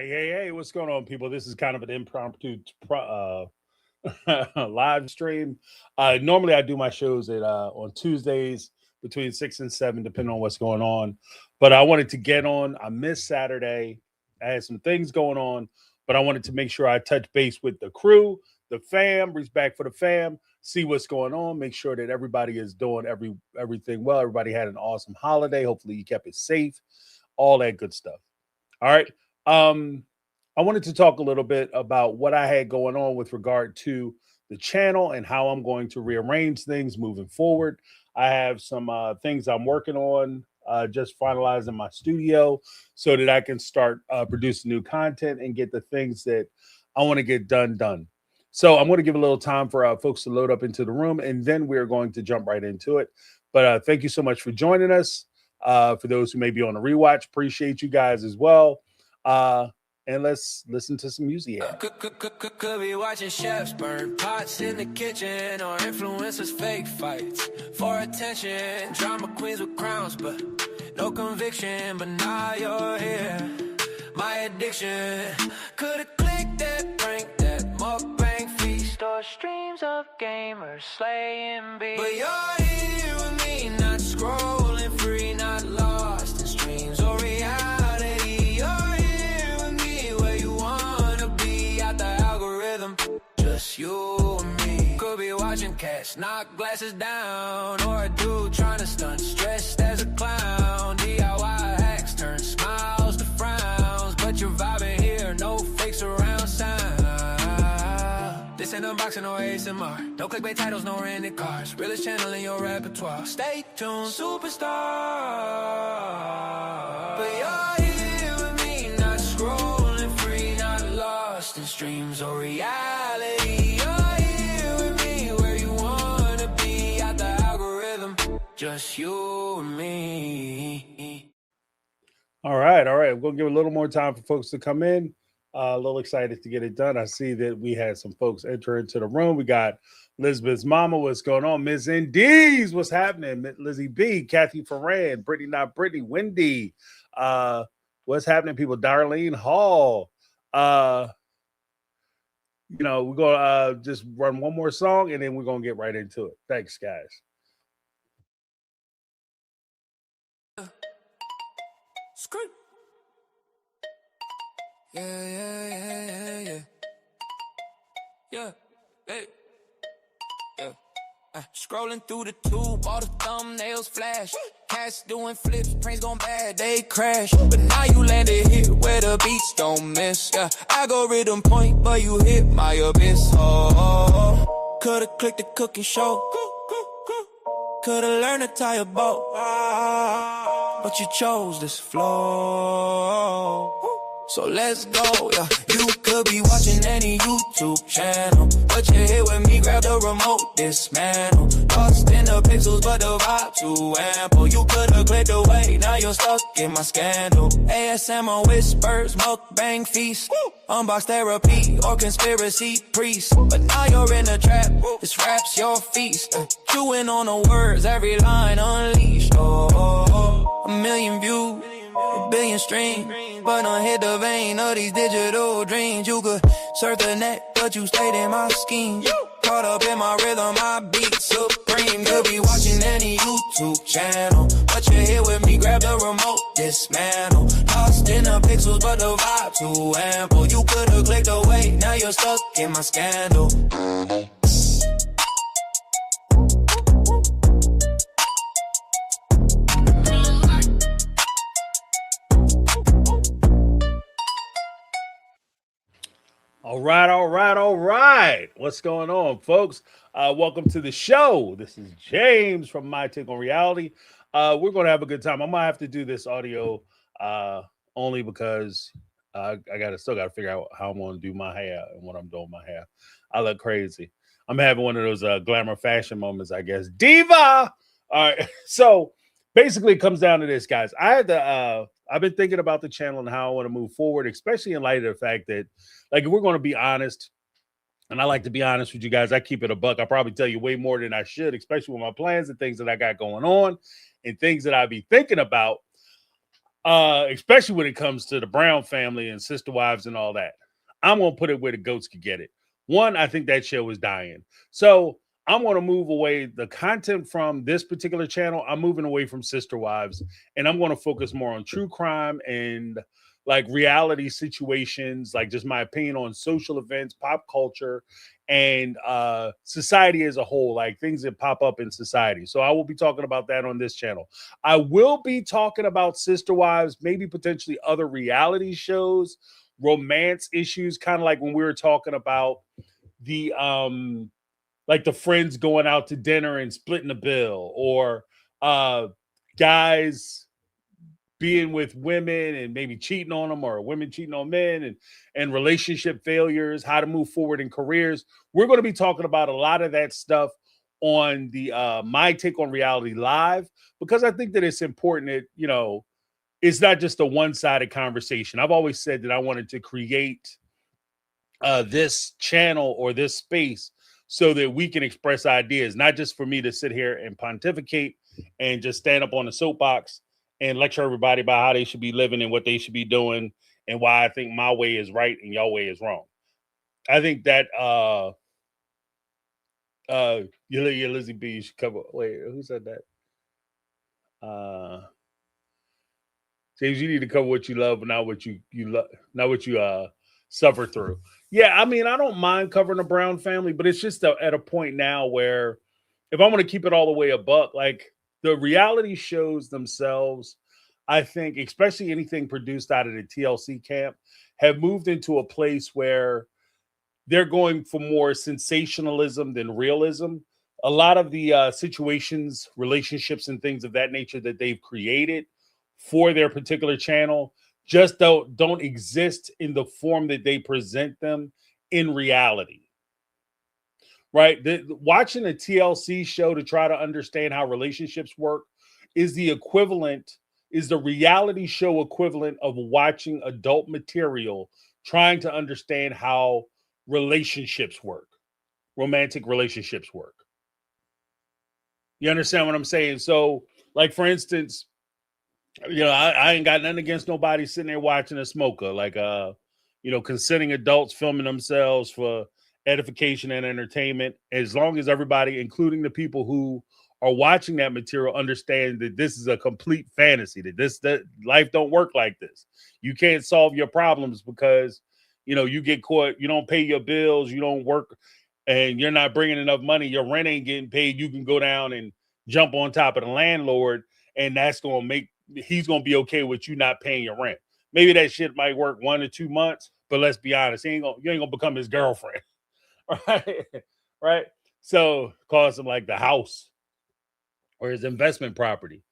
Hey, what's going on, people? This is kind of an impromptu live stream. Normally, I do my shows at on Tuesdays between 6 and 7, depending on what's going on. But I wanted to get on. I missed Saturday. I had some things going on, but I wanted to make sure I touch base with the crew, the fam, reach back for the fam, see what's going on, make sure that everybody is doing everything well. Everybody had an awesome holiday. Hopefully, you kept it safe. All that good stuff. All right. I wanted to talk a little bit about what I had going on with regard to the channel and how I'm going to rearrange things moving forward. I have some things I'm working on, just finalizing my studio so that I can start producing new content and get the things that I want to get done. So I'm going to give a little time for folks to load up into the room, and then we're going to jump right into it. But thank you so much for joining us. For those who may be on the rewatch, appreciate you guys as well. And let's listen to some music. Could be watching chefs burn pots in the kitchen, or influencers fake fights for attention. Drama queens with crowns, but no conviction. But now you're here, my addiction. Could've clicked that prank, that mukbang feast, or streams of gamers slaying beats. But you're here with me, not scrolling free, not lost in streams or reality. You're here with me where you wanna be, out the algorithm, just you and me. Could be watching cats knock glasses down, or a dude trying to stunt stressed as a clown. DIY hacks turn smiles to frowns, but you're vibing here, no fakes around sound. This ain't unboxing or ASMR, no clickbait titles, no rented cars. Realest channel in your repertoire. Stay tuned, superstar. But you're here with me, not scrolling free, not lost in streams or reality. You're here with me where you wanna be, out the algorithm, just you and me. All right. We're going to give a little more time for folks to come in. A little excited to get it done. I see that we had some folks enter into the room. We got Elizabeth's mama. What's going on? Ms. Indies. What's happening? Lizzie B, Kathy Ferran, Brittany Not Brittany, Wendy. What's happening, people? Darlene Hall. We're going to just run one more song, and then we're going to get right into it. Thanks, guys. Screw. Yeah. Hey. Yeah. Scrolling through the tube, all the thumbnails flash. Cats doing flips, pranks gone bad, they crash. But now you landed here where the beats don't miss. Yeah, algorithm point, but you hit my abyss. Oh. Could've clicked the cooking show. Could've learned to tie a boat. But you chose this flow. So let's go, yeah. You could be watching any YouTube channel, but you're here with me, grab the remote, dismantle. Lost in the pixels, but the vibe too ample. You could've clicked away, now you're stuck in my scandal. ASMR whispers, mukbang feast, unbox therapy, or conspiracy priest. But now you're in a trap, this rap's your feast. Chewing on the words, every line unleashed. Oh, 1 million views, 1 billion streams, but don't hit the vein of these digital dreams. You could surf the net, but you stayed in my scheme. Caught up in my rhythm, my beat supreme. Could be watching any YouTube channel, but you're here with me, grab the remote, dismantle. Lost in the pixels, but the vibe too ample. You could've clicked away, now you're stuck in my scandal. All right. What's going on, folks? Welcome to the show. This is James from My Take on Reality. We're going to have a good time. I might have to do this audio only because I still got to figure out how I'm going to do my hair and what I'm doing with my hair. I look crazy. I'm having one of those glamour fashion moments, I guess. Diva! All right. So basically it comes down to this, guys. I've been thinking about the channel and how I want to move forward, especially in light of the fact that, like, if we're going to be honest, and I like to be honest with you guys, I keep it a buck. I probably tell you way more than I should, especially with my plans and things that I got going on and things that I be thinking about. especially when it comes to the Brown family and Sister Wives and all that. I'm going to put it where the goats could get it. One, I think that show is dying. So I'm going to move away the content from this particular channel. I'm moving away from Sister Wives, and I'm going to focus more on true crime and like reality situations, like just my opinion on social events, pop culture, and society as a whole, like things that pop up in society. So I will be talking about that on this channel. I will be talking about Sister Wives, maybe potentially other reality shows, romance issues, kind of like when we were talking about the like the friends going out to dinner and splitting the bill, or guys being with women and maybe cheating on them, or women cheating on men, and relationship failures, how to move forward in careers. We're going to be talking about a lot of that stuff on the My Take on Reality Live, because I think that it's important that, you know, it's not just a one-sided conversation. I've always said that I wanted to create this channel or this space so that we can express ideas, not just for me to sit here and pontificate and just stand up on the soapbox and lecture everybody about how they should be living and what they should be doing and why I think my way is right and your way is wrong. I think that your Lizzie B should cover. Wait, who said that? James, you need to cover what you love, but not what you love, not what you suffer through. Yeah, I mean, I don't mind covering the Brown family, but it's just at a point now where if I want to keep it all the way a buck, like the reality shows themselves, I think, especially anything produced out of the TLC camp, have moved into a place where they're going for more sensationalism than realism. A lot of the situations, relationships, and things of that nature that they've created for their particular channel just don't exist in the form that they present them in reality. Right? Watching a TLC show to try to understand how relationships work is the reality show equivalent of watching adult material trying to understand how relationships work, romantic relationships work. You understand what I'm saying? So, like, for instance, you know, I ain't got nothing against nobody sitting there watching a smoker, like, you know, consenting adults filming themselves for edification and entertainment, as long as everybody, including the people who are watching that material, understand that this is a complete fantasy, that life don't work like this. You can't solve your problems because, you know, you get caught, you don't pay your bills, you don't work, and you're not bringing enough money, your rent ain't getting paid. You can go down and jump on top of the landlord, and that's going to make, he's going to be okay with you not paying your rent. Maybe that shit might work 1 to 2 months, but let's be honest, you ain't gonna become his girlfriend. Right? Right? So cost him like the house or his investment property.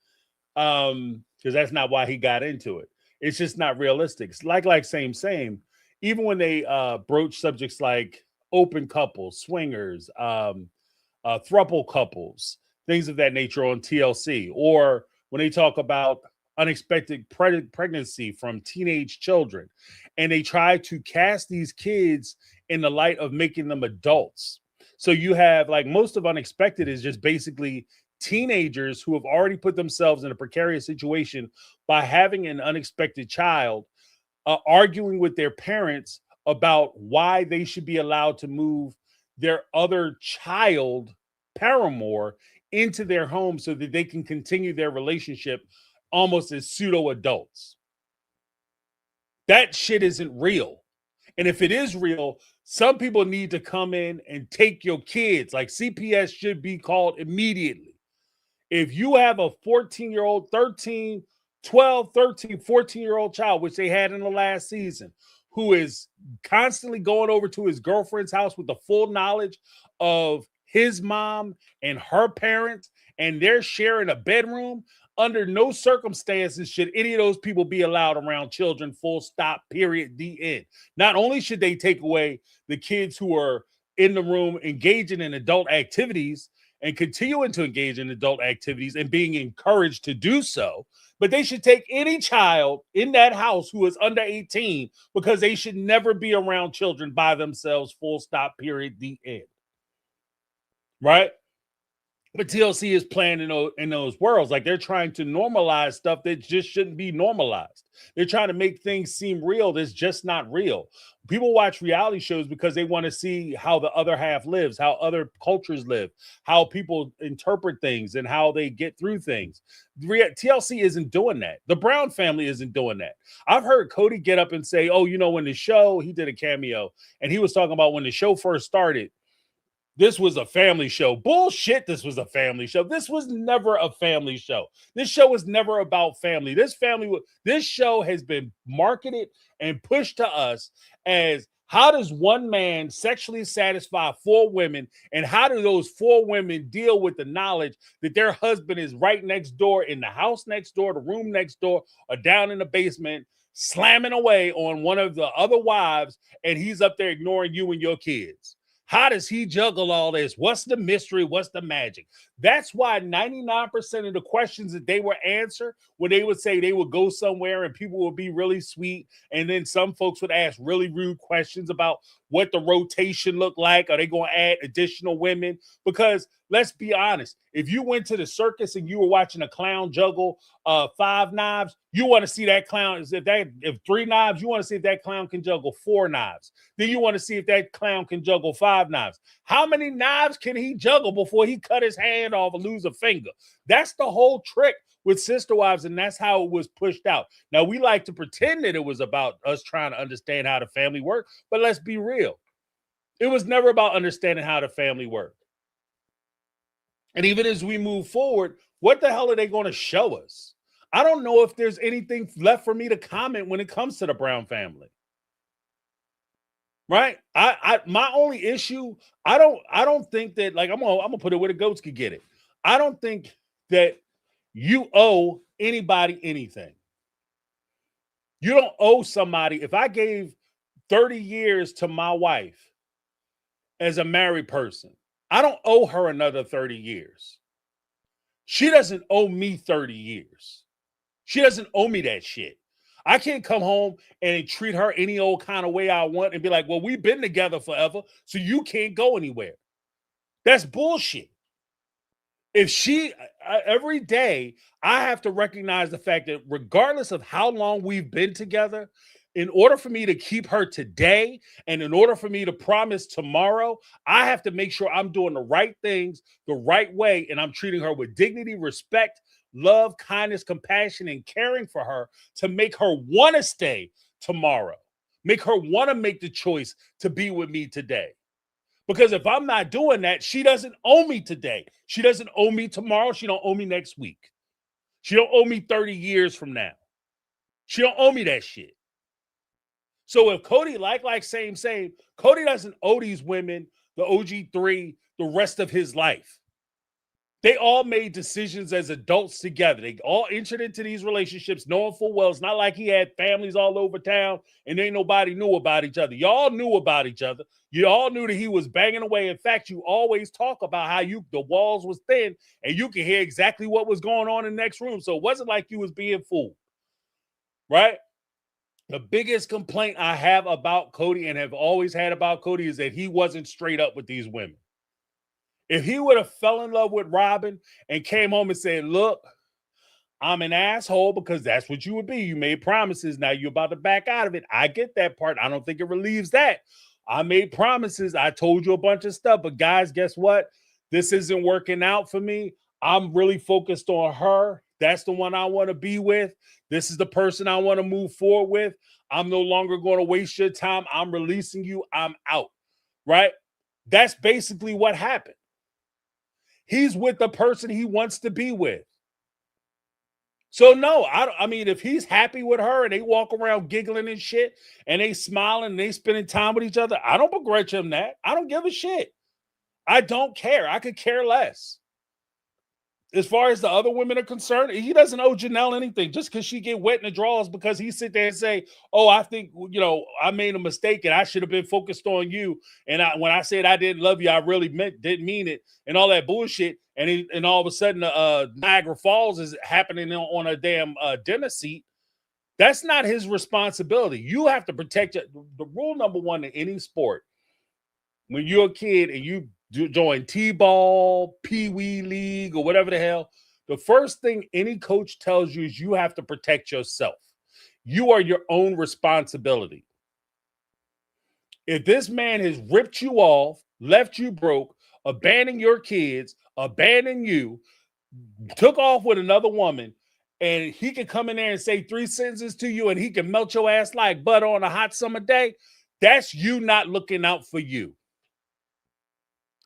Because that's not why he got into it. It's just not realistic. It's like same. Even when they broach subjects like open couples, swingers, throuple couples, things of that nature on TLC, or when they talk about unexpected pregnancy from teenage children, and they try to cast these kids in the light of making them adults. So you have, like, most of Unexpected is just basically teenagers who have already put themselves in a precarious situation by having an unexpected child, arguing with their parents about why they should be allowed to move their other child paramour into their home so that they can continue their relationship almost as pseudo adults. That shit isn't real. And if it is real, some people need to come in and take your kids. Like, CPS should be called immediately. If you have a 14-year-old, 13, 12, 13, 14-year-old child, which they had in the last season, who is constantly going over to his girlfriend's house with the full knowledge of his mom and her parents, and they're sharing a bedroom, under no circumstances should any of those people be allowed around children, full stop, period, the end. Not only should they take away the kids who are in the room engaging in adult activities and continuing to engage in adult activities and being encouraged to do so, but they should take any child in that house who is under 18, because they should never be around children by themselves, full stop, period, the end. Right? But TLC is playing in those worlds. Like they're trying to normalize stuff that just shouldn't be normalized. They're trying to make things seem real that's just not real. People watch reality shows because they want to see how the other half lives, how other cultures live, how people interpret things, and how they get through things. TLC isn't doing that. The Brown family isn't doing that. I've heard Cody get up and say, oh, when the show, he did a cameo, and he was talking about when the show first started, this was a family show. Bullshit, this was a family show. This was never a family show. This show was never about family. This show has been marketed and pushed to us as how does one man sexually satisfy 4 women, and how do those 4 women deal with the knowledge that their husband is right next door, in the house next door, the room next door, or down in the basement, slamming away on one of the other wives, and he's up there ignoring you and your kids. How does he juggle all this? What's the mystery? What's the magic? That's why 99% of the questions that they would answer when they would say they would go somewhere and people would be really sweet, and then some folks would ask really rude questions about what the rotation looked like. Are they going to add additional women? Because let's be honest, if you went to the circus and you were watching a clown juggle 5 knives, you want to see that clown. If 3 knives, you want to see if that clown can juggle 4 knives. Then you want to see if that clown can juggle 5 knives. How many knives can he juggle before he cut his hand off or lose a finger? That's the whole trick with Sister Wives, and that's how it was pushed out. Now, we like to pretend that it was about us trying to understand how the family worked, but let's be real. It was never about understanding how the family worked. And even as we move forward, what the hell are they going to show us? I don't know if there's anything left for me to comment when it comes to the Brown family. Right? My only issue, I don't think that, like, I'm gonna put it where the goats could get it. I don't think that you owe anybody anything. You don't owe somebody. If I gave 30 years to my wife as a married person, I don't owe her another 30 years. She doesn't owe me 30 years. She doesn't owe me that shit. I can't come home and treat her any old kind of way I want and be like, well, we've been together forever, so you can't go anywhere. That's bullshit. Every day, I have to recognize the fact that regardless of how long we've been together, in order for me to keep her today and in order for me to promise tomorrow, I have to make sure I'm doing the right things the right way, and I'm treating her with dignity, respect, love, kindness, compassion, and caring for her to make her want to stay tomorrow, make her want to make the choice to be with me today. Because if I'm not doing that, she doesn't owe me today. She doesn't owe me tomorrow. She don't owe me next week. She don't owe me 30 years from now. She don't owe me that shit. So if Cody, same, Cody doesn't owe these women, the OG3, the rest of his life. They all made decisions as adults together. They all entered into these relationships knowing full well it's not like he had families all over town and ain't nobody knew about each other. Y'all knew about each other. You all knew that he was banging away. In fact, you always talk about how the walls was thin and you can hear exactly what was going on in the next room. So it wasn't like you was being fooled, right? The biggest complaint I have about Cody and have always had about Cody is that he wasn't straight up with these women. If he would have fell in love with Robin and came home and said, look, I'm an asshole, because that's what you would be. You made promises. Now you're about to back out of it. I get that part. I don't think it relieves that. I made promises. I told you a bunch of stuff. But guys, guess what? This isn't working out for me. I'm really focused on her. That's the one I want to be with. This is the person I want to move forward with. I'm no longer going to waste your time. I'm releasing you. I'm out. Right? That's basically what happened. He's with the person he wants to be with. So no, I mean, if he's happy with her and they walk around giggling and shit and they smiling and they spending time with each other, I don't begrudge him that. I don't give a shit. I don't care. I could care less. As far as the other women are concerned, he doesn't owe Janelle anything just because she get wet in the drawers because he sit there and say, oh, I think, I made a mistake and I should have been focused on you. And when I said I didn't love you, I really didn't mean it, and all that bullshit. And all of a sudden, Niagara Falls is happening on a damn dinner seat. That's not his responsibility. You have to protect the rule number one in any sport. When you're a kid and you join T-ball, Pee-wee League, or whatever the hell, the first thing any coach tells you is you have to protect yourself. You are your own responsibility. If this man has ripped you off, left you broke, abandoned your kids, abandoned you, took off with another woman, and he can come in there and say 3 sentences to you and he can melt your ass like butter on a hot summer day, that's you not looking out for you.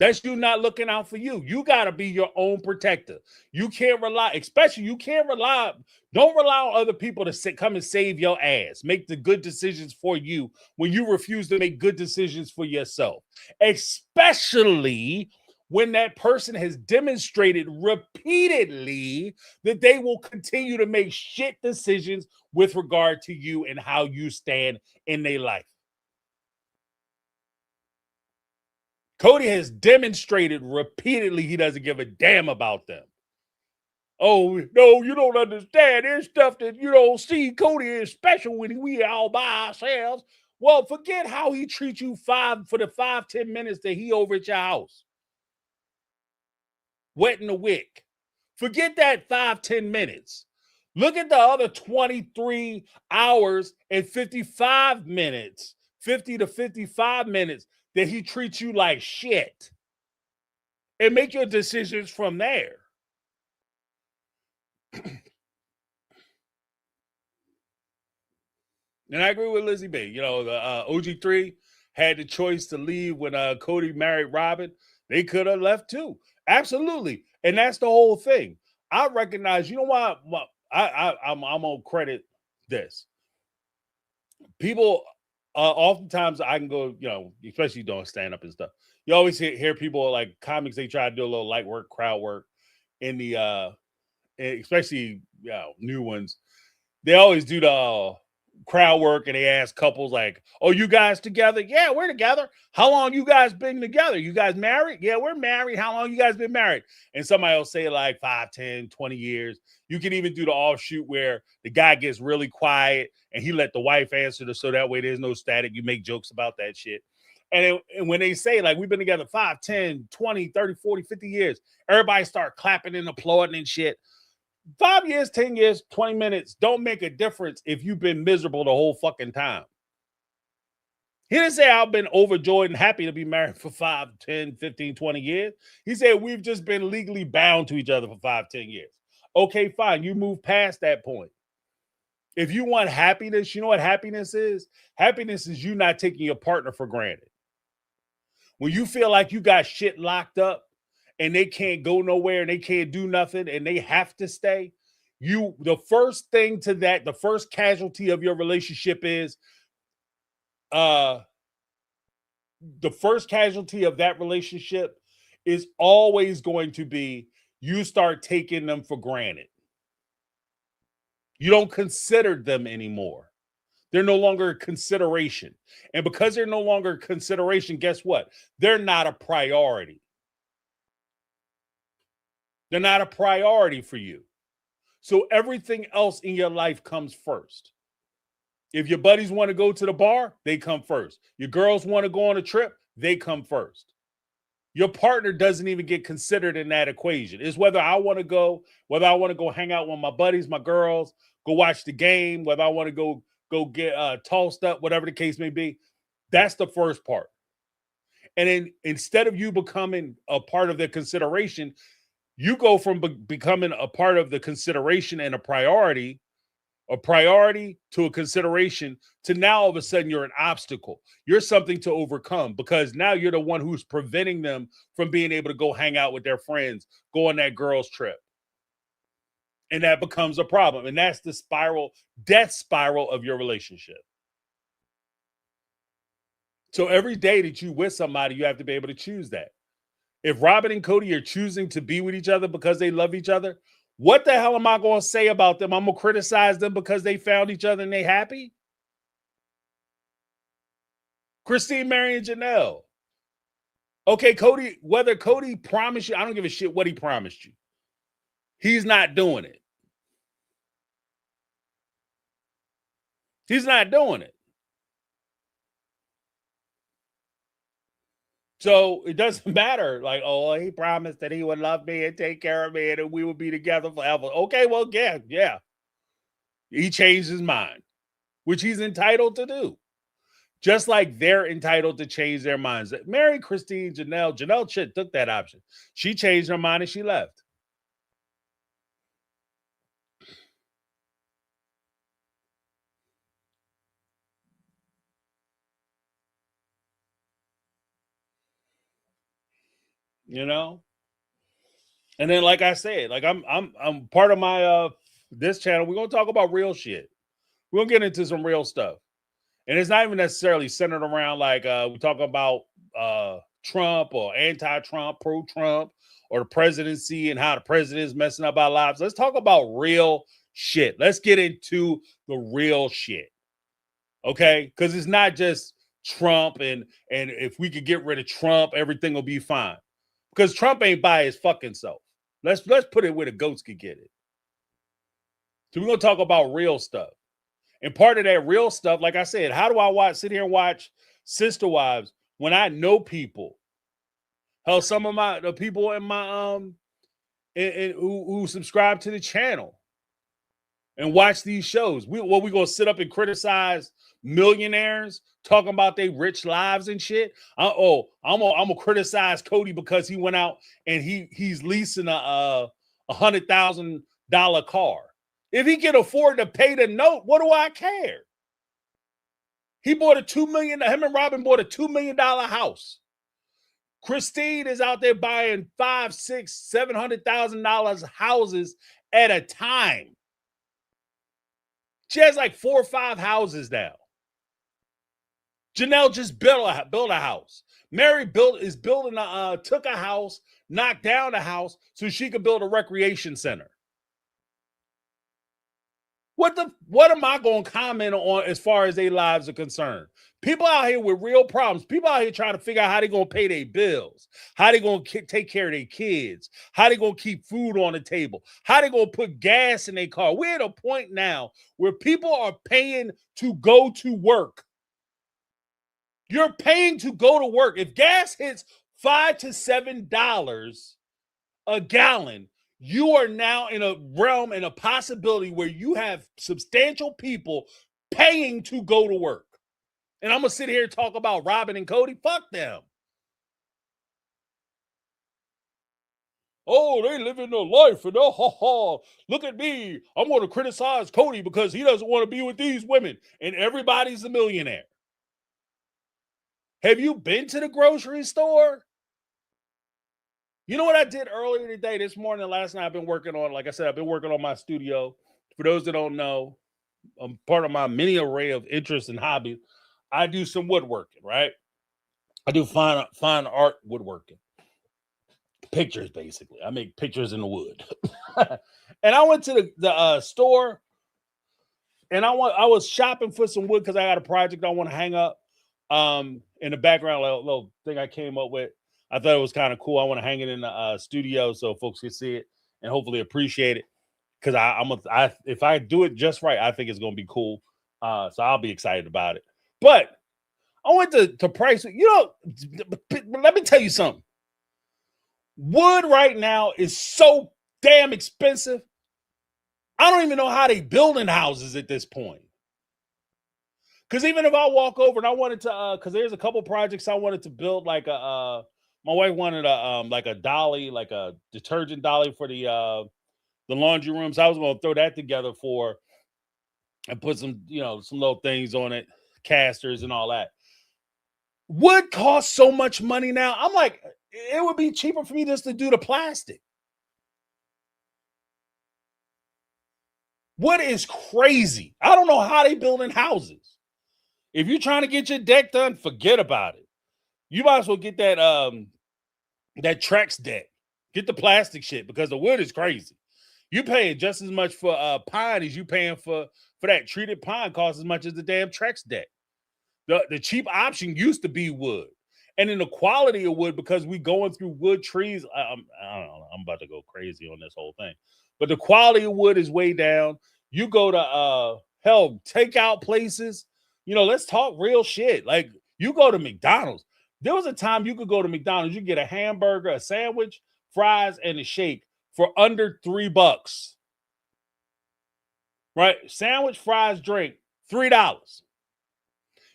That's you not looking out for you. You got to be your own protector. You can't rely, don't rely on other people to come and save your ass, make the good decisions for you when you refuse to make good decisions for yourself, especially when that person has demonstrated repeatedly that they will continue to make shit decisions with regard to you and how you stand in their life. Cody has demonstrated repeatedly he doesn't give a damn about them. Oh, no, you don't understand. There's stuff that you don't see. Cody is special when we all by ourselves. Well, forget how he treats you for the 5-10 minutes that he over at your house. Wetting the wick. Forget that 5-10 minutes. Look at the other 23 hours and 55 minutes, 50 to 55 minutes that he treats you like shit. And make your decisions from there. And I agree with Lizzie B. You know, the OG3 had the choice to leave when Cody married Robin. They could have left too. Absolutely. And that's the whole thing. I recognize, you know what? I'm going to credit this. People, oftentimes I can go, you know, especially doing stand-up and stuff. You always hear people like comics, they try to do a little light work, crowd work in the, especially, you know, new ones. They always do the crowd work and they ask couples like, oh, you guys together? Yeah, we're together. How long you guys been together? You guys married? Yeah, we're married. How long you guys been married? And somebody will say like 5, 10, 20 years. You can even do the offshoot where the guy gets really quiet and he let the wife answer so that way there's no static. You make jokes about that shit. And when they say like we've been together 5, 10, 20, 30, 40, 50 years, everybody start clapping and applauding and shit. 5 years, 10 years, 20 minutes don't make a difference if you've been miserable the whole fucking time. He didn't say I've been overjoyed and happy to be married for 5, 10, 15, 20 years. He said we've just been legally bound to each other for 5, 10 years. Okay, fine. You move past that point. If you want happiness, you know what happiness is? Happiness is you not taking your partner for granted. When you feel like you got shit locked up, and they can't go nowhere and they can't do nothing and they have to stay, the first thing to that, the first casualty of your relationship is the first casualty of that relationship is always going to be you start taking them for granted. You don't consider them anymore. They're no longer a consideration. And because they're no longer a consideration, guess what? They're not a priority. They're not a priority for you. So everything else in your life comes first. If your buddies want to go to the bar, they come first. Your girls want to go on a trip, they come first. Your partner doesn't even get considered in that equation. It's whether I want to go hang out with my buddies, my girls, go watch the game, whether I want to go get tossed up, whatever the case may be. That's the first part. And then instead of you becoming a part of the consideration, you go from becoming a part of the consideration and a priority to a consideration to now all of a sudden you're an obstacle. You're something to overcome because now you're the one who's preventing them from being able to go hang out with their friends, go on that girls' trip. And that becomes a problem. And that's the death spiral of your relationship. So every day that you with somebody, you have to be able to choose that. If Robin and Cody are choosing to be with each other because they love each other, what the hell am I going to say about them? I'm going to criticize them because they found each other and they happy? Christine, Mary, and Janelle. Okay, whether Cody promised you, I don't give a shit what he promised you. He's not doing it. He's not doing it. So it doesn't matter. Like, oh, he promised that he would love me and take care of me and we would be together forever. Okay, well, yeah. He changed his mind, which he's entitled to do. Just like they're entitled to change their minds. Mary, Christine, Janelle shit took that option. She changed her mind and she left. You know? And then, like I said, like I'm part of my this channel. We're gonna talk about real shit. We're gonna get into some real stuff. And it's not even necessarily centered around like we talk about Trump or anti-Trump, pro-Trump, or the presidency and how the president is messing up our lives. Let's talk about real shit. Let's get into the real shit. Okay? Because it's not just Trump and if we could get rid of Trump, everything will be fine. Because Trump ain't by his fucking self. Let's put it where the goats could get it. So we're gonna talk about real stuff. And part of that real stuff, like I said, how do I sit here and watch Sister Wives when I know people? Hell, some of the people in my who subscribe to the channel and watch these shows. We gonna sit up and criticize millionaires talking about their rich lives and shit? I'm gonna criticize Cody because he went out and he's leasing a $100,000 car. If he can afford to pay the note, what do I care? He bought him and Robin bought a $2 million house. Christine is out there buying $500,000, $600,000, $700,000 houses at a time. She has like 4 or 5 houses now. Janelle just built a house. Mary took a house, knocked down a house so she could build a recreation center. What am I going to comment on as far as their lives are concerned? People out here with real problems. People out here trying to figure out how they're going to pay their bills, how they're going to take care of their kids, how they're going to keep food on the table, how they're going to put gas in their car. We're at a point now where people are paying to go to work. You're paying to go to work. If gas hits $5 to $7 a gallon, you are now in a realm and a possibility where you have substantial people paying to go to work. And I'm going to sit here and talk about Robin and Cody. Fuck them. Oh, they living their life and look at me. I'm going to criticize Cody because he doesn't want to be with these women. And everybody's a millionaire. Have you been to the grocery store? You know what I did earlier today, this morning, last night? I've been working on, like I said, I've been working on my studio. For those that don't know, I'm part of my many array of interests and hobbies. I do some woodworking, right? I do fine art woodworking. Pictures, basically. I make pictures in the wood. And I went to the store, and I was shopping for some wood because I got a project I want to hang up. In the background, a little thing I came up with. I thought it was kind of cool. I want to hang it in the studio so folks can see it and hopefully appreciate it. Because if I do it just right, I think it's gonna be cool. So I'll be excited about it. But I went to price. Let me tell you something. Wood right now is so damn expensive. I don't even know how they building houses at this point. Because even if I walk over and I wanted to, because there's a couple projects I wanted to build, like my wife wanted like a dolly, like a detergent dolly for the laundry rooms. I was going to throw that together and put some little things on it, casters and all that. Wood costs so much money now. I'm like, it would be cheaper for me just to do the plastic. Wood is crazy. I don't know how they building houses. If you're trying to get your deck done, forget about it. You might as well get that Trex deck. Get the plastic shit because the wood is crazy. You paying just as much for pine as you paying for that treated pine costs as much as the damn Trex deck. The cheap option used to be wood. And then the quality of wood, because we going through wood trees, I don't know, I'm about to go crazy on this whole thing. But the quality of wood is way down. You go to takeout places. Let's talk real shit. Like, you go to McDonald's. There was a time you could go to McDonald's, you get a hamburger, a sandwich, fries, and a shake for under $3. Right? Sandwich, fries, drink, $3.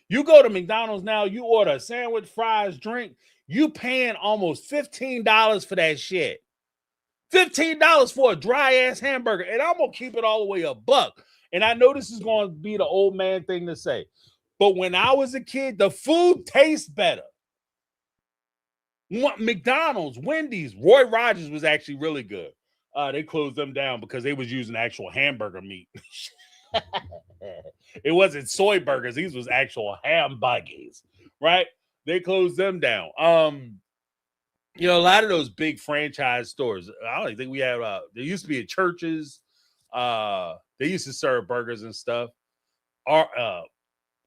You go to McDonald's now, you order a sandwich, fries, drink, you paying almost $15 for that shit. $15 for a dry ass hamburger. And I'm gonna keep it all the way $1. And I know this is going to be the old man thing to say, but when I was a kid, the food tastes better. McDonald's, Wendy's, Roy Rogers was actually really good. They closed them down because they was using actual hamburger meat. It wasn't soy burgers; these was actual hamburgers, right? They closed them down. You know, a lot of those big franchise stores. I don't even think we have. There used to be at churches. They used to serve burgers and stuff.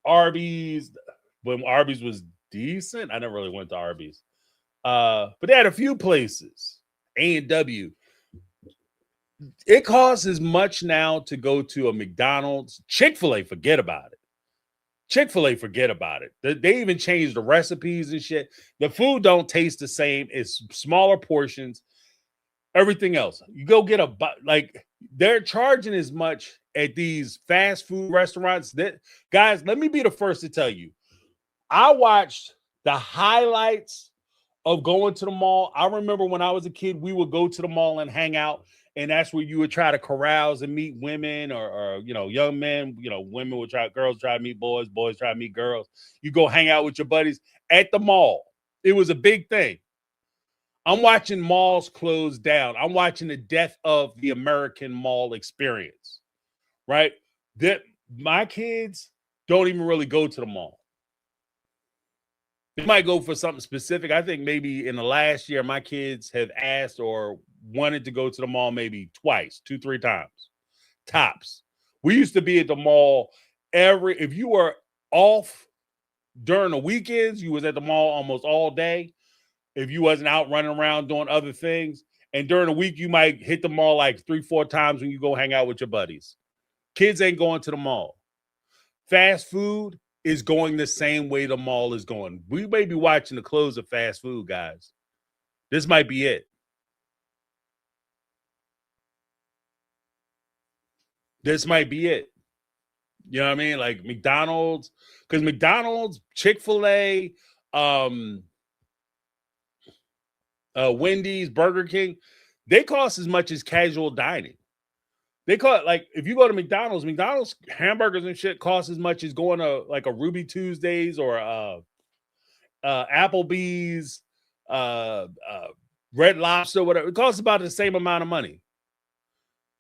Arby's, when Arby's was decent. I never really went to Arby's. But they had a few places. A&W. It costs as much now to go to a McDonald's. Chick-fil-A, forget about it. Chick-fil-A, forget about it. They even changed the recipes and shit. The food don't taste the same. It's smaller portions. Everything else. You go get like they're charging as much at these fast food restaurants. That guys, let me be the first to tell you. I watched the highlights of going to the mall. I remember when I was a kid, we would go to the mall and hang out, and that's where you would try to carouse and meet women or you know, young men. You know, women would girls try to meet boys, boys try to meet girls. You go hang out with your buddies at the mall. It was a big thing. I'm watching malls close down. I'm watching the death of the American mall experience, right? That my kids don't even really go to the mall. They might go for something specific. I think maybe in the last year, my kids have asked or wanted to go to the mall maybe twice, 2-3 times, tops. We used to be at the mall if you were off during the weekends, you was at the mall almost all day. If you wasn't out running around doing other things. And during the week, you might hit the mall like 3-4 times when you go hang out with your buddies. Kids ain't going to the mall. Fast food is going the same way the mall is going. We may be watching the close of fast food, guys. This might be it. This might be it. You know what I mean? Like McDonald's, because McDonald's, Chick-fil-A, Wendy's, Burger King, they cost as much as casual dining. They cost, like, if you go to McDonald's hamburgers and shit cost as much as going to like a Ruby Tuesdays or Applebee's, Red Lobster, whatever. It costs about the same amount of money.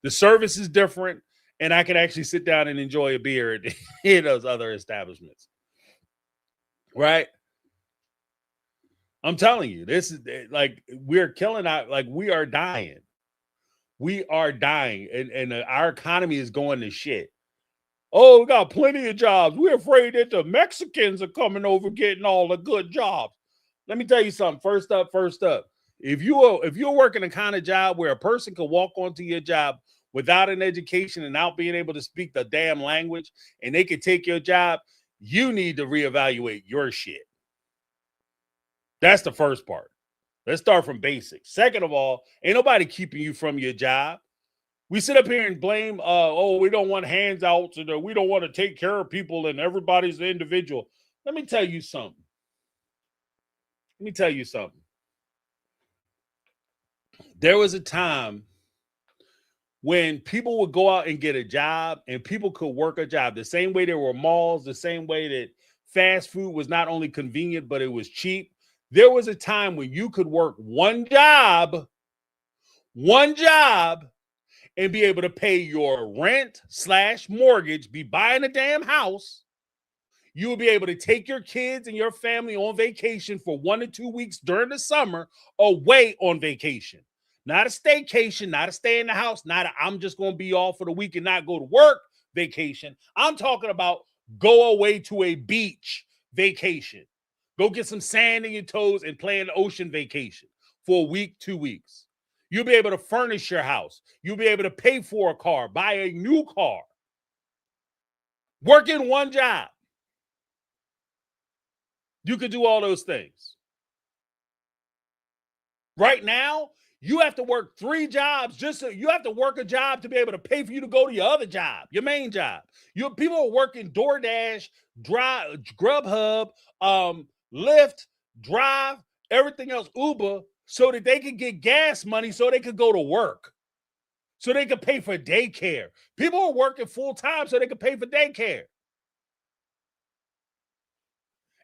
The service is different, and I can actually sit down and enjoy a beer in those other establishments. Right? I'm telling you, this is like we're killing out, like we are dying. We are dying, and our economy is going to shit. Oh, we got plenty of jobs. We're afraid that the Mexicans are coming over getting all the good jobs. Let me tell you something. First up. If you're working a kind of job where a person can walk onto your job without an education and not being able to speak the damn language, and they can take your job, you need to reevaluate your shit. That's the first part. Let's start from basics. Second of all, ain't nobody keeping you from your job. We sit up here and blame, we don't want handouts, and we don't want to take care of people, and everybody's an individual. Let me tell you something. There was a time when people would go out and get a job, and people could work a job. The same way there were malls, the same way that fast food was not only convenient, but it was cheap. There was a time when you could work one job, and be able to pay your rent/mortgage, be buying a damn house. You will be able to take your kids and your family on vacation for 1 to 2 weeks during the summer, away on vacation. Not a staycation, not a stay in the house, not a I'm just going to be off for the week and not go to work vacation. I'm talking about go away to a beach vacation. Go get some sand in your toes and play in the ocean vacation for a week, 2 weeks. You'll be able to furnish your house. You'll be able to pay for a car, buy a new car. Work in one job. You could do all those things. Right now, you have to work 3 jobs just so you have to work a job to be able to pay for you to go to your other job, your main job. People are working DoorDash, Drive, Grubhub, Lyft, Drive, everything else, Uber, so that they can get gas money so they could go to work, so they could pay for daycare. People are working full time so they can pay for daycare.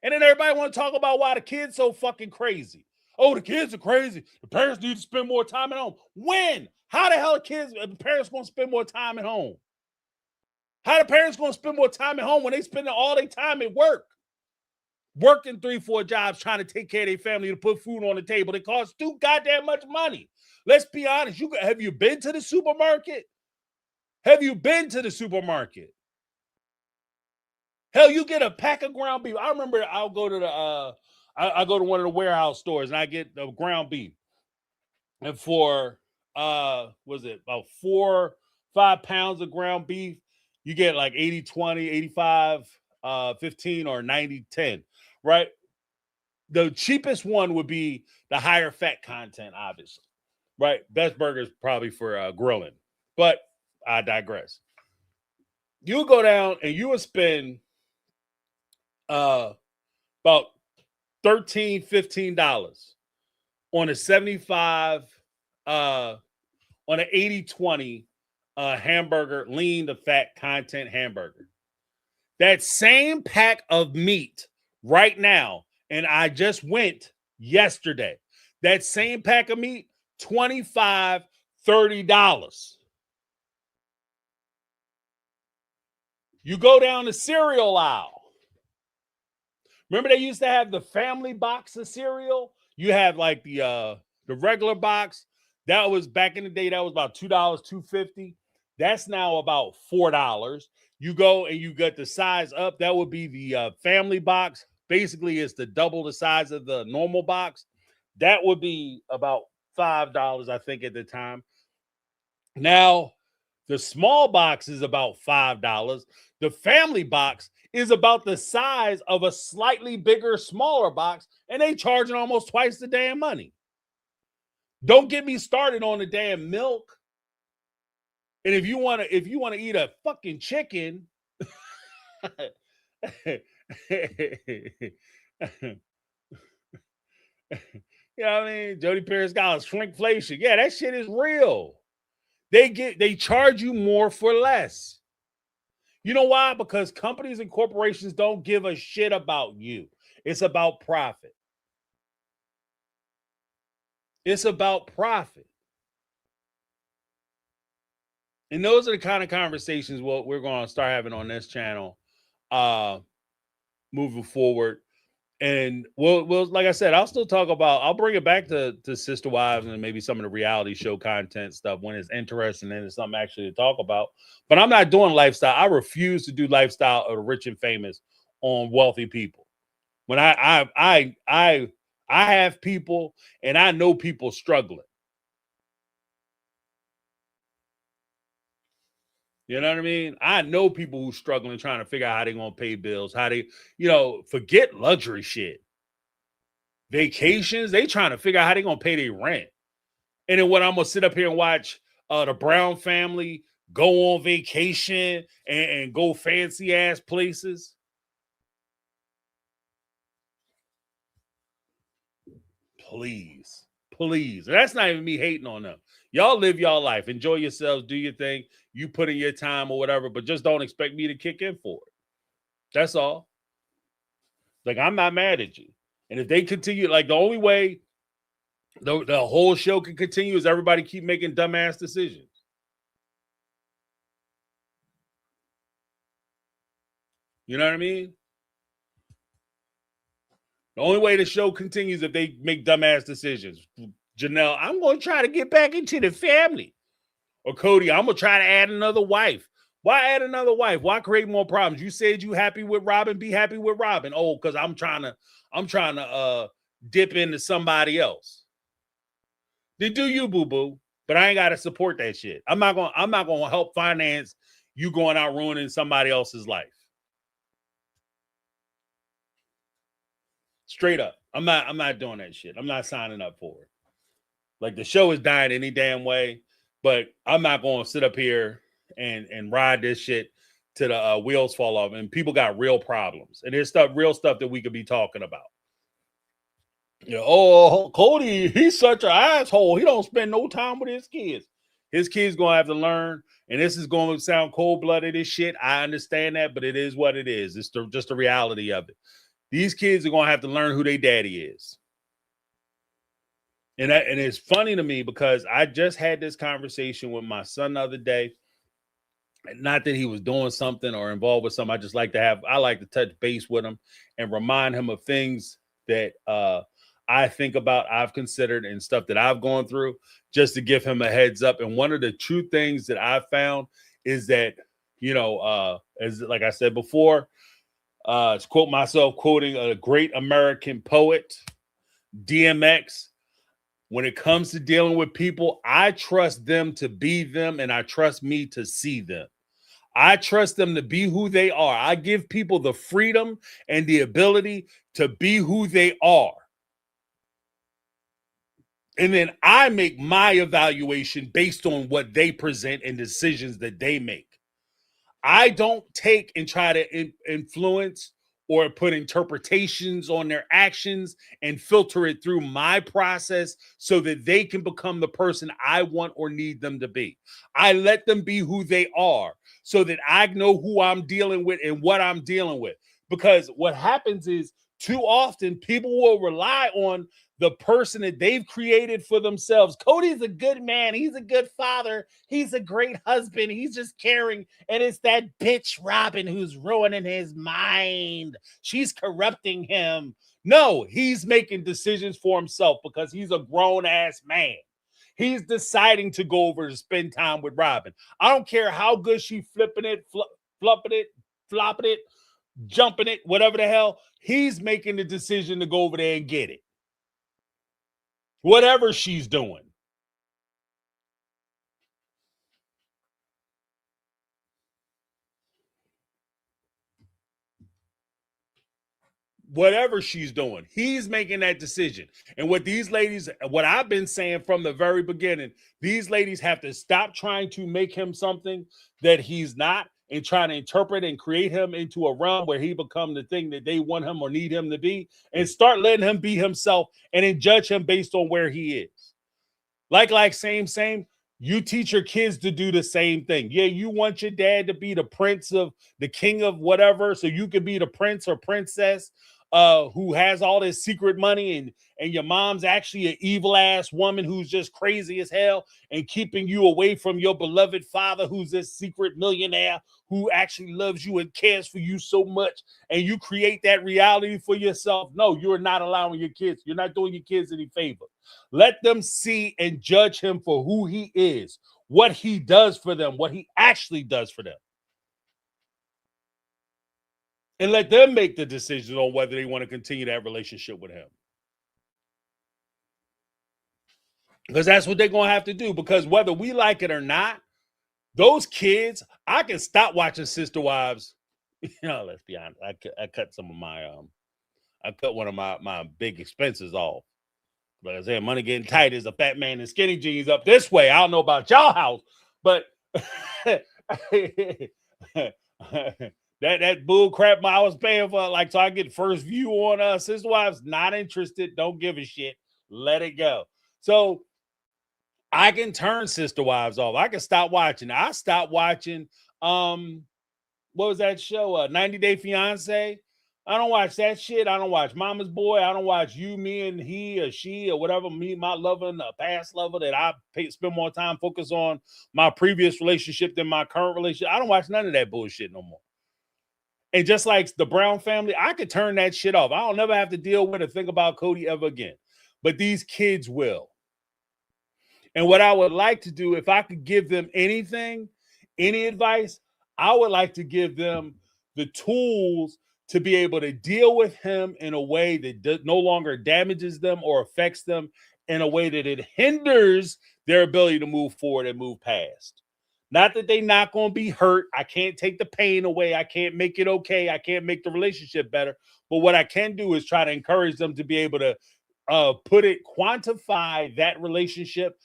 And then everybody want to talk about why the kids so fucking crazy. Oh, the kids are crazy. The parents need to spend more time at home. When? How the hell are the parents going to spend more time at home? How the parents going to spend more time at home when they spending all their time at work? Working 3, 4 jobs trying to take care of their family to put food on the table. It costs too goddamn much money. Let's be honest. Have you been to the supermarket? Have you been to the supermarket? Hell, you get a pack of ground beef. I remember I'll go to I go to one of the warehouse stores and I get the ground beef. And for was it about 4, 5 pounds of ground beef, you get like 80-20, 85-15, or 90-10, right? The cheapest one would be the higher fat content, obviously, right? Best Burgers probably for grilling, but I digress. You go down and you would spend about $13, $15 on a 75 on an 80-20 hamburger, lean to fat content hamburger. That same pack of meat right now, and I just went yesterday, that same pack of meat, $25, $30. You go down the cereal aisle. Remember they used to have the family box of cereal? You have like the regular box. That was back in the day, that was about $2, $2.50. That's now about $4. You go and you get the size up. That would be the family box. Basically, it's the double the size of the normal box. That would be about $5, I think, at the time. Now, the small box is about $5. The family box is about the size of a slightly bigger, smaller box, and they charging almost twice the damn money. Don't get me started on the damn milk. And if you want to eat a fucking chicken, you know what I mean? Jody Perry's got shrinkflation. Yeah, that shit is real. They charge you more for less. You know why? Because companies and corporations don't give a shit about you. It's about profit. It's about profit. And those are the kind of conversations we're going to start having on this channel moving forward. And we'll like I said, I'll bring it back to Sister Wives and maybe some of the reality show content stuff when it's interesting and it's something actually to talk about. But I'm not doing lifestyle. I refuse to do lifestyle of the rich and famous on wealthy people. When I have people and I know people struggling. You know what I mean? I know people who struggling trying to figure out how they're going to pay bills, how they, forget luxury shit. Vacations, they trying to figure out how they're going to pay their rent. And then what, I'm going to sit up here and watch the Brown family go on vacation and go fancy ass places. Please. And that's not even me hating on them. Y'all live y'all life. Enjoy yourselves. Do your thing. You put in your time or whatever, but just don't expect me to kick in for it. That's all. Like, I'm not mad at you. And if they continue, like, the only way the whole show can continue is everybody keep making dumbass decisions. You know what I mean? The only way the show continues if they make dumbass decisions. Janelle, I'm going to try to get back into the family. Or Cody, I'm going to try to add another wife. Why add another wife? Why create more problems? You said you happy with Robin, be happy with Robin. Oh, because I'm trying to dip into somebody else. They do you, boo-boo. But I ain't got to support that shit. I'm not gonna help finance you going out ruining somebody else's life. Straight up. I'm not doing that shit. I'm not signing up for it. Like, the show is dying any damn way, but I'm not going to sit up here and ride this shit to the wheels fall off. And people got real problems, and there's real stuff that we could be talking about. You know, oh, Cody, he's such an asshole. He don't spend no time with his kids. His kids gonna have to learn, and this is going to sound cold-blooded as shit. I understand that, but it is what it is. It's just the reality of it. These kids are gonna have to learn who their daddy is. And it's funny to me because I just had this conversation with my son the other day. Not that he was doing something or involved with something. I like to touch base with him and remind him of things that I think about, I've considered, and stuff that I've gone through, just to give him a heads up. And one of the true things that I've found is that, you know, as like I said before, to quote myself, quoting a great American poet, DMX, when it comes to dealing with people, I trust them to be them, and I trust me to see them. I trust them to be who they are. I give people the freedom and the ability to be who they are. And then I make my evaluation based on what they present and decisions that they make. I don't take and try to influence or put interpretations on their actions and filter it through my process so that they can become the person I want or need them to be. I let them be who they are so that I know who I'm dealing with and what I'm dealing with. Because what happens is, too often people will rely on the person that they've created for themselves. Cody's a good man. He's a good father. He's a great husband. He's just caring. And it's that bitch Robin who's ruining his mind. She's corrupting him. No, he's making decisions for himself because he's a grown-ass man. He's deciding to go over to spend time with Robin. I don't care how good she flipping it, flopping it, jumping it, whatever the hell. He's making the decision to go over there and get it. Whatever she's doing. Whatever she's doing, he's making that decision. And what I've been saying from the very beginning, these ladies have to stop trying to make him something that he's not and trying to interpret and create him into a realm where he become the thing that they want him or need him to be, and start letting him be himself and then judge him based on where he is. Like, same. You teach your kids to do the same thing. Yeah, you want your dad to be the prince of the king of whatever, so you could be the prince or princess who has all this secret money, and your mom's actually an evil ass woman who's just crazy as hell and keeping you away from your beloved father who's this secret millionaire who actually loves you and cares for you so much, and you create that reality for yourself. No, you're not allowing your kids. You're not doing your kids any favor. Let them see and judge him for who he is, what he does for them, what he actually does for them. And let them make the decision on whether they want to continue that relationship with him. Because that's what they're going to have to do. Because whether we like it or not, those kids, I can stop watching Sister Wives. You know, let's be honest. I cut some of my, I cut one of my big expenses off. But I said, money getting tight as a fat man in skinny jeans up this way. I don't know about y'all house, but that bull crap I was paying for, like, so I get first view on Sister Wives. Not interested. Don't give a shit. Let it go. So I can turn Sister Wives off. I can stop watching. I stopped watching. What was that show? 90 Day Fiance. I don't watch that shit. I don't watch Mama's Boy. I don't watch You, Me, and He or She or whatever. Me, my lover, and a past lover that I spend more time focus on my previous relationship than my current relationship. I don't watch none of that bullshit no more. And just like the Brown family, I could turn that shit off. I don't never have to deal with or think about Cody ever again. But these kids will. And what I would like to do, if I could give them anything, any advice, I would like to give them the tools to be able to deal with him in a way that no longer damages them or affects them in a way that it hinders their ability to move forward and move past. Not that they're not going to be hurt. I can't take the pain away. I can't make it okay. I can't make the relationship better. But what I can do is try to encourage them to be able to quantify that relationship,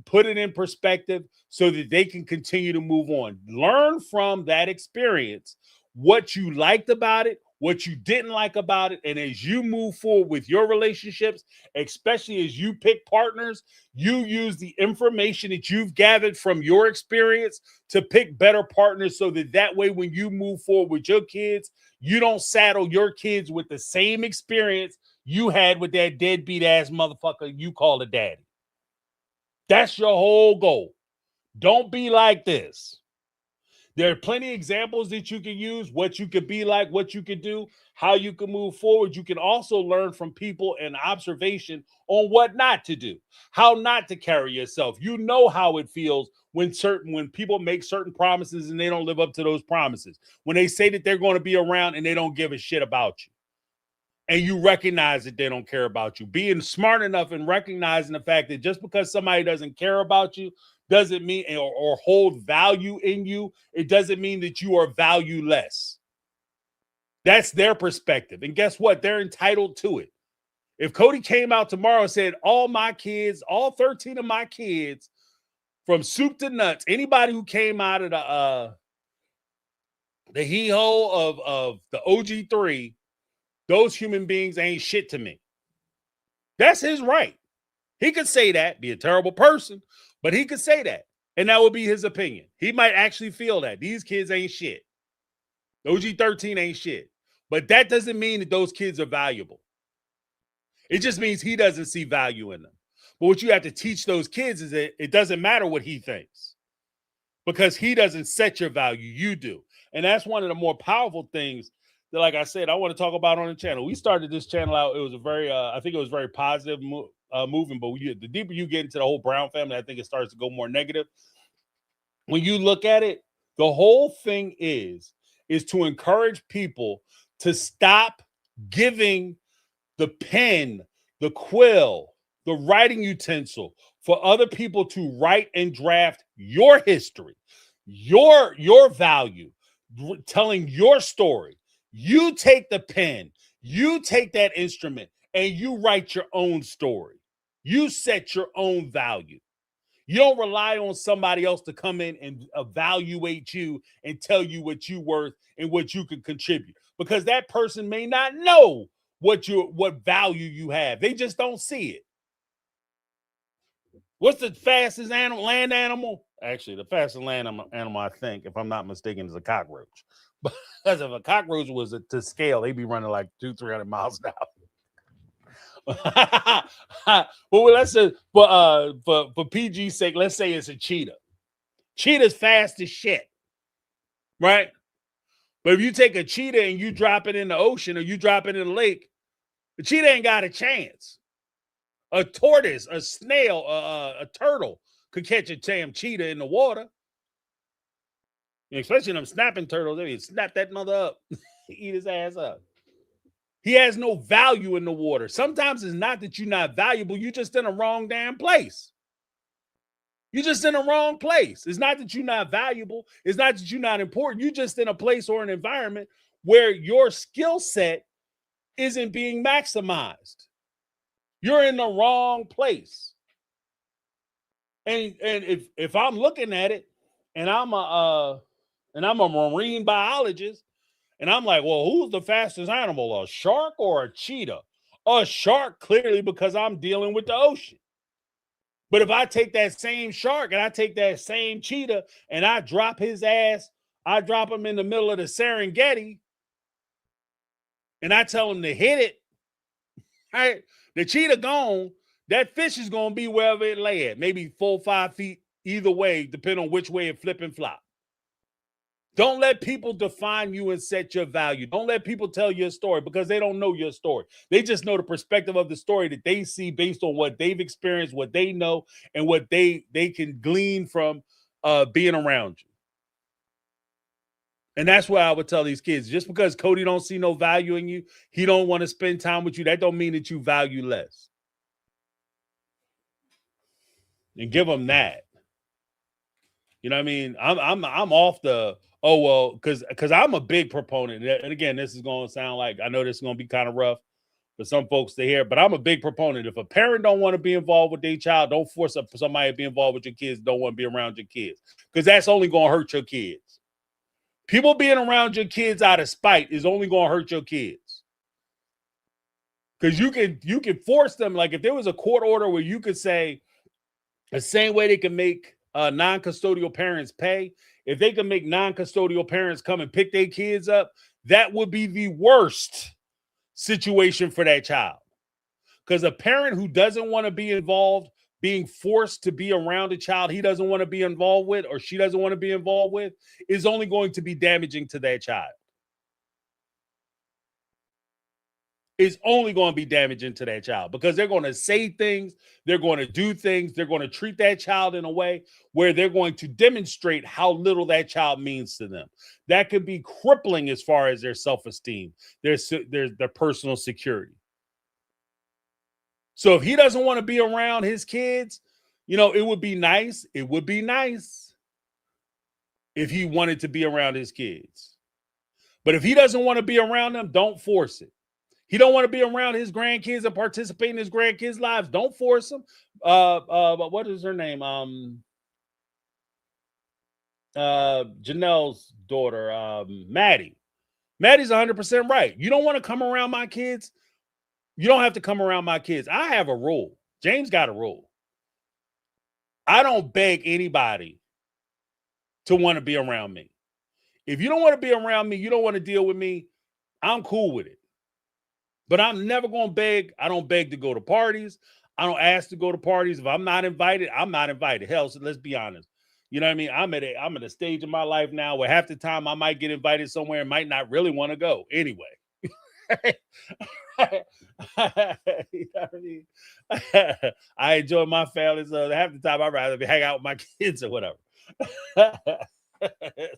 put it in perspective so that they can continue to move on. Learn from that experience what you liked about it, what you didn't like about it. And as you move forward with your relationships, especially as you pick partners, you use the information that you've gathered from your experience to pick better partners so that way when you move forward with your kids, you don't saddle your kids with the same experience you had with that deadbeat ass motherfucker you call a daddy. That's your whole goal. Don't be like this. There are plenty of examples that you can use, what you could be like, what you could do, how you can move forward. You can also learn from people and observation on what not to do, how not to carry yourself. You know how it feels when people make certain promises and they don't live up to those promises. When they say that they're going to be around and they don't give a shit about you. And you recognize that they don't care about you. Being smart enough and recognizing the fact that just because somebody doesn't care about you doesn't mean or hold value in you, it doesn't mean that you are valueless. That's their perspective. And guess what? They're entitled to it. If Cody came out tomorrow and said, all my kids, all 13 of my kids, from soup to nuts, anybody who came out of the hee-ho of the OG3, those human beings ain't shit to me. That's his right. He could say that, be a terrible person, but he could say that. And that would be his opinion. He might actually feel that these kids ain't shit. OG13 ain't shit. But that doesn't mean that those kids are valuable. It just means he doesn't see value in them. But what you have to teach those kids is that it doesn't matter what he thinks because he doesn't set your value. You do. And that's one of the more powerful things that, like I said, I want to talk about on the channel. We started this channel out. It was a very, I think it was very positive moving, but the deeper you get into the whole Brown family, I think it starts to go more negative. When you look at it, the whole thing is to encourage people to stop giving the pen, the quill, the writing utensil for other people to write and draft your history, your value, telling your story. You take the pen, you take that instrument, and you write your own story. You set your own value. You don't rely on somebody else to come in and evaluate you and tell you what you're worth and what you can contribute, because that person may not know what value you have. They just don't see it. What's the fastest land animal? Actually, the fastest land animal, I think, if I'm not mistaken, is a cockroach. Because if a cockroach was to scale, they'd be running like 200-300 miles an hour. Well, let's say, for PG's sake, let's say it's a cheetah. Cheetah's fast as shit, right? But if you take a cheetah and you drop it in the ocean or you drop it in the lake, the cheetah ain't got a chance. A tortoise, a snail, a turtle could catch a damn cheetah in the water. Especially them snapping turtles, they snap that mother up, eat his ass up. He has no value in the water. Sometimes it's not that you're not valuable, you're just in a wrong damn place. You're just in a wrong place. It's not that you're not valuable. It's not that you're not important. You're just in a place or an environment where your skill set isn't being maximized. You're in the wrong place. And if I'm looking at it and I'm a marine biologist, and I'm like, well, who's the fastest animal, a shark or a cheetah? A shark, clearly, because I'm dealing with the ocean. But if I take that same shark and I take that same cheetah and I drop his ass, I drop him in the middle of the Serengeti and I tell him to hit it, right? The cheetah gone, that fish is going to be wherever it lay at, maybe 4 or 5 feet either way, depending on which way it flip and flop. Don't let people define you and set your value. Don't let people tell your story because they don't know your story. They just know the perspective of the story that they see based on what they've experienced, what they know, and what they can glean from being around you. And that's why I would tell these kids, just because Cody don't see no value in you, he don't want to spend time with you, that don't mean that you value less. And give them that. You know what I mean? I'm off the oh well because I'm a big proponent. And again, this is going to sound like I know this is going to be kind of rough for some folks to hear, but I'm a big proponent. If a parent don't want to be involved with their child, don't force somebody to be involved with your kids. Don't want to be around your kids because that's only going to hurt your kids. People being around your kids out of spite is only going to hurt your kids. Because you can force them. Like if there was a court order where you could say the same way they can make non-custodial parents pay, if they can make non-custodial parents come and pick their kids up, that would be the worst situation for that child. Because a parent who doesn't want to be involved, being forced to be around a child he doesn't want to be involved with or she doesn't want to be involved with is only going to be damaging to that child. Is only going to be damaging to that child because they're going to say things, they're going to do things, they're going to treat that child in a way where they're going to demonstrate how little that child means to them. That could be crippling as far as their self-esteem, their personal security. So if he doesn't want to be around his kids, you know, it would be nice. It would be nice if he wanted to be around his kids. But if he doesn't want to be around them, don't force it. He don't want to be around his grandkids and participate in his grandkids' lives. Don't force him. What is her name? Janelle's daughter, Maddie. Maddie's 100% right. You don't want to come around my kids? You don't have to come around my kids. I have a rule. James got a rule. I don't beg anybody to want to be around me. If you don't want to be around me, you don't want to deal with me, I'm cool with it. But I'm never going to beg. I don't beg to go to parties. I don't ask to go to parties. If I'm not invited, I'm not invited. Hell, so let's be honest. You know what I mean? I'm at a stage in my life now where half the time I might get invited somewhere and might not really want to go anyway. You know what I mean? I enjoy my family, so half the time I'd rather hang out with my kids or whatever.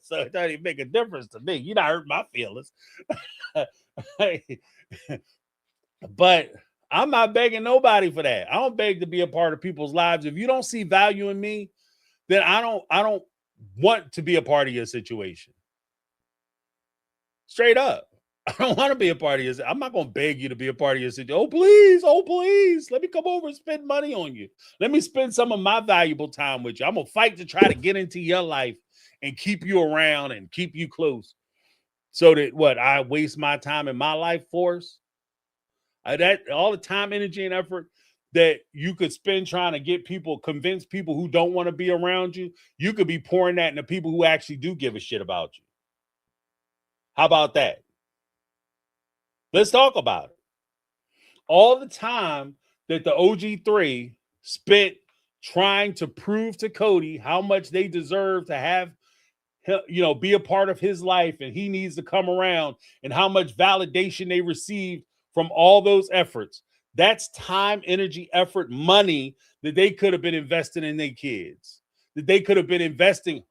So it doesn't even make a difference to me. You're not hurting my feelings. But I'm not begging nobody for that. I don't beg to be a part of people's lives. If you don't see value in me, then I don't want to be a part of your situation. Straight up. I don't want to be a part of your. I'm not going to beg you to be a part of your situation. Oh, please. Let me come over and spend money on you. Let me spend some of my valuable time with you. I'm going to fight to try to get into your life and keep you around and keep you close. So that I waste my time in my life force. That all the time, energy, and effort that you could spend trying to convince people who don't want to be around you, you could be pouring that into people who actually do give a shit about you. How about that? Let's talk about it. All the time that the OG3 spent trying to prove to Cody how much they deserve to have, be a part of his life and he needs to come around, and how much validation they received from all those efforts. That's time, energy, effort, money that they could have been investing in their kids. That they could have been investing.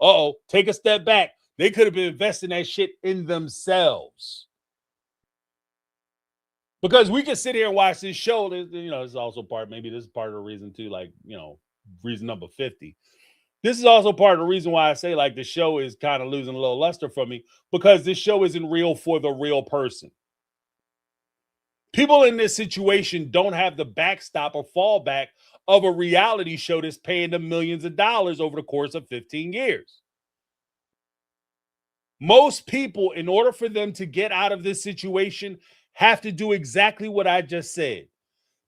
Take a step back. They could have been investing that shit in themselves. Because we can sit here and watch this show. It's also maybe this is part of the reason too, reason number 50. This is also part of the reason why I say the show is kind of losing a little luster for me, because this show isn't real for the real person. People in this situation don't have the backstop or fallback of a reality show that's paying them millions of dollars over the course of 15 years. Most people, in order for them to get out of this situation, have to do exactly what I just said.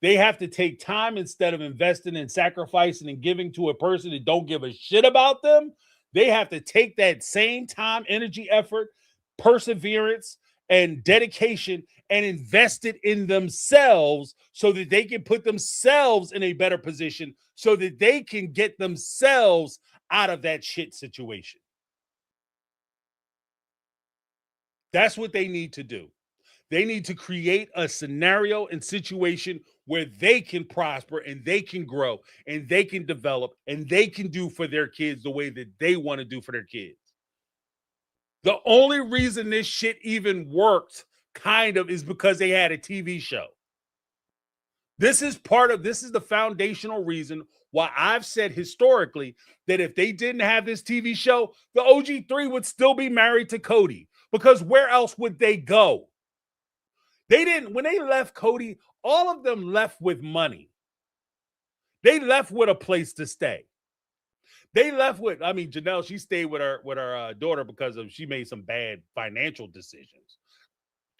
They have to take time instead of investing and sacrificing and giving to a person that don't give a shit about them. They have to take that same time, energy, effort, perseverance, and dedication and invest it in themselves so that they can put themselves in a better position so that they can get themselves out of that shit situation. That's what they need to do. They need to create a scenario and situation where they can prosper and they can grow and they can develop and they can do for their kids the way that they want to do for their kids. The only reason this shit even worked is because they had a TV show. This is the foundational reason why I've said historically that if they didn't have this TV show, the OG3 would still be married to Cody, because where else would they go? They didn't, when they left Cody, all of them left with money. They left with a place to stay. They left with, I mean, Janelle, she stayed with her daughter because she made some bad financial decisions.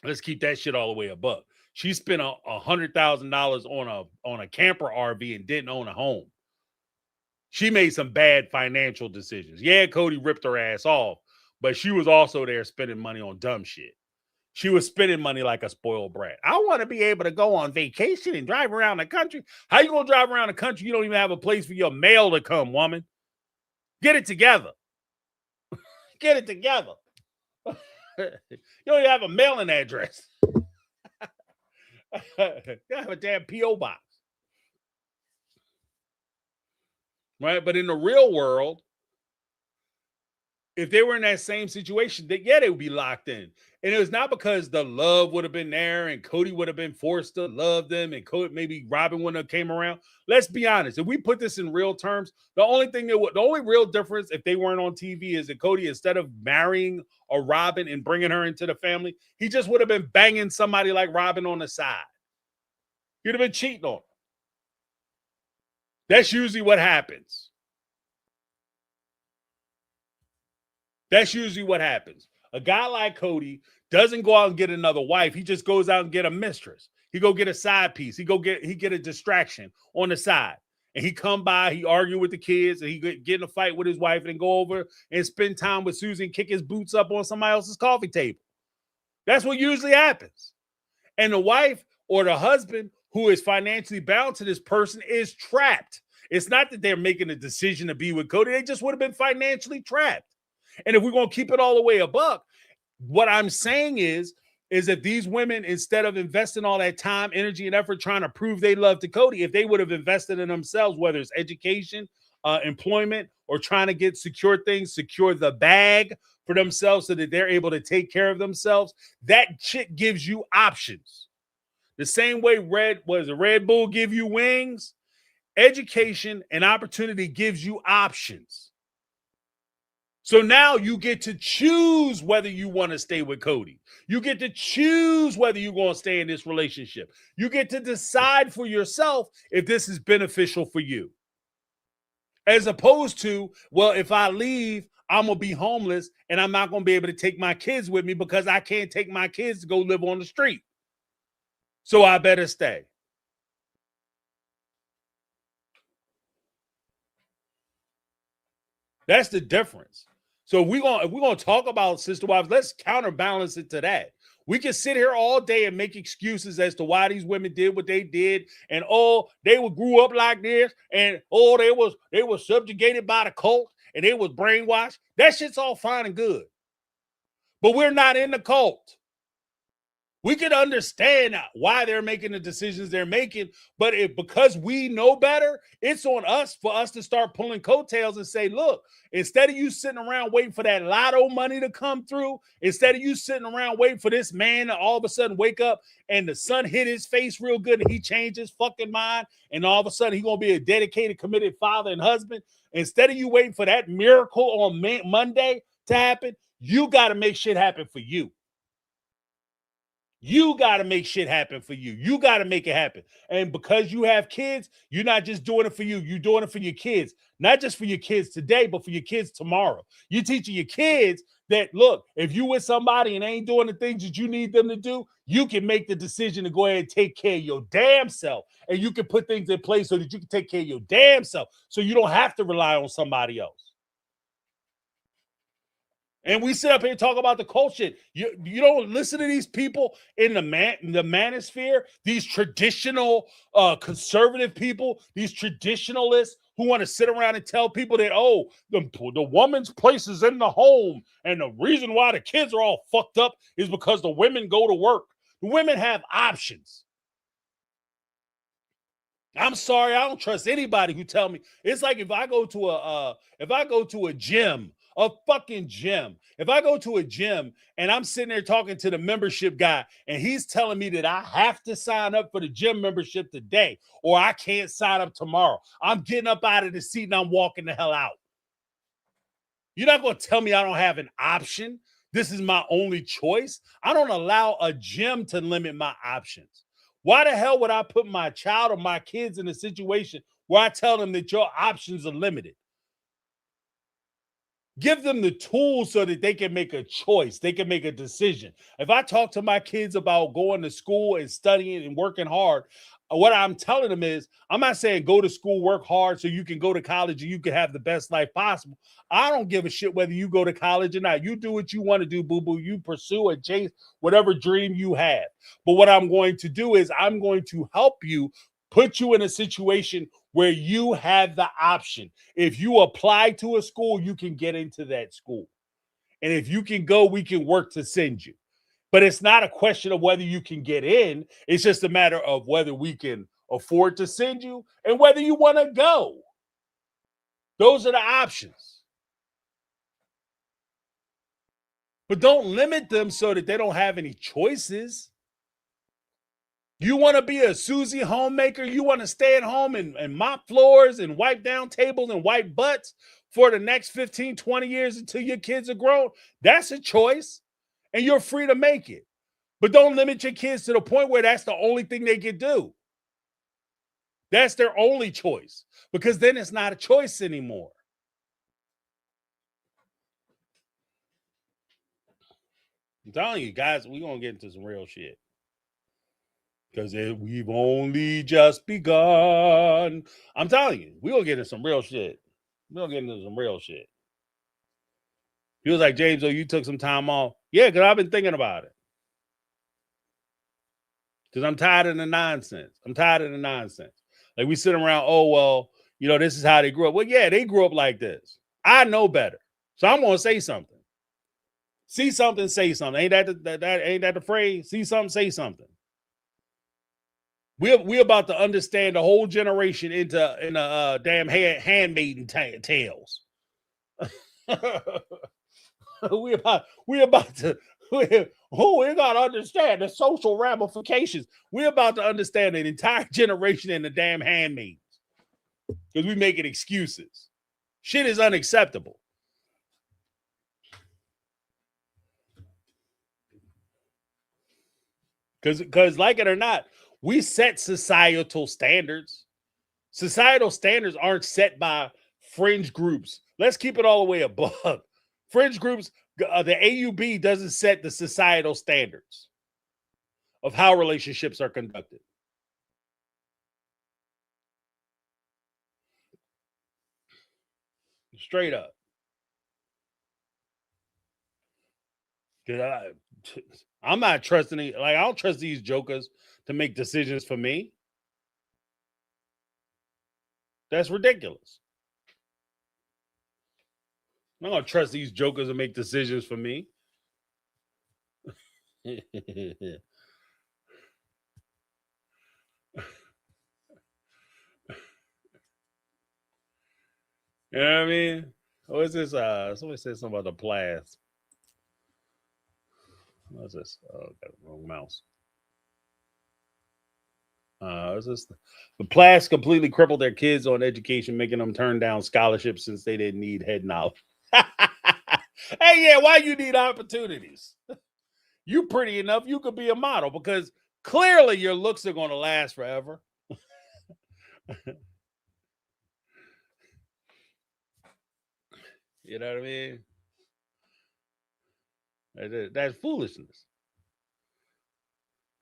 Let's keep that shit all the way above. She spent $100,000 on a camper RV and didn't own a home. She made some bad financial decisions. Yeah, Cody ripped her ass off, but she was also there spending money on dumb shit. She was spending money like a spoiled brat. I want to be able to go on vacation and drive around the country. How you gonna drive around the country? You don't even have a place for your mail to come, woman. Get it together. Get it together. You don't even have a mailing address. You have a damn P.O. box. Right? But in the real world, if they were in that same situation, they would be locked in. And it was not because the love would have been there and Cody would have been forced to love them and maybe Robin wouldn't have came around. Let's be honest. If we put this in real terms, the only real difference if they weren't on TV is that Cody, instead of marrying a Robin and bringing her into the family, he just would have been banging somebody like Robin on the side. He'd have been cheating on her. That's usually what happens. That's usually what happens. A guy like Cody doesn't go out and get another wife. He just goes out and get a mistress. He go get a side piece. He get a distraction on the side. And he come by, he argue with the kids, and he get in a fight with his wife and go over and spend time with Susan, kick his boots up on somebody else's coffee table. That's what usually happens. And the wife or the husband who is financially bound to this person is trapped. It's not that they're making a decision to be with Cody. They just would have been financially trapped. And if we're going to keep it all the way a buck, what I'm saying is that these women, instead of investing all that time, energy, and effort trying to prove they love to Cody, if they would have invested in themselves, whether it's education, employment, or trying to secure the bag for themselves so that they're able to take care of themselves, that shit gives you options. The same way Red Bull give you wings, education and opportunity gives you options. So now you get to choose whether you want to stay with Cody. You get to choose whether you're going to stay in this relationship. You get to decide for yourself if this is beneficial for you. As opposed to, well, if I leave, I'm going to be homeless and I'm not going to be able to take my kids with me because I can't take my kids to go live on the street. So I better stay. That's the difference. So if we're going to talk about sister wives, let's counterbalance it to that. We can sit here all day and make excuses as to why these women did what they did, and they grew up like this, and they were subjugated by the cult, and they was brainwashed. That shit's all fine and good. But we're not in the cult. We can understand why they're making the decisions they're making, but because we know better, it's on us for us to start pulling coattails and say, look, instead of you sitting around waiting for that lotto money to come through, instead of you sitting around waiting for this man to all of a sudden wake up and the sun hit his face real good and he changed his fucking mind and all of a sudden he's going to be a dedicated, committed father and husband, instead of you waiting for that miracle on Monday to happen, you got to make shit happen for you. You got to make shit happen for you. You got to make it happen. And because you have kids, you're not just doing it for you. You're doing it for your kids. Not just for your kids today, but for your kids tomorrow. You're teaching your kids that, look, if you with somebody and they ain't doing the things that you need them to do, you can make the decision to go ahead and take care of your damn self. And you can put things in place so that you can take care of your damn self. So you don't have to rely on somebody else. And we sit up here and talk about the cult shit. You don't listen to these people in the manosphere, these traditional conservative people, these traditionalists who want to sit around and tell people that, oh, the woman's place is in the home. And the reason why the kids are all fucked up is because the women go to work. The women have options. I'm sorry, I don't trust anybody who tell me. It's like if I go to a gym, A fucking gym. If I go to a gym and I'm sitting there talking to the membership guy and he's telling me that I have to sign up for the gym membership today or I can't sign up tomorrow, I'm getting up out of the seat and I'm walking the hell out. You're not going to tell me I don't have an option. This is my only choice. I don't allow a gym to limit my options. Why the hell would I put my child or my kids in a situation where I tell them that your options are limited? Give them the tools so that they can make a choice. They can make a decision. If I talk to my kids about going to school and studying and working hard, what I'm telling them is, I'm not saying go to school, work hard so you can go to college and you can have the best life possible. I don't give a shit whether you go to college or not. You do what you want to do, boo-boo. You pursue and chase whatever dream you have. But what I'm going to do is I'm going to help you, put you in a situation where you have the option. If you apply to a school, you can get into that school. And if you can go, we can work to send you. But it's not a question of whether you can get in. It's just a matter of whether we can afford to send you and whether you want to go. Those are the options. But don't limit them so that they don't have any choices. You want to be a Susie homemaker? You want to stay at home and mop floors and wipe down tables and wipe butts for the next 15, 20 years until your kids are grown? That's a choice, and you're free to make it. But don't limit your kids to the point where that's the only thing they can do. That's their only choice, because then it's not a choice anymore. I'm telling you, guys, we're going to get into some real shit. Because we've only just begun. I'm telling you, we're going to get into some real shit. We're going to get into some real shit. He was like, James, you took some time off. Yeah, because I've been thinking about it. Because I'm tired of the nonsense. Like, we sit around, this is how they grew up. Well, yeah, they grew up like this. I know better. So I'm going to say something. See something, say something. Ain't that the phrase? See something, say something. We're about to understand the whole generation in damn handmaiden tales. we're gonna understand the social ramifications. We're about to understand an entire generation in the damn handmaidens because we making excuses. Shit is unacceptable. Because like it or not, we set societal standards. Societal standards aren't set by fringe groups. Let's keep it all the way above. Fringe groups, the AUB doesn't set the societal standards of how relationships are conducted. Straight up. I'm not trusting it. Like, I don't trust these jokers to make decisions for me. That's ridiculous. I'm not going to trust these jokers to make decisions for me. You know what I mean? What is this? Somebody said something about the blast. What's this? Oh, got the wrong mouse. The Plasts completely crippled their kids on education, making them turn down scholarships since they didn't need head knowledge. Hey, yeah, why you need opportunities? You pretty enough, you could be a model because clearly your looks are going to last forever. You know what I mean? That's foolishness.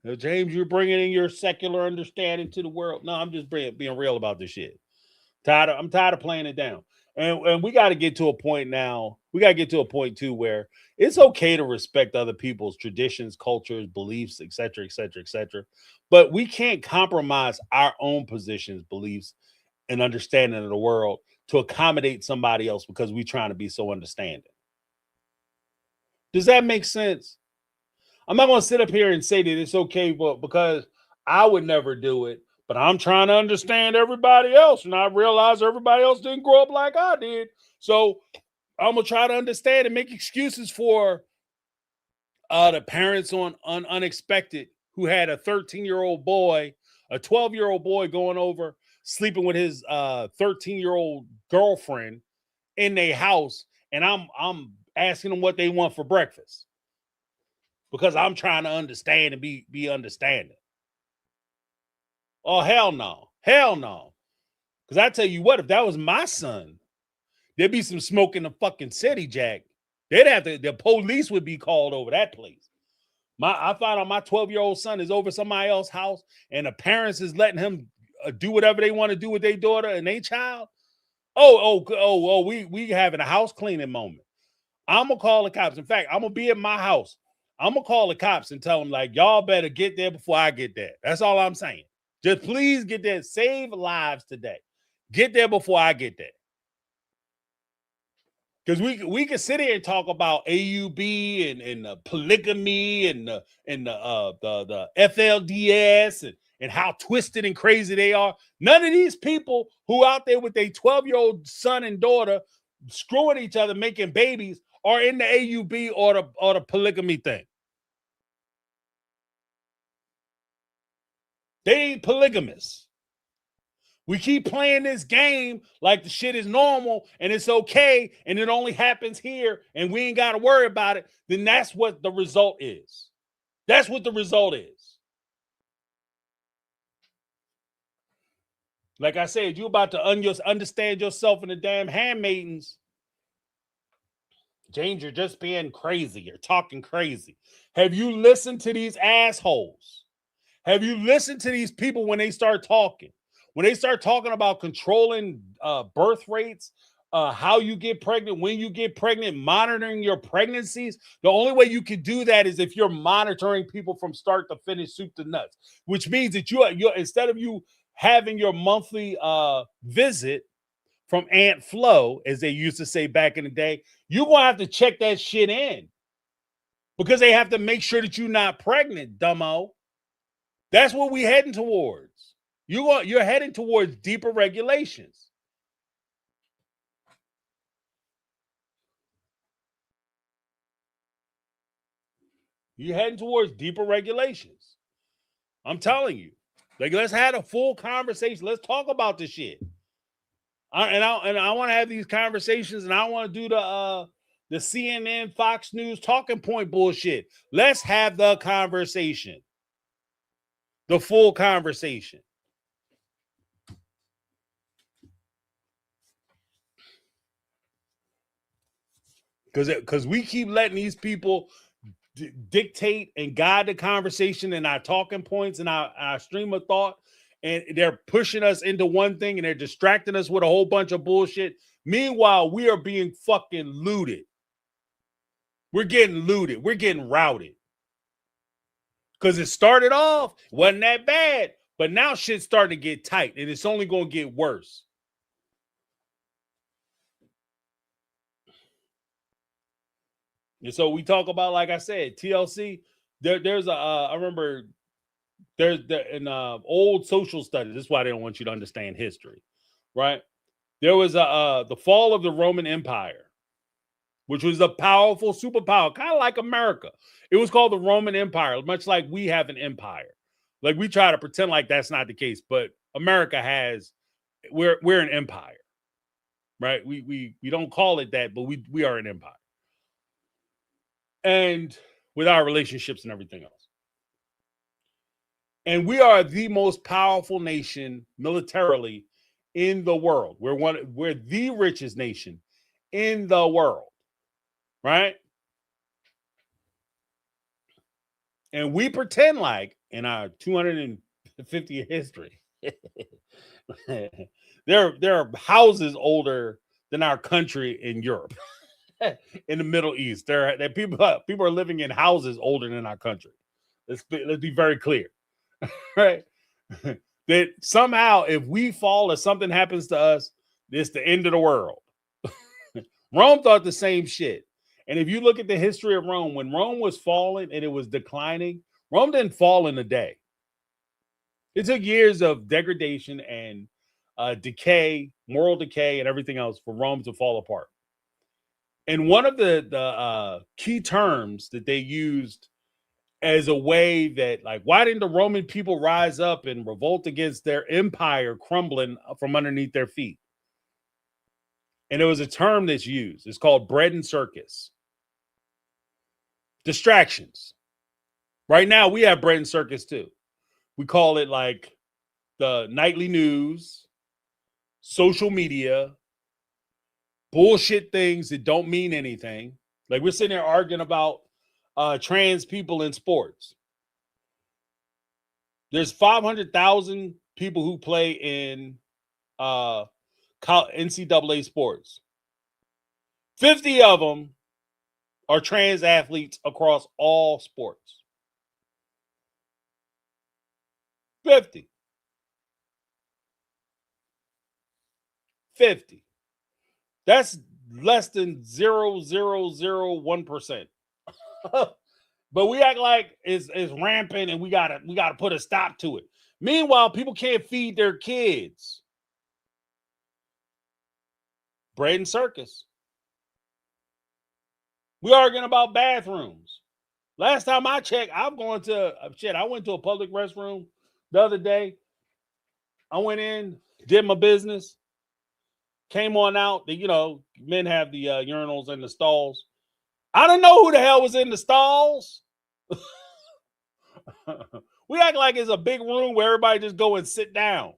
Now, James, you're bringing in your secular understanding to the world. No, I'm just being real about this shit. I'm tired of playing it down. And we got to get to a point now. We got to get to a point too where it's okay to respect other people's traditions, cultures, beliefs, et cetera, et cetera, et cetera. But we can't compromise our own positions, beliefs, and understanding of the world to accommodate somebody else because we're trying to be so understanding. Does that make sense? I'm not going to sit up here and say that it's okay, but because I would never do it, but I'm trying to understand everybody else. And I realize everybody else didn't grow up like I did. So I'm gonna try to understand and make excuses for the parents on Unexpected who had a 13-year-old boy, a 12-year-old boy going over, sleeping with his 13-year-old girlfriend in their house, and I'm asking them what they want for breakfast because I'm trying to understand and be understanding. Oh, hell no. Hell no. Because I tell you what, if that was my son, there'd be some smoke in the fucking city, Jack. They'd have to, the police would be called over that place. I find out my 12-year-old son is over somebody else's house and the parents is letting him do whatever they want to do with their daughter and their child. We having a house cleaning moment. I'm gonna call the cops. In fact, I'm gonna be at my house. I'm gonna call the cops and tell them, like, y'all better get there before I get there. That's all I'm saying. Just please get there. Save lives today. Get there before I get there. Because we can sit here and talk about AUB and polygamy and the FLDS and how twisted and crazy they are. None of these people who out there with their 12-year-old son and daughter screwing each other, making babies, are in the AUB or the polygamy thing. They ain't polygamous. We keep playing this game like the shit is normal and it's okay and it only happens here and we ain't got to worry about it. Then that's what the result is. That's what the result is. Like I said, you about to understand yourself in the damn handmaidens. James, you're just being crazy. You're talking crazy. Have you listened to these assholes? Have you listened to these people when they start talking? When they start talking about controlling birth rates, how you get pregnant, when you get pregnant, monitoring your pregnancies, the only way you can do that is if you're monitoring people from start to finish, soup to nuts, which means that you instead of you having your monthly visit from Aunt Flo, as they used to say back in the day, you're going to have to check that shit in because they have to make sure that you're not pregnant, dumbo. That's what we're heading towards. You're heading towards deeper regulations. You're heading towards deeper regulations. I'm telling you. Like, let's have a full conversation. Let's talk about this shit. I want to have these conversations, and I want to do the CNN, Fox News talking point bullshit. Let's have the conversation. The full conversation. Because we keep letting these people dictate and guide the conversation and our talking points and our stream of thought, and they're pushing us into one thing and they're distracting us with a whole bunch of bullshit. Meanwhile, we are being fucking looted. We're getting looted. We're getting routed. Because it started off, wasn't that bad, but now shit's starting to get tight and it's only going to get worse. And so we talk about, like I said, TLC. There's I remember there's in old social studies. This is why they don't want you to understand history, right? There was the fall of the Roman Empire, which was a powerful superpower, kind of like America. It was called the Roman Empire, much like we have an empire. Like we try to pretend like that's not the case, but America has. We're an empire, right? We don't call it that, but we are an empire. And with our relationships and everything else. And we are the most powerful nation militarily in the world. We're the richest nation in the world, right? And we pretend like in our 250 year history, there are houses older than our country in Europe. In the Middle East, there people are living in houses older than our country. Let's be very clear, right? That somehow, if we fall or something happens to us, it's the end of the world. Rome thought the same shit. And if you look at the history of Rome, when Rome was falling and it was declining, Rome didn't fall in a day. It took years of degradation and decay, moral decay, and everything else for Rome to fall apart. And one of the key terms that they used as a way that, like, why didn't the Roman people rise up and revolt against their empire crumbling from underneath their feet? And it was a term that's used. It's called bread and circus. Distractions. Right now, we have bread and circus too. We call it like the nightly news, social media, bullshit things that don't mean anything. Like, we're sitting there arguing about trans people in sports. There's 500,000 people who play in NCAA sports. 50 of them are trans athletes across all sports. 50. That's less than 0.0001%. But we act like it's rampant and we gotta put a stop to it. Meanwhile, people can't feed their kids. Bread and circus. We arguing about bathrooms. Last time I checked, I went to a public restroom the other day. I went in, did my business, came on out. Men have the urinals in the stalls. I don't know who the hell was in the stalls. We act like it's a big room where everybody just go and sit down.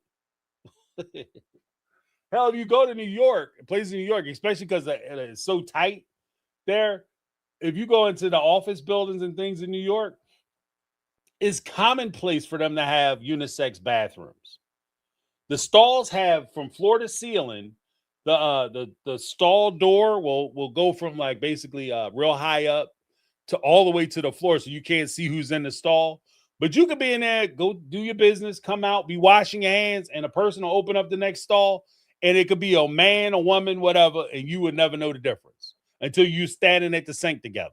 Hell, if you go to New York, places in New York, especially because it's so tight there, if you go into the office buildings and things in New York, it's commonplace for them to have unisex bathrooms. The stalls have from floor to ceiling. The stall door will go from like basically real high up to all the way to the floor, so you can't see who's in the stall. But you could be in there, go do your business, come out, be washing your hands, and a person will open up the next stall, and it could be a man, a woman, whatever, and you would never know the difference until you standing at the sink together.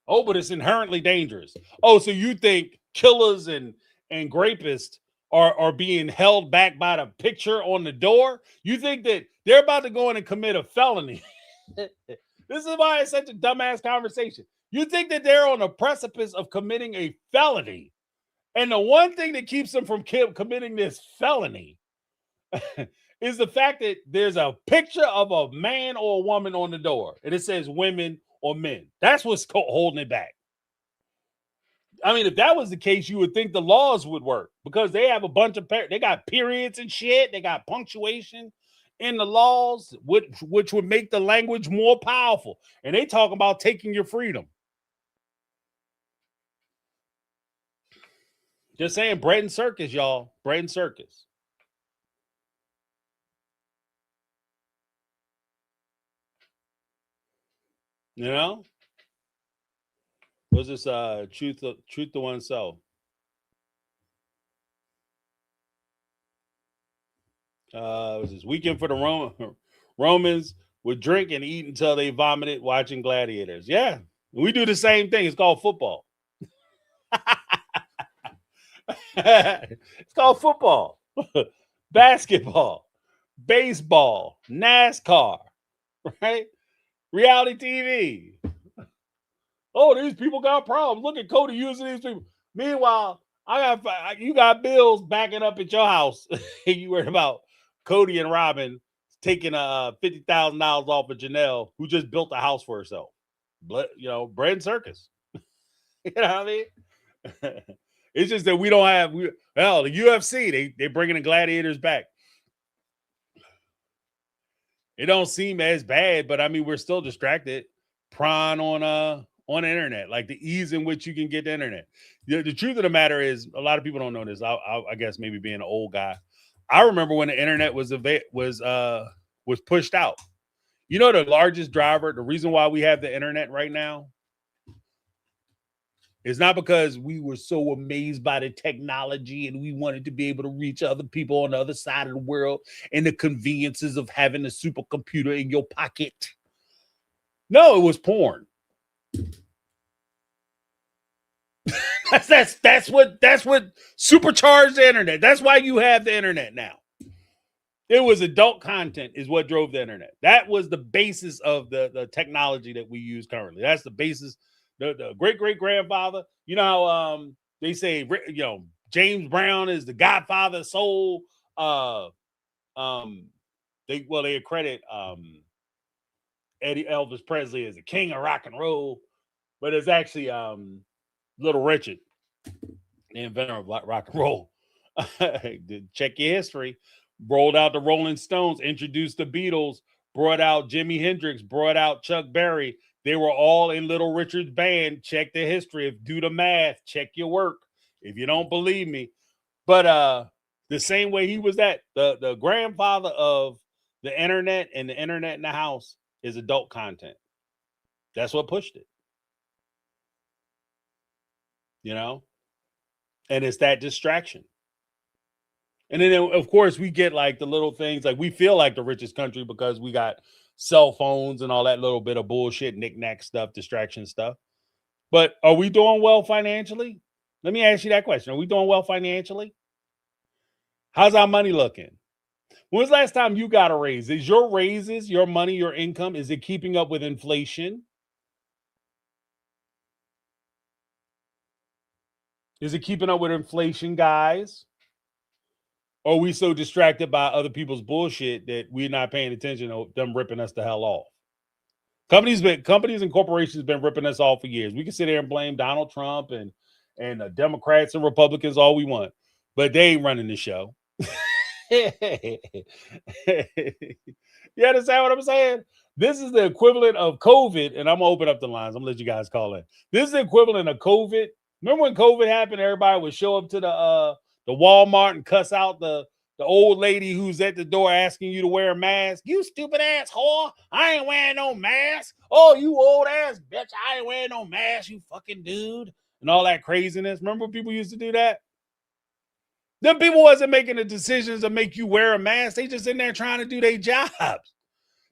Oh, but it's inherently dangerous. Oh, so you think killers and grapists are being held back by the picture on the door? You think that they're about to go in and commit a felony? This is why it's such a dumbass conversation. You think that they're on the precipice of committing a felony, and the one thing that keeps them from committing this felony is the fact that there's a picture of a man or a woman on the door, and it says women or men. That's what's holding it back. I mean, if that was the case, you would think the laws would work, because they have a bunch of they got periods and shit. They got punctuation in the laws, which would make the language more powerful. And they talk about taking your freedom. Just saying, bread and circus, y'all. Bread and circus. You know? What's this? Truth to oneself. Was this weekend for the Romans would drink and eat until they vomited watching gladiators. Yeah, we do the same thing. It's called football. It's called football, basketball, baseball, NASCAR, right? Reality TV. Oh, these people got problems. Look at Cody using these people. Meanwhile, you got bills backing up at your house. You worried about Cody and Robin taking $50,000 off of Janelle, who just built a house for herself. Bread and circus. You know what I mean? It's just that we don't have. The UFC they bringing the gladiators back. It don't seem as bad, but I mean we're still distracted. Prawn on the internet, like the ease in which you can get the internet. The truth of the matter is, a lot of people don't know this. I guess maybe being an old guy, I remember when the internet was pushed out. You know, the largest driver, the reason why we have the internet right now, it's not because we were so amazed by the technology and we wanted to be able to reach other people on the other side of the world and the conveniences of having a supercomputer in your pocket. No, it was porn. That's what supercharged the internet. That's why you have the internet now. It was adult content is what drove the internet. That was the basis of the technology that we use currently. That's the basis. The great-great-grandfather, you know how they say, you know, James Brown is the godfather of soul. They accredit Eddie Elvis Presley as the king of rock and roll, but it's actually Little Richard, the inventor of rock and roll. Check your history. Rolled out the Rolling Stones, introduced the Beatles, brought out Jimi Hendrix, brought out Chuck Berry. They were all in Little Richard's band. Check the history. If do the math, check your work. If you don't believe me. But the same way he was the grandfather of the internet, and the internet in the house is adult content. That's what pushed it. You know? And it's that distraction. And then, of course, we get like the little things, like we feel like the richest country because we got cell phones and all that little bit of bullshit, knick-knack stuff, distraction stuff. But are we doing well financially? Let me ask you that question. Are we doing well financially? How's our money looking? When was the last time you got a raise? Is your raises, your money, your income, is it keeping up with inflation? Is it keeping up with inflation, guys? Or are we so distracted by other people's bullshit that we're not paying attention to them ripping us the hell off? Companies and corporations been ripping us off for years. We can sit there and blame Donald Trump and Democrats and Republicans all we want, but they ain't running the show. You understand what I'm saying? This is the equivalent of COVID, and I'm gonna open up the lines. I'm gonna let you guys call in. This is the equivalent of COVID. Remember when COVID happened? Everybody would show up to the Walmart and cuss out the old lady who's at the door asking you to wear a mask. You stupid ass whore! I ain't wearing no mask. Oh, you old ass bitch! I ain't wearing no mask. You fucking dude, and all that craziness. Remember when people used to do that? Them people wasn't making the decisions to make you wear a mask. They just in there trying to do their jobs.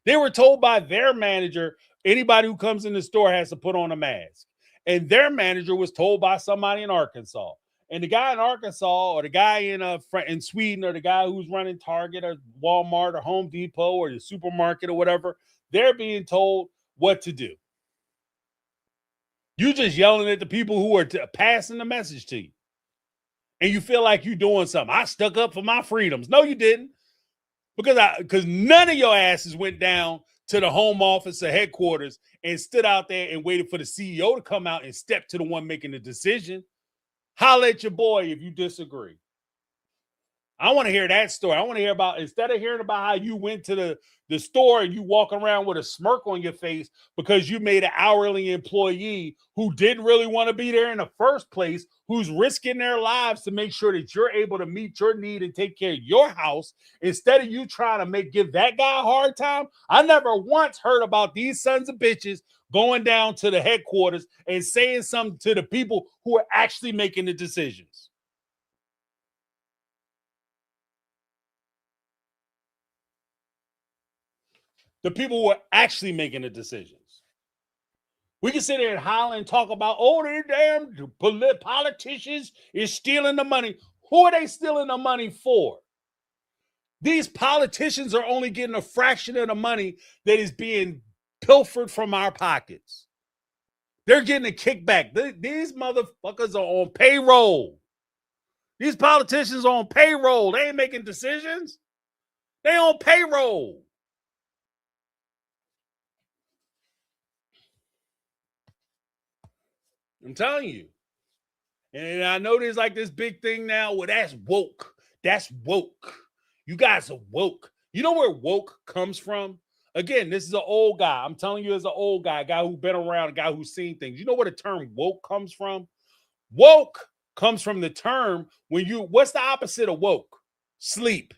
They were told by their manager, anybody who comes in the store has to put on a mask. And their manager was told by somebody in Arkansas. And the guy in Arkansas, or the guy in Sweden, or the guy who's running Target or Walmart or Home Depot or the supermarket or whatever, they're being told what to do. You're just yelling at the people who are passing the message to you. And you feel like you're doing something. I stuck up for my freedoms. No, you didn't. Because none of your asses went down to the home office or headquarters and stood out there and waited for the CEO to come out and step to the one making the decision. Holler at your boy if you disagree. I want to hear that story. I want to hear about, instead of hearing about how you went to the store and you walking around with a smirk on your face because you made an hourly employee who didn't really want to be there in the first place, who's risking their lives to make sure that you're able to meet your need and take care of your house, instead of you trying to give that guy a hard time. I never once heard about these sons of bitches going down to the headquarters and saying something to the people who are actually making the decisions. The people who are actually making the decisions. We can sit there and holler and talk about, oh, they damn politicians is stealing the money. Who are they stealing the money for? These politicians are only getting a fraction of the money that is being pilfered from our pockets. They're getting a kickback. These motherfuckers are on payroll. These politicians are on payroll. They ain't making decisions. They on payroll. I'm telling you. And I know there's like this big thing now where that's woke. That's woke. You guys are woke. You know where woke comes from? Again, this is an old guy. I'm telling you, as an old guy, a guy who's been around, a guy who's seen things. You know where the term woke comes from? Woke comes from the term what's the opposite of woke? Sleep.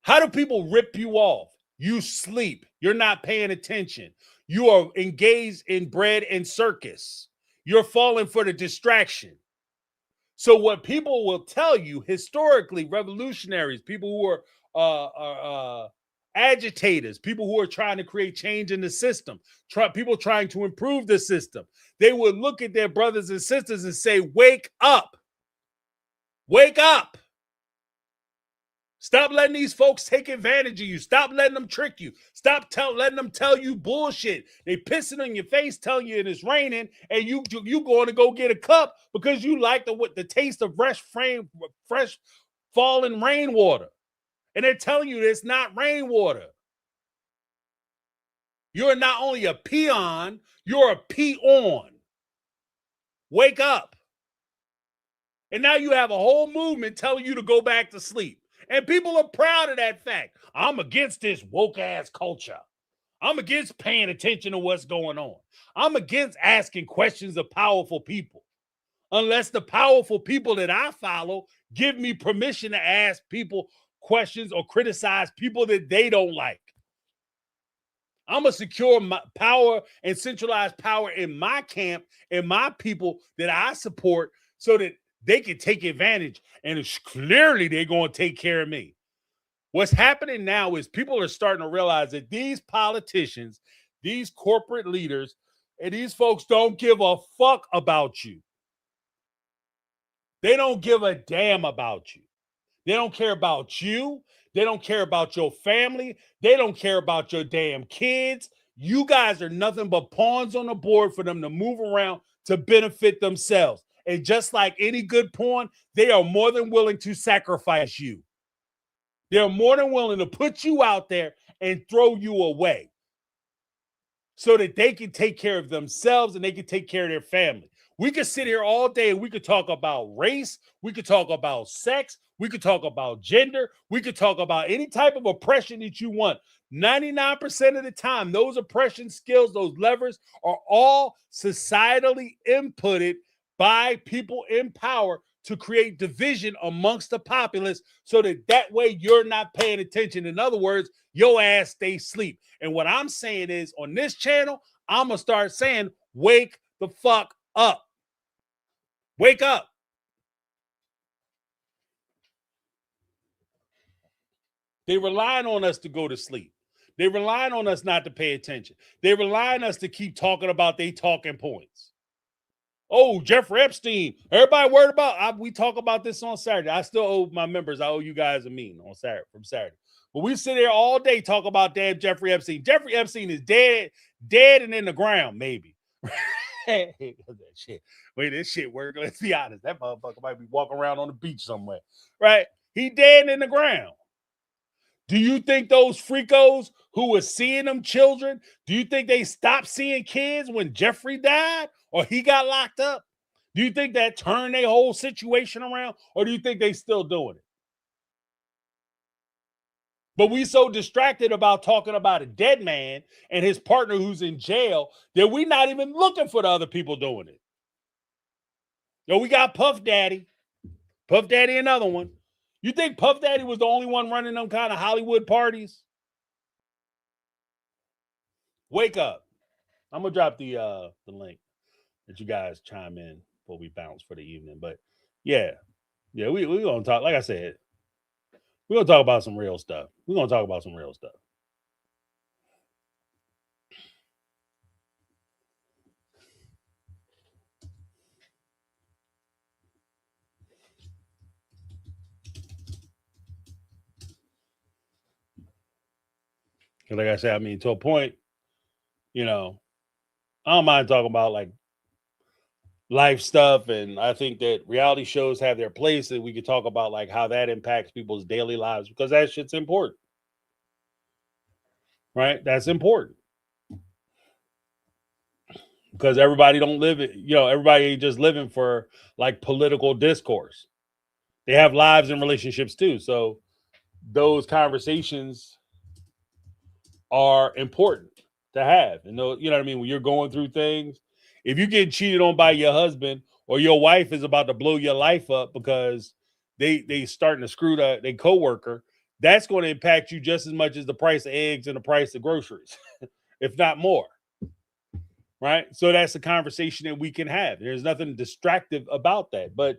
How do people rip you off? You sleep. You're not paying attention. You are engaged in bread and circus. You're falling for the distraction. So what people will tell you historically, revolutionaries, people who are agitators, people who are trying to create change in the system, people trying to improve the system, they would look at their brothers and sisters and say, wake up. Wake up. Stop letting these folks take advantage of you. Stop letting them trick you. Stop letting them tell you bullshit. They pissing on your face, telling you it's raining, and you going to go get a cup because you like the taste of fresh falling rainwater. And they're telling you it's not rainwater. You're not only a peon, you're a peon. Wake up. And now you have a whole movement telling you to go back to sleep. And people are proud of that fact. I'm against this woke ass culture. I'm against paying attention to what's going on. I'm against asking questions of powerful people. Unless the powerful people that I follow give me permission to ask people questions or criticize people that they don't like. I'm going to secure my power and centralized power in my camp and my people that I support so that they can take advantage. And it's clearly they're going to take care of me. What's happening now is people are starting to realize that these politicians, these corporate leaders, and these folks don't give a fuck about you. They don't give a damn about you. They don't care about you. They don't care about your family. They don't care about your damn kids. You guys are nothing but pawns on the board for them to move around to benefit themselves. And just like any good pawn, they are more than willing to sacrifice you. They're more than willing to put you out there and throw you away so that they can take care of themselves and they can take care of their family. We could sit here all day and we could talk about race. We could talk about sex. We could talk about gender. We could talk about any type of oppression that you want. 99% of the time, those oppression skills, those levers are all societally inputted by people in power to create division amongst the populace so that way you're not paying attention. In other words, your ass stay asleep. And what I'm saying is on this channel, I'm going to start saying, wake the fuck up. Wake up. They relying on us to go to sleep. They relying on us not to pay attention. They relying on us to keep talking about their talking points. Oh, Jeffrey Epstein. Everybody worried about. We talk about this on Saturday. I still owe my members. I owe you guys a meeting on Saturday from Saturday. But we sit here all day talk about damn Jeffrey Epstein. Jeffrey Epstein is dead and in the ground, maybe. That shit. Wait, this shit work. Let's be honest. That motherfucker might be walking around on the beach somewhere, right? He dead in the ground. Do you think those freakos who were seeing them children, do you think they stopped seeing kids when Jeffrey died or he got locked up? Do you think that turned their whole situation around or do you think they still doing it? But we so distracted about talking about a dead man and his partner who's in jail that we're not even looking for the other people doing it. Yo, we got Puff Daddy. Puff Daddy, another one. You think Puff Daddy was the only one running them kind of Hollywood parties? Wake up. I'm going to drop the link that you guys chime in before we bounce for the evening. But yeah, we going to talk, like I said, we're going to talk about some real stuff. We're going to talk about some real stuff. Because like I said, I mean, to a point, you know, I don't mind talking about like life stuff. And I think that reality shows have their place that we could talk about like how that impacts people's daily lives because that shit's important. Right? That's important. Because everybody don't live it, everybody ain't just living for like political discourse. They have lives and relationships too. So those conversations are important to have. And you know what I mean? When you're going through things, if you get cheated on by your husband or your wife is about to blow your life up because they starting to screw their coworker, that's going to impact you just as much as the price of eggs and the price of groceries, if not more. Right? So that's a conversation that we can have. There's nothing distractive about that. But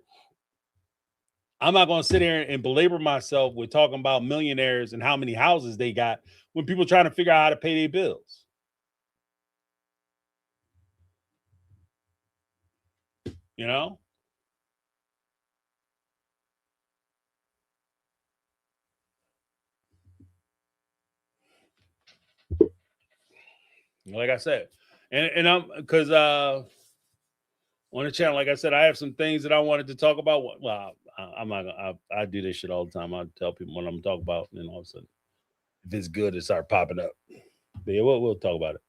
I'm not going to sit here and belabor myself with talking about millionaires and how many houses they got when people trying to figure out how to pay their bills. You know? Like I said, and I'm because on the channel, like I said, I have some things that I wanted to talk about. Well, I'm not gonna. I do this shit all the time. I tell people what I'm talking about, and then all of a sudden, if it's good, it start popping up. But yeah, we'll talk about it.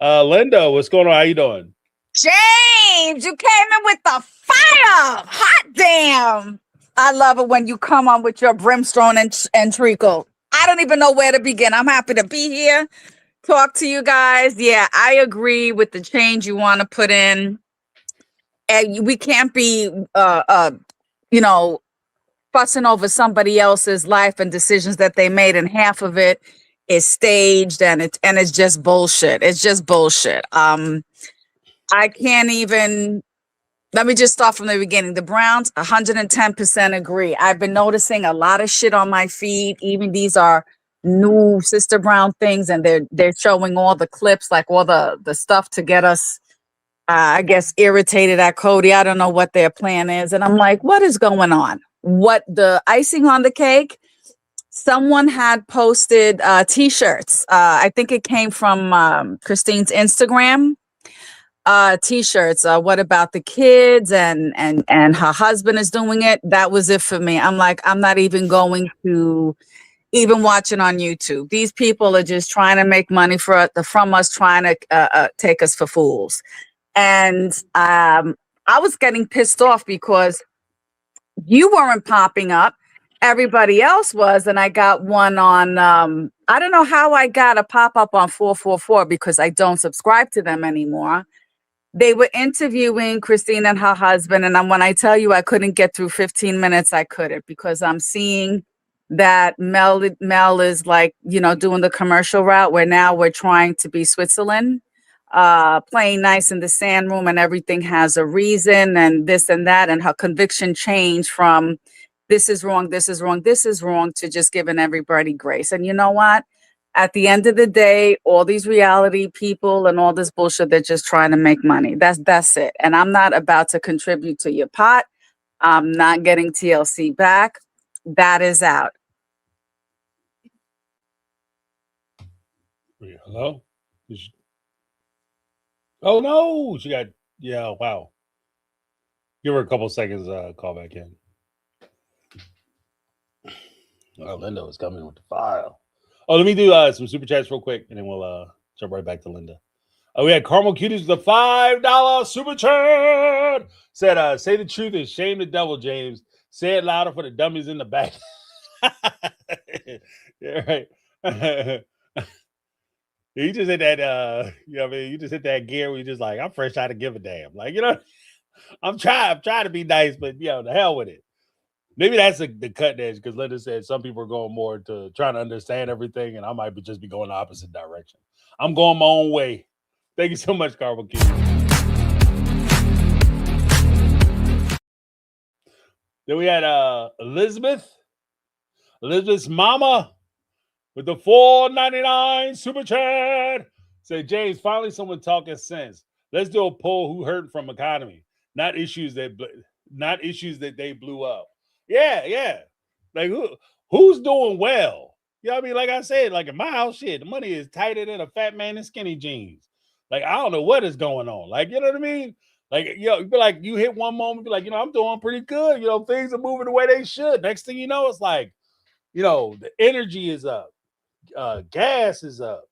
Linda, what's going on? How you doing? James, you came in with the fire. Hot damn. I love it when you come on with your brimstone and treacle. I don't even know where to begin. I'm happy to be here, talk to you guys. Yeah, I agree with the change you want to put in. And we can't be, you know, fussing over somebody else's life and decisions that they made, and half of it is staged, and it's just bullshit. It's just bullshit. I can't even. Let me just start from the beginning. The Browns, 110% agree. I've been noticing a lot of shit on my feed. Even these are new Sister Brown things, and they're showing all the clips, like all the stuff to get us, I guess, irritated at Cody. I don't know what their plan is, and I'm like, what is going on? What the icing on the cake? Someone had posted T-shirts. I think it came from Christine's Instagram. T-shirts. What about the kids? And her husband is doing it. That was it for me. I'm like, I'm not even going to even watch it on YouTube. These people are just trying to make money from us, trying to take us for fools. And I was getting pissed off because you weren't popping up. Everybody else was, and I got one on. I don't know how I got a pop up on 444 because I don't subscribe to them anymore. They were interviewing Christine and her husband, and when I tell you I couldn't get through 15 minutes, I couldn't, because I'm seeing that Mel is like, doing the commercial route where now we're trying to be Switzerland, playing nice in the sand room, and everything has a reason and this and that, and her conviction changed from this is wrong, this is wrong, this is wrong, to just giving everybody grace. And you know what? At the end of the day, all these reality people and all this bullshit, they're just trying to make money. That's it. And I'm not about to contribute to your pot. I'm not getting TLC back. That is out. Hello? Oh no, she got, yeah, wow. Give her a couple seconds, call back in. Oh, Linda was coming with the file. Oh, let me do some super chats real quick, and then we'll jump right back to Linda. We had Carmel Cuties with the $5 super chat. Said, say the truth and shame the devil, James. Say it louder for the dummies in the back. Yeah, right. You just hit that, you just hit that gear where you just like, I'm fresh out to give a damn. Like, I'm trying to be nice, but the hell with it. Maybe that's the cut edge, because Linda said some people are going more to trying to understand everything, and I might just be going the opposite direction. I'm going my own way. Thank you so much, Carmel. Then we had Elizabeth's mama with the $4.99 super chat. Said, James, finally someone talking sense. Let's do a poll who hurt from economy, not issues that they blew up. Yeah. Like who's doing well? You know what I mean? Like I said, like in my house, shit, the money is tighter than a fat man in skinny jeans. Like, I don't know what is going on. Like, you know what I mean? Like, you be like, you hit one moment, be like, I'm doing pretty good. Things are moving the way they should. Next thing you know, it's like, the energy is up. Gas is up.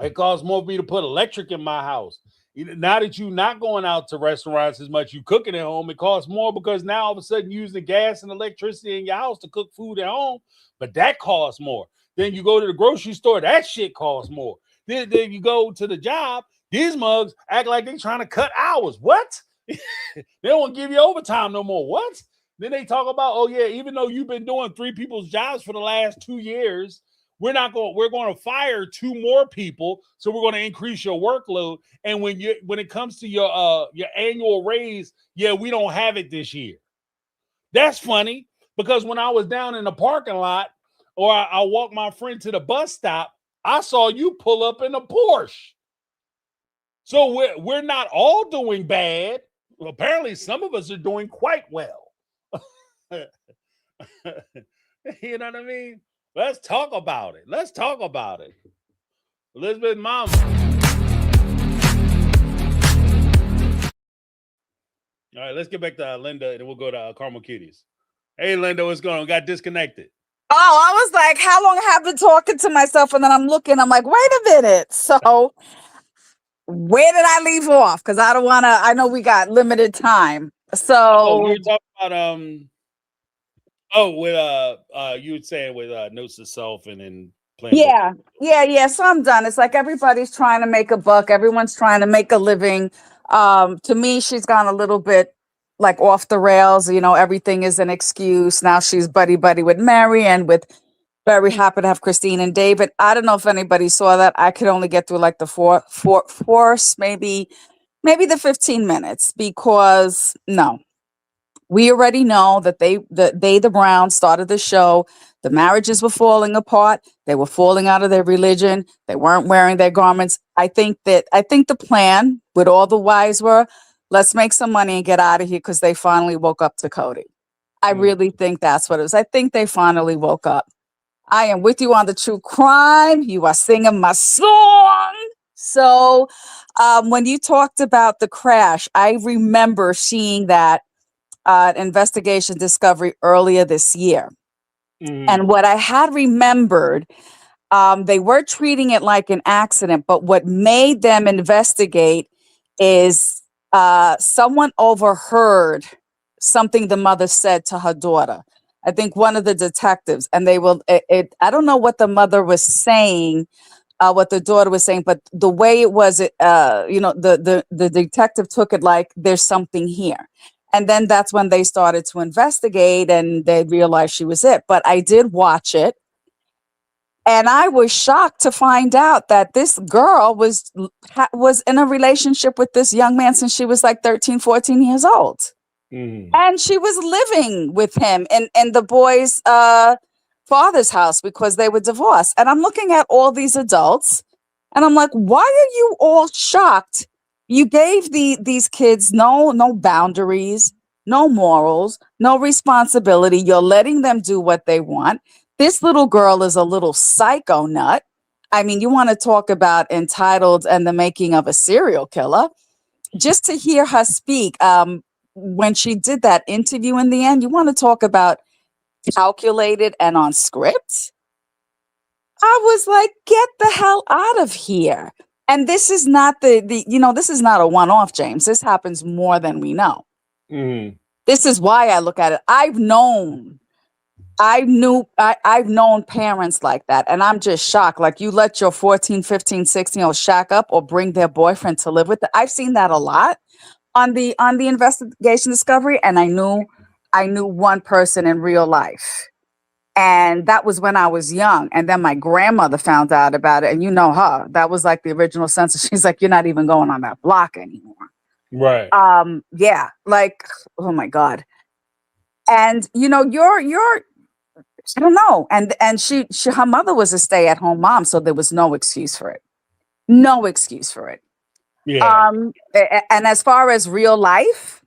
It costs more for me to put electric in my house. Now that you're not going out to restaurants as much, you cooking at home, it costs more because now all of a sudden you're using gas and electricity in your house to cook food at home, but that costs more. Then you go to the grocery store, that shit costs more. Then you go to the job, these mugs act like they're trying to cut hours. What? They don't want to give you overtime no more. What? Then they talk about, oh yeah, even though you've been doing 3 people's jobs for the last 2 years, we're going to fire 2 more people, so we're going to increase your workload. And when it comes to your annual raise, yeah, we don't have it this year. That's funny, because when I was down in the parking lot, or I walked my friend to the bus stop, I saw you pull up in a Porsche. So we're not all doing bad. Well, apparently some of us are doing quite well. You know what I mean? Let's talk about it. Elizabeth, mom. All right, let's get back to Linda, and then we'll go to Carmel Cuties. Hey, Linda, what's going on? Got disconnected. Oh, I was like, how long have I been talking to myself? And then I'm looking, I'm like, wait a minute. So where did I leave off? Because I don't want to, I know we got limited time. So you were talking about you were saying with notes to self and then playing. yeah. So I'm done. It's like everybody's trying to make a buck. Everyone's trying to make a living. To me, she's gone a little bit like off the rails. You know, everything is an excuse. Now she's buddy with Mary and with very happy to have Christine and David. I don't know if anybody saw that. I could only get through like the force, maybe the 15 minutes because no. We already know that the Browns started the show. The marriages were falling apart. They were falling out of their religion. They weren't wearing their garments. I think the plan with all the wives were, let's make some money and get out of here because they finally woke up to Cody. I really think that's what it was. I think they finally woke up. I am with you on the true crime. You are singing my song. So when you talked about the crash, I remember seeing that investigation discovery earlier this year. And what I had remembered, they were treating it like an accident, but what made them investigate is someone overheard something the mother said to her daughter. I think one of the detectives, and they will, I don't know what the mother was saying, what the daughter was saying, but the way it was, the detective took it like there's something here. And then that's when they started to investigate and they realized she was it. But I did watch it. And I was shocked to find out that this girl was in a relationship with this young man since she was like 13, 14 years old. And she was living with him in the boy's father's house because they were divorced. And I'm looking at all these adults and I'm like, why are you all shocked? You gave these kids no boundaries, no morals, no responsibility. You're letting them do what they want. This little girl is a little psycho nut. I mean, you want to talk about entitled and the making of a serial killer. Just to hear her speak, when she did that interview in the end, you want to talk about calculated and on script? I was like, get the hell out of here. And this is not this is not a one-off, James. This happens more than we know. This is why I look at it. I've known parents like that. And I'm just shocked. Like you let your 14, 15, 16-year-old shack up or bring their boyfriend to live with them. I've seen that a lot on the investigation discovery. And I knew one person in real life. And that was when I was young. And then my grandmother found out about it. And you know her. That was like the original census. She's like, you're not even going on that block anymore. Right. Yeah. Like, oh my God. And you're I don't know. And she her mother was a stay-at-home mom, so there was no excuse for it. No excuse for it. Yeah. And as far as real life,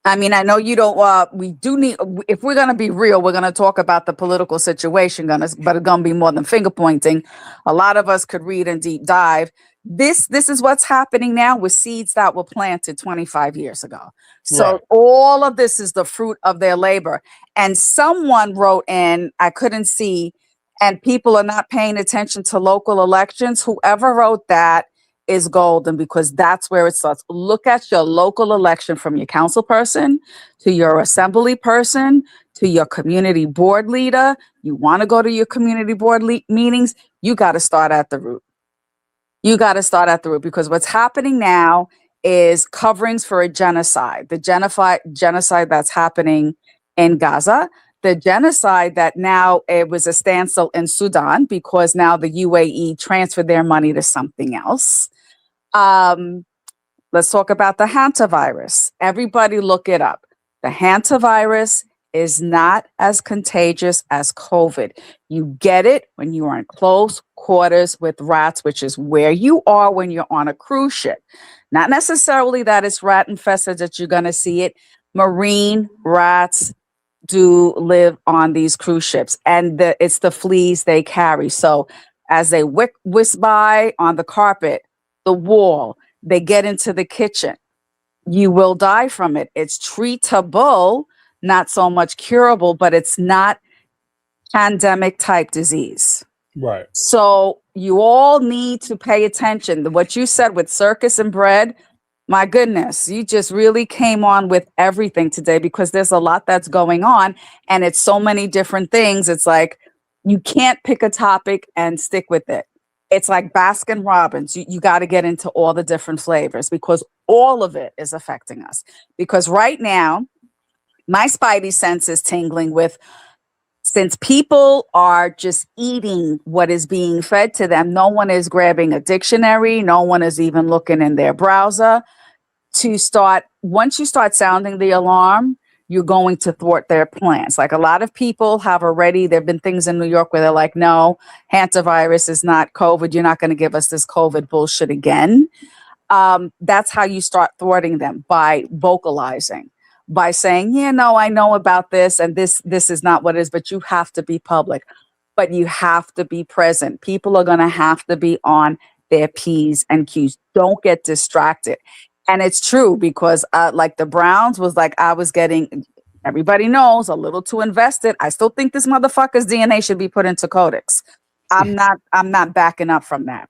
I mean, I know you don't. We do need. If we're gonna be real, we're gonna talk about the political situation. But it's gonna be more than finger pointing. A lot of us could read and deep dive. This is what's happening now with seeds that were planted 25 years ago. So Right. all of this is the fruit of their labor. And someone wrote in, I couldn't see, and people are not paying attention to local elections. Whoever wrote that is golden because that's where it starts. Look at your local election from your council person to your assembly person to your community board leader. You want to go to your community board meetings, you got to start at the root. You got to start at the root because what's happening now is coverings for a genocide. The genocide that's happening in Gaza, the genocide that now it was a standstill in Sudan because now the UAE transferred their money to something else. Let's talk about the hantavirus. Everybody look it up. The hantavirus is not as contagious as COVID. You get it when you are in close quarters with rats, which is where you are when you're on a cruise ship. Not necessarily that it's rat infested that you're going to see it. Marine rats do live on these cruise ships, and it's the fleas they carry. So as they whisk by on the carpet, the wall, they get into the kitchen. You will die from it. It's treatable, not so much curable, but it's not pandemic type disease. Right. So you all need to pay attention. What you said with circus and bread, my goodness, you just really came on with everything today, because there's a lot that's going on and it's so many different things. It's like you can't pick a topic and stick with it. It's like Baskin Robbins. You got to get into all the different flavors, because all of it is affecting us. Because right now, my spidey sense is tingling with, since people are just eating what is being fed to them, no one is grabbing a dictionary, no one is even looking in their browser to start. Once you start sounding the alarm, you're going to thwart their plans. Like a lot of people have already, there have been things in New York where they're like, no, hantavirus is not COVID. You're not going to give us this COVID bullshit again. That's how you start thwarting them, by vocalizing, by saying, yeah, no, I know about this, and this is not what it is, but you have to be public, but you have to be present. People are going to have to be on their P's and Q's. Don't get distracted. And it's true, because like the Browns was like, I was getting, everybody knows, a little too invested. I still think this motherfucker's DNA should be put into Codex. I'm not backing up from that.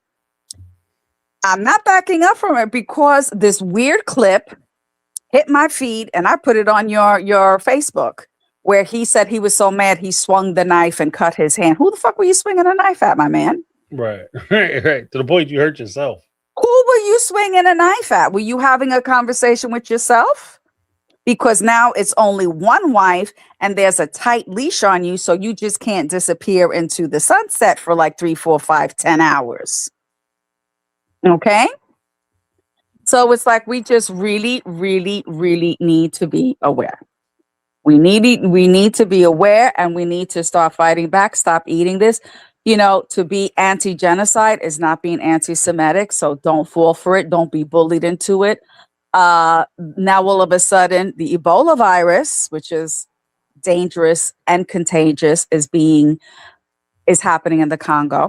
I'm not backing up from it, because this weird clip hit my feed, and I put it on your Facebook, where he said he was so mad he swung the knife and cut his hand. Who the fuck were you swinging a knife at, my man? Right. Right. To the point you hurt yourself. Who were you swinging a knife at? Were you having a conversation with yourself? Because now it's only one wife and there's a tight leash on you, so you just can't disappear into the sunset for like 3, 4, 5, 10 hours. Okay? So it's like we just really, really, really need to be aware. We need to be aware, and we need to start fighting back, stop eating this. You know, to be anti-genocide is not being anti-Semitic, so don't fall for it. Don't be bullied into it. Now, all of a sudden, the Ebola virus, which is dangerous and contagious, is happening in the Congo.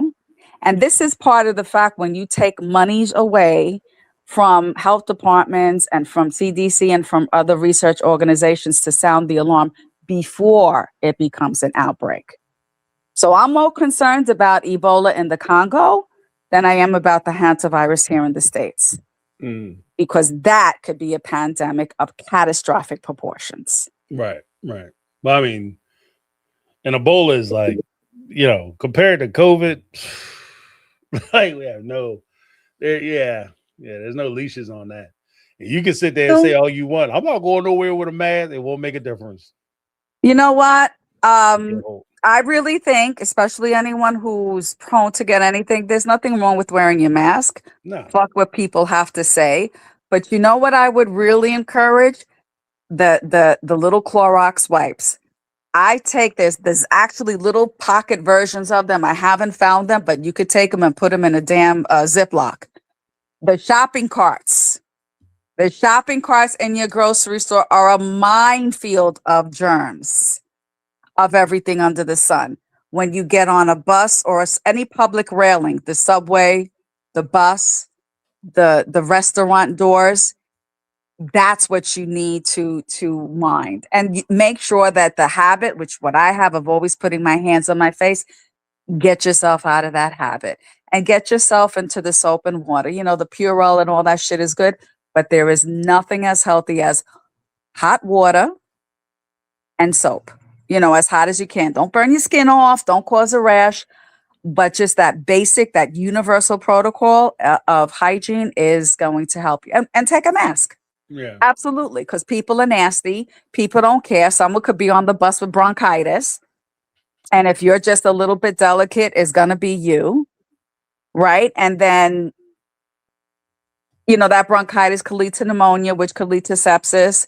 And this is part of the fact, when you take monies away from health departments and from CDC and from other research organizations to sound the alarm before it becomes an outbreak. So I'm more concerned about Ebola in the Congo than I am about the hantavirus here in the States, because that could be a pandemic of catastrophic proportions. Right, right. Well, I mean, and Ebola is like, you know, compared to COVID, like we have there's no leashes on that. And you can sit there and say all you want. I'm not going nowhere with a mask. It won't make a difference. You know what? I really think, especially anyone who's prone to get anything, there's nothing wrong with wearing your mask. No. Fuck what people have to say. But you know what I would really encourage? The little Clorox wipes. There's actually little pocket versions of them. I haven't found them, but you could take them and put them in a damn Ziploc. The shopping carts in your grocery store are a minefield of germs, of everything under the sun. When you get on a bus or any public railing, the subway, the bus, the restaurant doors, that's what you need to mind. And make sure that the habit, which what I have of always putting my hands on my face, get yourself out of that habit and get yourself into the soap and water. You know, the Purell and all that shit is good, but there is nothing as healthy as hot water and soap. You know, as hot as you can. Don't burn your skin off. Don't cause a rash. But just that basic, that universal protocol of hygiene is going to help you. And take a mask. Yeah. Absolutely. Because people are nasty. People don't care. Someone could be on the bus with bronchitis. And if you're just a little bit delicate, it's going to be you. Right. And then, you know, that bronchitis could lead to pneumonia, which could lead to sepsis.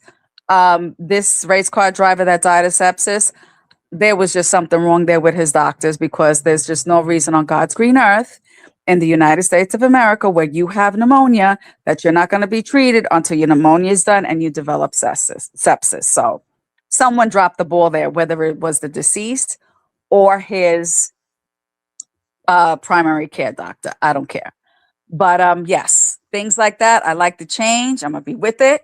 This race car driver that died of sepsis, there was just something wrong there with his doctors, because there's just no reason on God's green earth in the United States of America where you have pneumonia that you're not going to be treated until your pneumonia is done and you develop sepsis. So someone dropped the ball there, whether it was the deceased or his primary care doctor. I don't care. But yes, things like that. I like the change. I'm gonna be with it.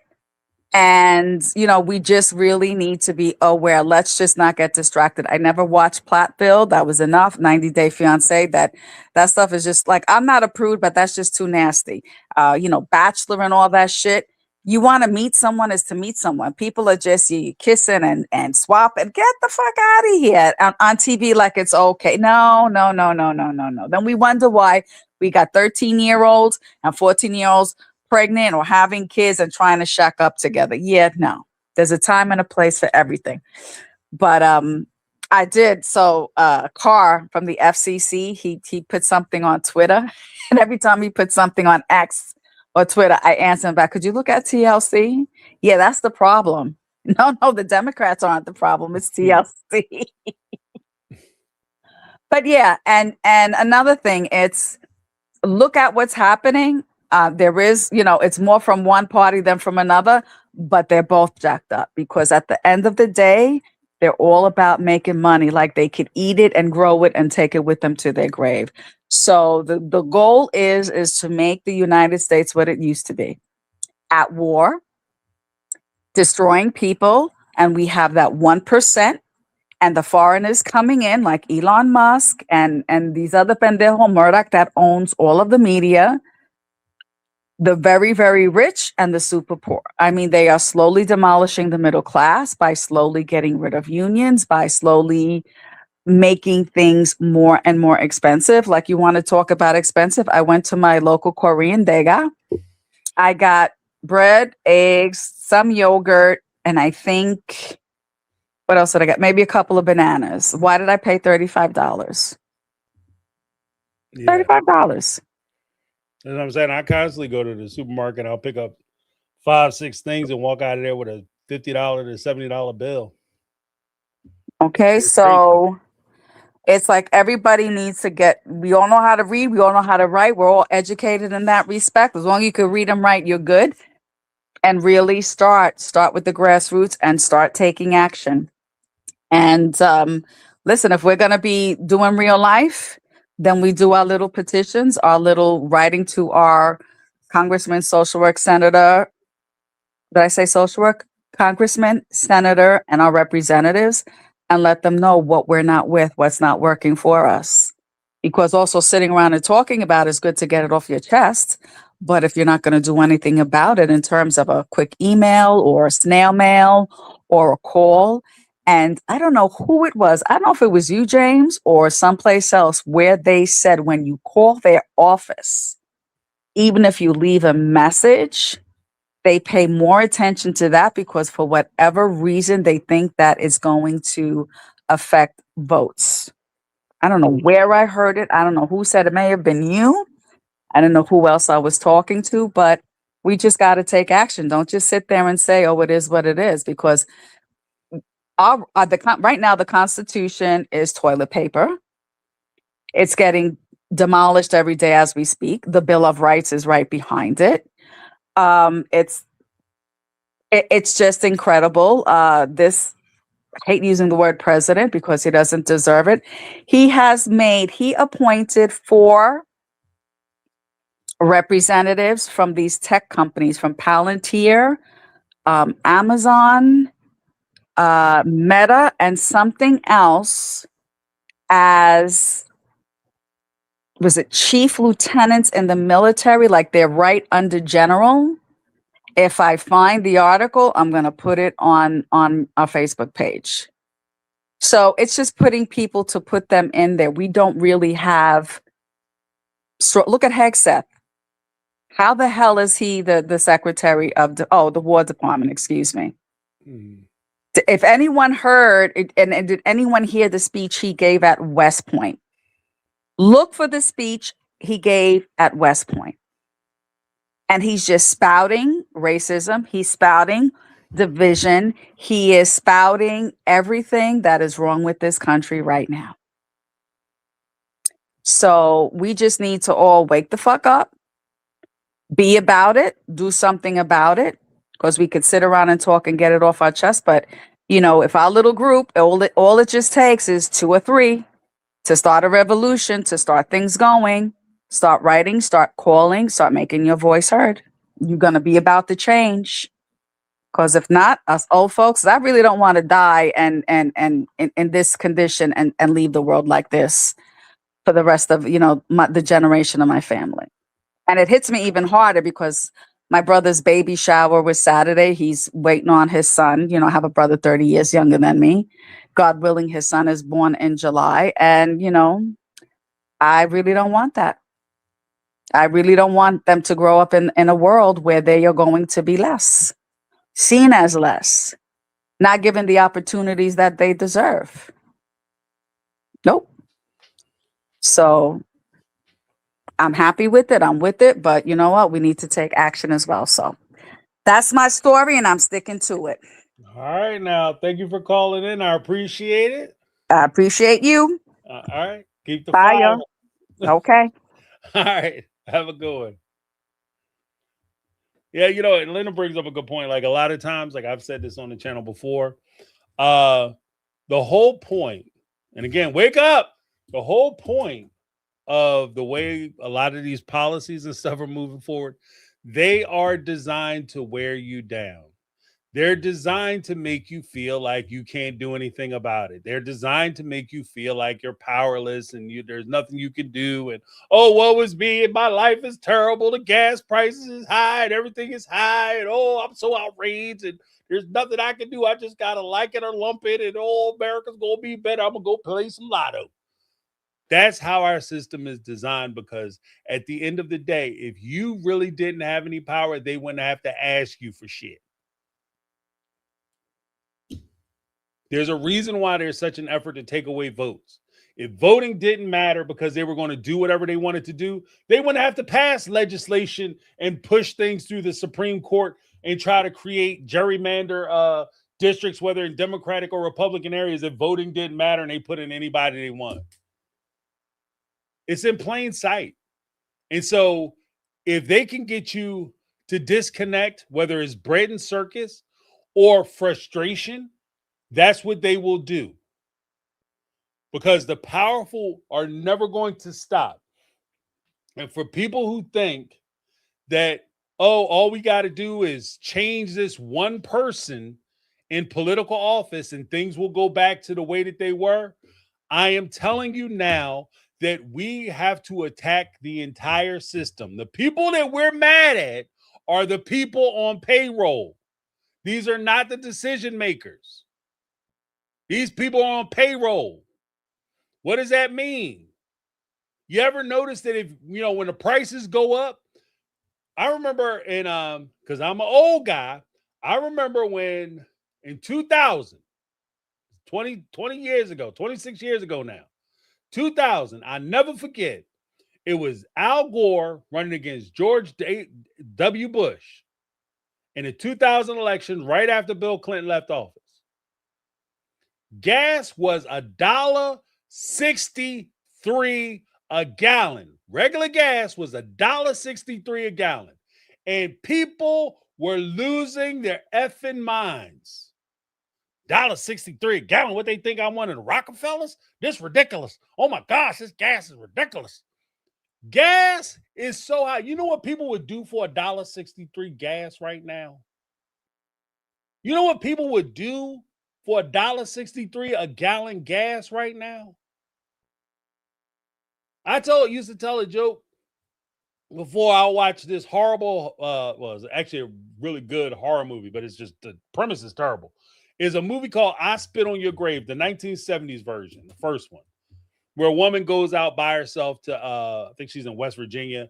And we just really need to be aware. Let's just not get distracted. I never watched Platteville. That was enough. 90 Day Fiance. That stuff is just like, I'm not a prude, but that's just too nasty. Bachelor and all that shit. You want to meet someone is to meet someone. People are just you kissing and swapping. Get the fuck out of here on TV like it's okay. No, no, no, no, no, no, no. Then we wonder why we got 13-year-olds and 14-year-olds pregnant or having kids and trying to shack up together. Yeah, no. There's a time and a place for everything. But I did. So Carr from the FCC, he put something on Twitter. And every time he put something on X or Twitter, I answer him back, could you look at TLC? Yeah, that's the problem. No, the Democrats aren't the problem. It's TLC. But yeah, and another thing, it's look at what's happening. There is, it's more from one party than from another, but they're both jacked up because at the end of the day, they're all about making money. Like they could eat it and grow it and take it with them to their grave. So the goal is to make the United States what it used to be, at war, destroying people. And we have that 1%. And the foreigners coming in like Elon Musk and these other pendejo Murdoch that owns all of the media, the very, very rich and the super poor. I mean, they are slowly demolishing the middle class by slowly getting rid of unions, by slowly making things more and more expensive. Like you want to talk about expensive. I went to my local Korean Dega. I got bread, eggs, some yogurt, and I think, what else did I get? Maybe a couple of bananas. Why did I pay $35? Yeah. $35. You know what I'm saying? I constantly go to the supermarket. I'll pick up 5-6 things and walk out of there with a $50 to $70 bill. Okay, It's so it's like everybody needs to get, we all know how to read, we all know how to write, we're all educated in that respect. As long as you can read and write, you're good. And really start with the grassroots and start taking action. And listen, if we're going to be doing real life, then we do our little petitions, our little writing to our congressman, social work, senator. Did I say social work? Congressman, senator, and our representatives, and let them know what we're not with, what's not working for us. Because also sitting around and talking about it is good to get it off your chest. But if you're not going to do anything about it in terms of a quick email or a snail mail or a call, and I don't know who it was. I don't know if it was you, James, or someplace else where they said when you call their office, even if you leave a message, they pay more attention to that because for whatever reason, they think that is going to affect votes. I don't know where I heard it. I don't know who said it. It may have been you. I don't know who else I was talking to, but we just got to take action. Don't just sit there and say, oh, it is what it is, because right now the Constitution is toilet paper. It's getting demolished every day as we speak. The Bill of Rights is right behind it. It's just incredible. I hate using the word president because he doesn't deserve it. He appointed 4 representatives from these tech companies, from Palantir, Amazon, Meta, and something else, as was it chief lieutenants in the military, like they're right under general. If I find the article, I'm going to put it on our Facebook page. So it's just putting people to put them in there. We don't really have. So look at Hegseth. How the hell is he the secretary of the War Department? Excuse me. If anyone heard and did anyone hear the speech he gave at West Point? Look for the speech he gave at West Point. And he's just spouting racism. He's spouting division. He is spouting everything that is wrong with this country right now. So we just need to all wake the fuck up, be about it, do something about it, because we could sit around and talk and get it off our chest. But, if our little group, all it just takes is 2 or 3 to start a revolution, to start things going, start writing, start calling, start making your voice heard. You're going to be about the change. Because if not, us old folks, I really don't want to die and in this condition and leave the world like this for the rest of, the generation of my family. And it hits me even harder because my brother's baby shower was Saturday. He's waiting on his son. I have a brother 30 years younger than me. God willing, his son is born in July. And, I really don't want that. I really don't want them to grow up in a world where they are going to be less, seen as less, not given the opportunities that they deserve. Nope. So I'm happy with it. I'm with it. But you know what? We need to take action as well. So that's my story, and I'm sticking to it. All right, now, thank you for calling in. I appreciate it. I appreciate you. All right, keep the Bye, fire. y'all. Okay. All right, have a good one. Yeah, and Linda brings up a good point. Like a lot of times, like I've said this on the channel before, the whole point, and again, wake up. The whole point of the way a lot of these policies and stuff are moving forward, they are designed to wear you down. They're designed to make you feel like you can't do anything about it. They're designed to make you feel like you're powerless and there's nothing you can do. And, oh, woe is me, and my life is terrible. The gas prices is high and everything is high. And, oh, I'm so outraged and there's nothing I can do. I just got to like it or lump it. And, oh, America's going to be better. I'm going to go play some lotto. That's how our system is designed, because at the end of the day, if you really didn't have any power, they wouldn't have to ask you for shit. There's a reason why there's such an effort to take away votes. If voting didn't matter because they were going to do whatever they wanted to do, they wouldn't have to pass legislation and push things through the Supreme Court and try to create gerrymander districts, whether in Democratic or Republican areas, if voting didn't matter and they put in anybody they want. It's in plain sight. And so if they can get you to disconnect, whether it's bread and circus or frustration, that's what they will do. Because the powerful are never going to stop. And for people who think that, oh, all we got to do is change this one person in political office and things will go back to the way that they were, I am telling you now that we have to attack the entire system. The people that we're mad at are the people on payroll. These are not the decision makers. These people are on payroll. What does that mean? You ever notice that if, when the prices go up, I remember because I'm an old guy, I remember when in 2000, 20 years ago, 26 years ago now, 2000, I never forget, it was Al Gore running against George W. Bush in the 2000 election right after Bill Clinton left office. Gas was $1.63 a gallon. Regular gas was $1.63 a gallon. And people were losing their effing minds. $1.63 a gallon. What they think I'm one of the Rockefellers? This ridiculous. Oh my gosh, this gas is ridiculous. Gas is so high. You know what people would do for $1.63 gas right now? You know what people would do for $1.63 a gallon gas right now? I used to tell a joke before I watched this horrible, it's actually a really good horror movie, but it's just the premise is terrible. Is a movie called I Spit on Your Grave, the 1970s version, the first one, where a woman goes out by herself to, I think she's in West Virginia,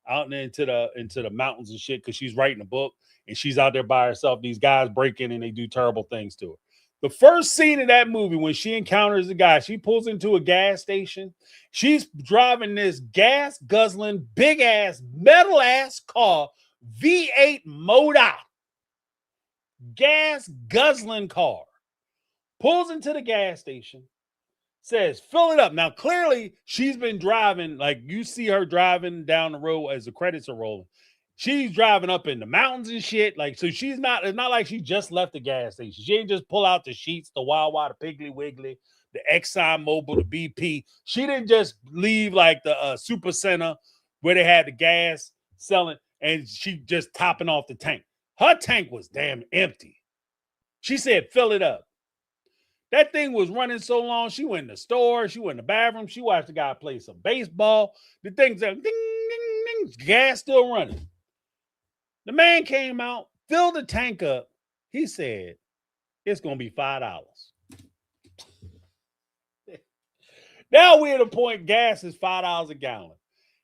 out into the mountains and shit, because she's writing a book and she's out there by herself. These guys break in and they do terrible things to her. The first scene of that movie, when she encounters the guy, she pulls into a gas station. She's driving this gas guzzling, big ass, metal ass car, V8 motor, gas guzzling car. Pulls into the gas station, says, fill it up. Now, clearly, she's been driving, like you see her driving down the road as the credits are rolling. She's driving up in the mountains and shit. Like, so it's not like she just left the gas station. She ain't just pull out the sheets, the Wawa, the Piggly Wiggly, the Exxon Mobil, the BP. She didn't just leave like the Super Center where they had the gas selling and she just topping off the tank. Her tank was damn empty. She said, fill it up. That thing was running so long. She went in the store. She went in the bathroom. She watched the guy play some baseball. The thing's like, ding, ding, ding. Gas still running. The man came out, filled the tank up. He said, it's going to be $5. Now we're at a point gas is $5 a gallon.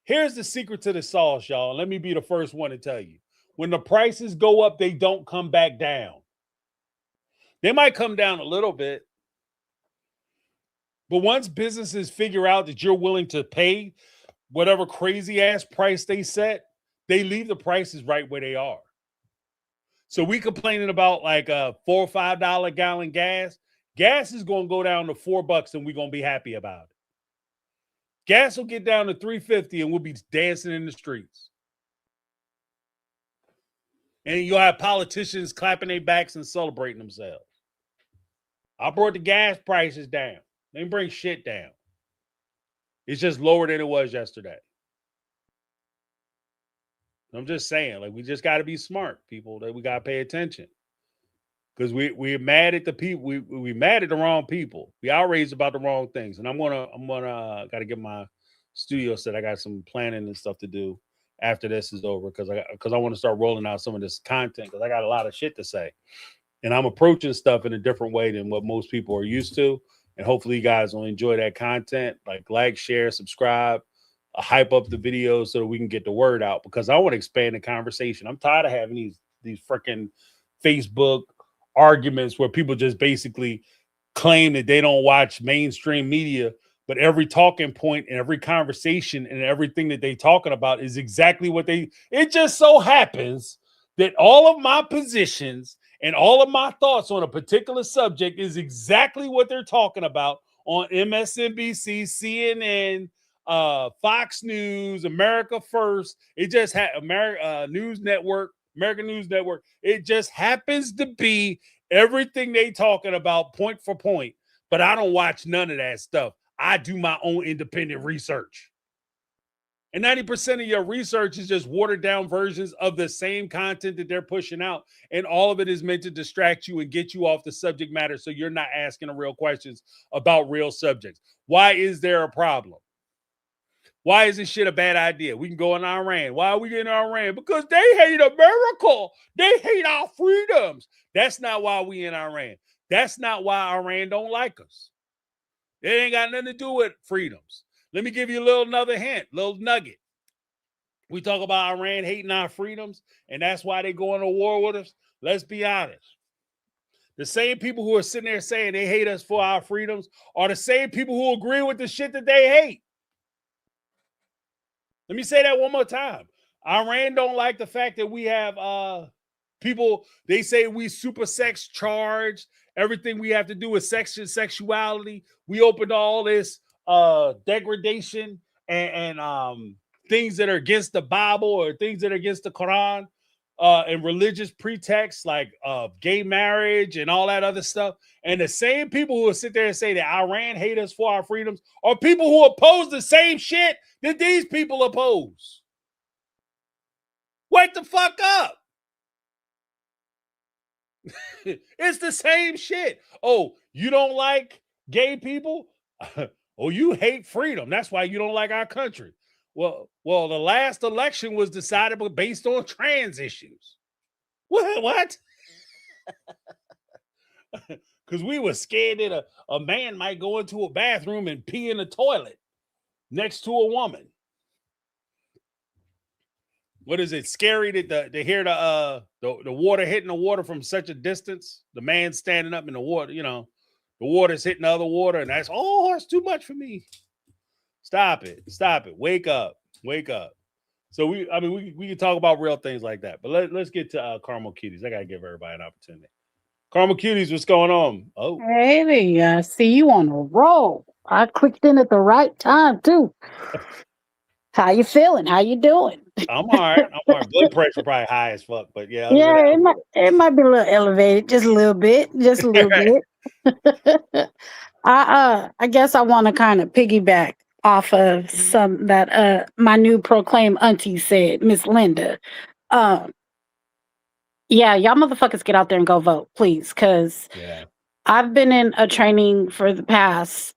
Here's the secret to the sauce, y'all. Let me be the first one to tell you. When the prices go up, they don't come back down. They might come down a little bit. But once businesses figure out that you're willing to pay whatever crazy ass price they set, they leave the prices right where they are. So we complaining about like a $4 or $5 gallon gas. Gas is going to go down to $4 and we're going to be happy about it. Gas will get down to $3.50 and we'll be dancing in the streets. And you'll have politicians clapping their backs and celebrating themselves. I brought the gas prices down. They didn't bring shit down. It's just lower than it was yesterday. I'm just saying, like, we just got to be smart, people. That we got to pay attention. Because we're mad at the people. We mad at the wrong people. We outraged about the wrong things. And I'm gonna got to get my studio set. I got some planning and stuff to do after this is over because I want to start rolling out some of this content because I got a lot of shit to say. And I'm approaching stuff in a different way than what most people are used to. And hopefully you guys will enjoy that content. Like, share, subscribe, hype up the videos so that we can get the word out because I want to expand the conversation. I'm tired of having these freaking Facebook arguments where people just basically claim that they don't watch mainstream media, but every talking point and every conversation and everything that they talking about is exactly what it just so happens that all of my positions and all of my thoughts on a particular subject is exactly what they're talking about on MSNBC, CNN, Fox News, America First. It just had American News Network. It just happens to be everything they talking about point for point. But I don't watch none of that stuff. I do my own independent research. And 90% of your research is just watered down versions of the same content that they're pushing out. And all of it is meant to distract you and get you off the subject matter so you're not asking the real questions about real subjects. Why is there a problem? Why is this shit a bad idea? We can go in Iran. Why are we in Iran? Because they hate America. They hate our freedoms. That's not why we in Iran. That's not why Iran don't like us. It ain't got nothing to do with freedoms. Let me give you another hint, little nugget. We talk about Iran hating our freedoms, and that's why they go into war with us. Let's be honest. The same people who are sitting there saying they hate us for our freedoms are the same people who agree with the shit that they hate. Let me say that one more time. Iran don't like the fact that we have people, they say we super sex charged. Everything we have to do with sex and sexuality. We opened all this degradation and things that are against the Bible or things that are against the Quran and religious pretexts like gay marriage and all that other stuff. And the same people who will sit there and say that Iran hate us for our freedoms are people who oppose the same shit that these people oppose. Wake the fuck up. It's the same shit. Oh, you don't like gay people? Oh, you hate freedom. That's why you don't like our country. Well, the last election was decided based on trans issues. What? Because we were scared that a man might go into a bathroom and pee in the toilet next to a woman. What is it? Scary that to hear the water hitting the water from such a distance. The man standing up in the water, the water's hitting the other water, and that's too much for me. Stop it. Wake up. So we can talk about real things like that, but let's get to Caramel Cuties. I gotta give everybody an opportunity. Caramel Cuties, what's going on? Oh, hey, I see you on a roll. I clicked in at the right time too. How you feeling? How you doing? I'm all right. Blood pressure probably high as fuck, but yeah. It might be a little elevated, just a little bit. I guess I want to kind of piggyback off of some that my new proclaimed auntie said, Miss Linda. Um, yeah, y'all motherfuckers get out there and go vote, please, because Yeah. I've been in a training for the past,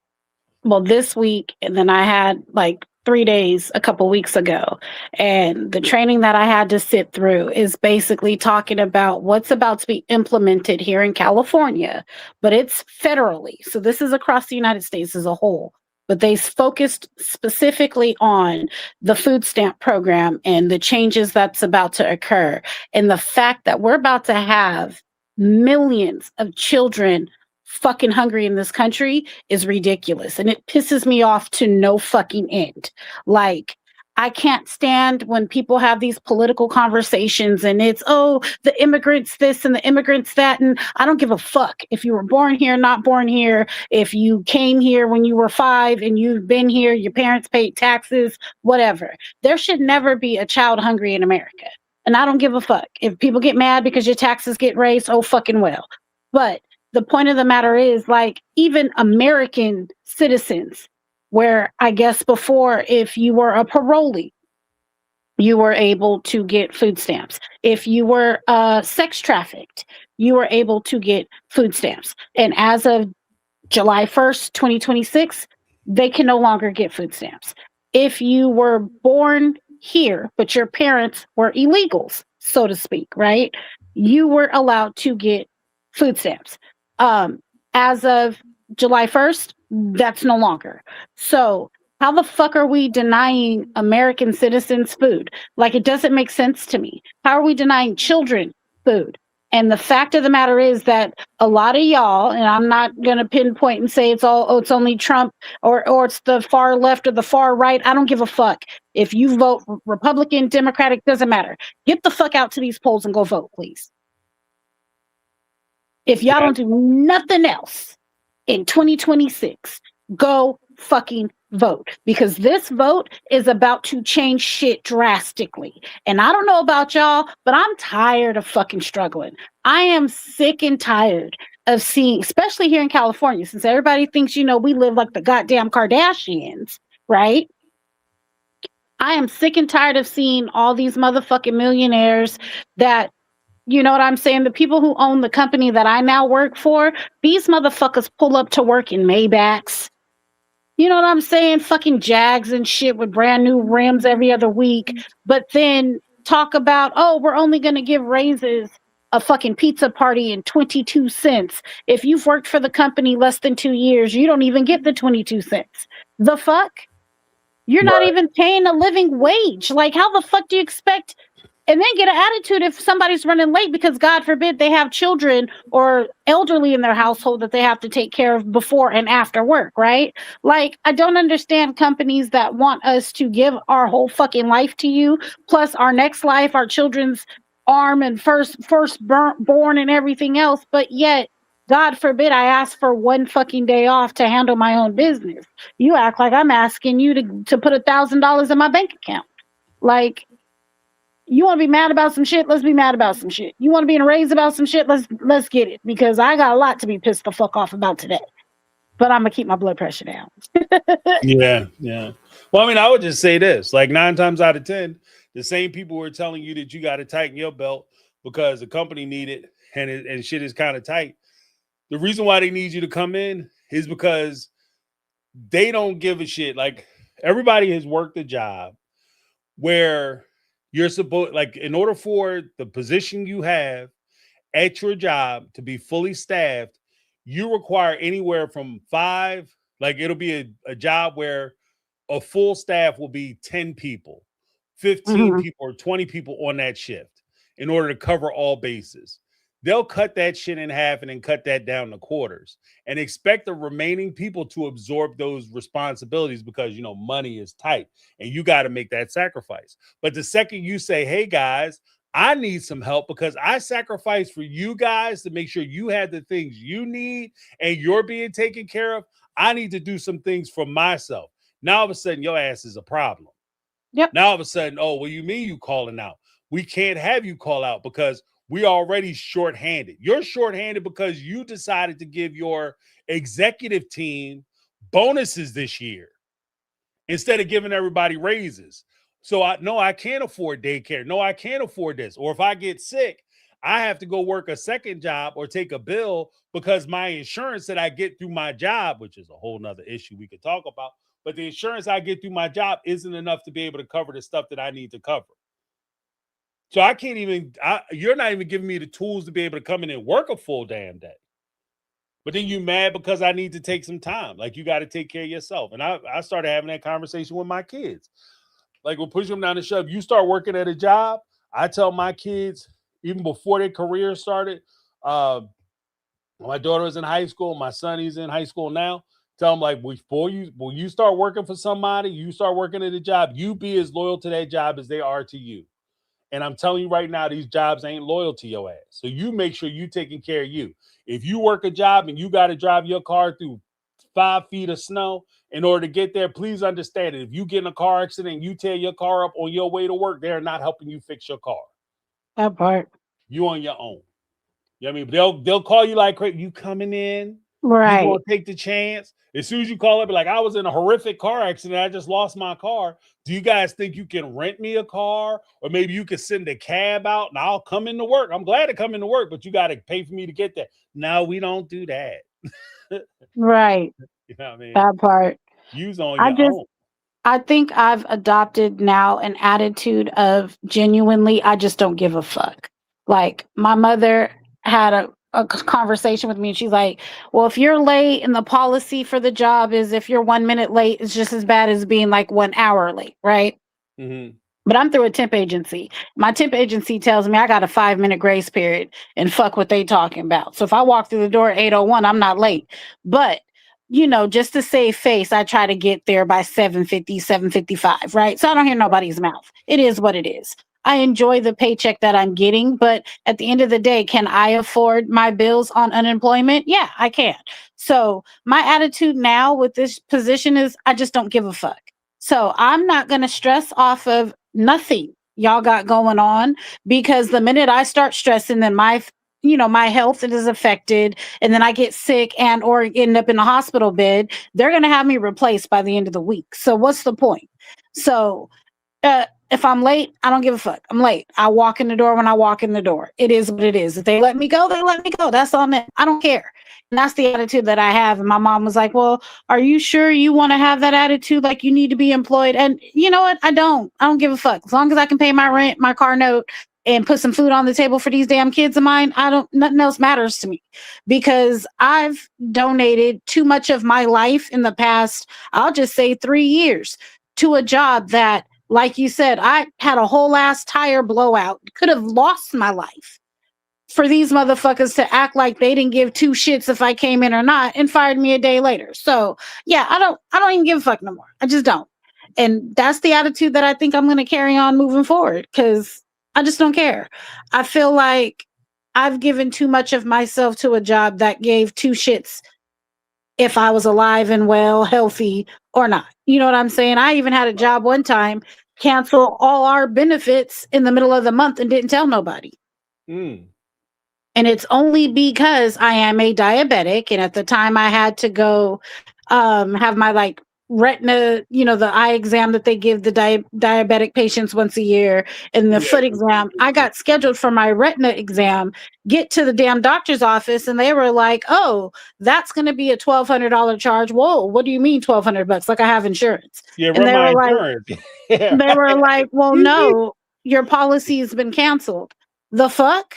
well, this week, and then I had like 3 days a couple weeks ago. And the training that I had to sit through is basically talking about what's about to be implemented here in California, but it's federally. So this is across the United States as a whole. But they focused specifically on the food stamp program and the changes that's about to occur. And the fact that we're about to have millions of children fucking hungry in this country is ridiculous. And it pisses me off to no fucking end. Like, I can't stand when people have these political conversations and it's, oh, the immigrants this and the immigrants that. And I don't give a fuck if you were born here, not born here, if you came here when you were 5 and you've been here, your parents paid taxes, whatever. There should never be a child hungry in America. And I don't give a fuck. If people get mad because your taxes get raised, oh, fucking well. But the point of the matter is, like, even American citizens, where I guess before, if you were a parolee, you were able to get food stamps. If you were sex trafficked, you were able to get food stamps. And as of July 1st, 2026, they can no longer get food stamps. If you were born here, but your parents were illegals, so to speak, right? You were allowed to get food stamps. As of July 1st, that's no longer. So how the fuck are we denying American citizens food? Like, it doesn't make sense to me. How are we denying children food? And the fact of the matter is that a lot of y'all, and I'm not going to pinpoint and say it's all, oh, it's only Trump or it's the far left or the far right. I don't give a fuck. If you vote Republican, Democratic, doesn't matter. Get the fuck out to these polls and go vote, please. If y'all don't do nothing else in 2026, go fucking vote, because this vote is about to change shit drastically. And I don't know about y'all, but I'm tired of fucking struggling. I am sick and tired of seeing, especially here in California, since everybody thinks, you know, we live like the goddamn Kardashians, right? I am sick and tired of seeing all these motherfucking millionaires that, you know what I'm saying? The people who own the company that I now work for, these motherfuckers pull up to work in Maybachs. You know what I'm saying? Fucking Jags and shit with brand new rims every other week. But then talk about, oh, we're only going to give raises a fucking pizza party in 22 cents. If you've worked for the company less than 2 years, you don't even get the 22 cents. The fuck? You're not even paying a living wage. Like, how the fuck do you expect? And then get an attitude if somebody's running late because, God forbid, they have children or elderly in their household that they have to take care of before and after work, right? Like, I don't understand companies that want us to give our whole fucking life to you, plus our next life, our children's arm and firstborn and everything else, but yet, God forbid, I ask for one fucking day off to handle my own business. You act like I'm asking you to put $1,000 in my bank account. Like, you want to be mad about some shit? Let's be mad about some shit. You want to be enraged about some shit? Let's get it, because I got a lot to be pissed the fuck off about today. But I'm gonna keep my blood pressure down. Yeah. Well, I mean, I would just say this: like 9 times out of 10, the same people who are telling you that you got to tighten your belt because the company need it and shit is kind of tight. The reason why they need you to come in is because they don't give a shit. Like, everybody has worked a job where you're supposed, like, in order for the position you have at your job to be fully staffed, you require anywhere from 5, like, it'll be a job where a full staff will be 10 people, 15 people, or 20 people on that shift in order to cover all bases. They'll cut that shit in half and then cut that down to quarters and expect the remaining people to absorb those responsibilities because, you know, money is tight and you got to make that sacrifice. But the second you say, hey, guys, I need some help because I sacrificed for you guys to make sure you had the things you need and you're being taken care of, I need to do some things for myself. Now, all of a sudden, your ass is a problem. Yep. Now, all of a sudden, oh, well, you mean you calling out? We can't have you call out because we already shorthanded. You're shorthanded because you decided to give your executive team bonuses this year instead of giving everybody raises. So I can't afford daycare. No, I can't afford this. Or if I get sick, I have to go work a second job or take a bill because my insurance that I get through my job, which is a whole nother issue we could talk about, but the insurance I get through my job isn't enough to be able to cover the stuff that I need to cover. So I can't even, you're not even giving me the tools to be able to come in and work a full damn day. But then you mad because I need to take some time. Like, you got to take care of yourself. And I started having that conversation with my kids. Like, we'll push them down the shove. You start working at a job. I tell my kids, even before their career started, my daughter was in high school. My son, he's in high school now. Tell them, like, before you start working for somebody, you start working at a job, you be as loyal to that job as they are to you. And I'm telling you right now, these jobs ain't loyal to your ass. So you make sure you taking care of you. If you work a job and you got to drive your car through 5 feet of snow in order to get there, please understand it. If you get in a car accident and you tear your car up on your way to work, they're not helping you fix your car. That part. You on your own. You know what I mean? They'll call you like crazy. You coming in? Right. You gonna take the chance? As soon as you call up, like, I was in a horrific car accident, I just lost my car. Do you guys think you can rent me a car? Or maybe you could send a cab out and I'll come into work. I'm glad to come into work, but you got to pay for me to get there. No, we don't do that. Right. You know what I mean? That part. Use on your own. I think I've adopted now an attitude of genuinely, I just don't give a fuck. Like, my mother had a conversation with me and she's like, well, if you're late and the policy for the job is if you're 1 minute late, it's just as bad as being like 1 hour late, right? Mm-hmm. But I'm through a temp agency. My temp agency tells me I got a 5-minute grace period and fuck what they talking about. So if I walk through the door at 8:01, I'm not late. But, you know, just to save face, I try to get there by 7:50, 7:55, right? So I don't hear nobody's mouth. It is what it is. I enjoy the paycheck that I'm getting, but at the end of the day, can I afford my bills on unemployment? Yeah, I can. So my attitude now with this position is I just don't give a fuck. So I'm not going to stress off of nothing y'all got going on, because the minute I start stressing, then my health is affected, and then I get sick and or end up in a hospital bed, they're going to have me replaced by the end of the week. So what's the point? So if I'm late, I don't give a fuck. I'm late. I walk in the door when I walk in the door. It is what it is. If they let me go, they let me go. That's on them. I don't care. And that's the attitude that I have. And my mom was like, well, are you sure you want to have that attitude? Like, you need to be employed. And you know what? I don't give a fuck. As long as I can pay my rent, my car note, and put some food on the table for these damn kids of mine, nothing else matters to me, because I've donated too much of my life in the past, I'll just say 3 years, to a job that, like you said, I had a whole ass tire blowout, could have lost my life, for these motherfuckers to act like they didn't give two shits if I came in or not, and fired me a day later. So yeah, I don't even give a fuck no more. I just don't. And that's the attitude that I think I'm going to carry on moving forward, because I just don't care. I feel like I've given too much of myself to a job that gave two shits if I was alive and well, healthy or not. You know what I'm saying? I even had a job one time cancel all our benefits in the middle of the month and didn't tell nobody. Mm. And it's only because I am a diabetic. And at the time I had to go have my retina, the eye exam that they give the diabetic patients once a year, and the foot exam. I got scheduled for my retina exam, get to the damn doctor's office, and they were like, oh, that's going to be a $1,200 charge. Whoa, what do you mean $1,200? Like, I have insurance. Yeah, and run my insurance. They were like, well, no, your policy has been canceled. The fuck?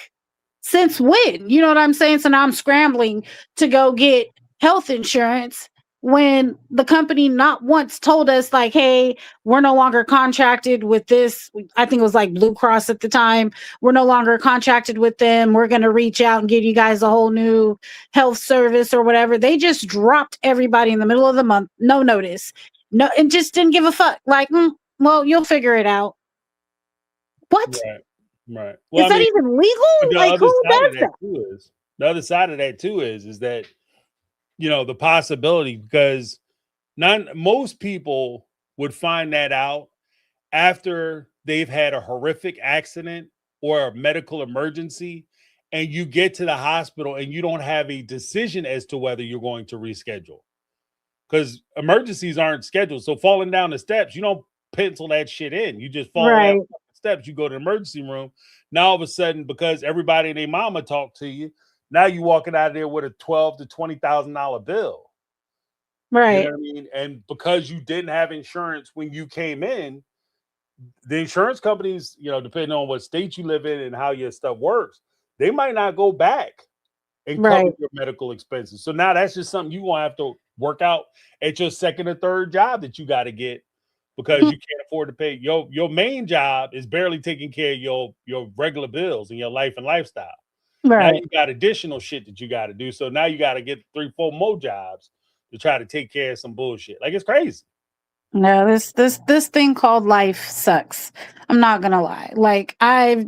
Since when? You know what I'm saying? So now I'm scrambling to go get health insurance when the company not once told us, like, hey, we're no longer contracted with this. I think it was like Blue Cross at the time. We're no longer contracted with them. We're going to reach out and give you guys a whole new health service or whatever. They just dropped everybody in the middle of the month. No notice. No, and just didn't give a fuck. Like, well, you'll figure it out. What? Right. Well, is that even legal? Like, who does that? The other side of that too is that, the possibility, because most people would find that out after they've had a horrific accident or a medical emergency, and you get to the hospital and you don't have a decision as to whether you're going to reschedule, because emergencies aren't scheduled. So falling down the steps, you don't pencil that shit in. You just fall down Right. the steps. You go to the emergency room. Now all of a sudden, because everybody and their mama talked to you, now you walking out of there with a $12,000 to $20,000 bill. You know Right. what I mean? And because you didn't have insurance when you came in, the insurance companies, depending on what state you live in and how your stuff works, they might not go back and cover Right. your medical expenses. So now that's just something you're gonna have to work out at your second or third job that you got to get, because you can't afford to pay. Your main job is barely taking care of your regular bills and your life and lifestyle. Now Right. you got additional shit that you got to do. So now you got to get 3-4 more jobs to try to take care of some bullshit. Like, it's crazy. No, this thing called life sucks. I'm not gonna lie. Like I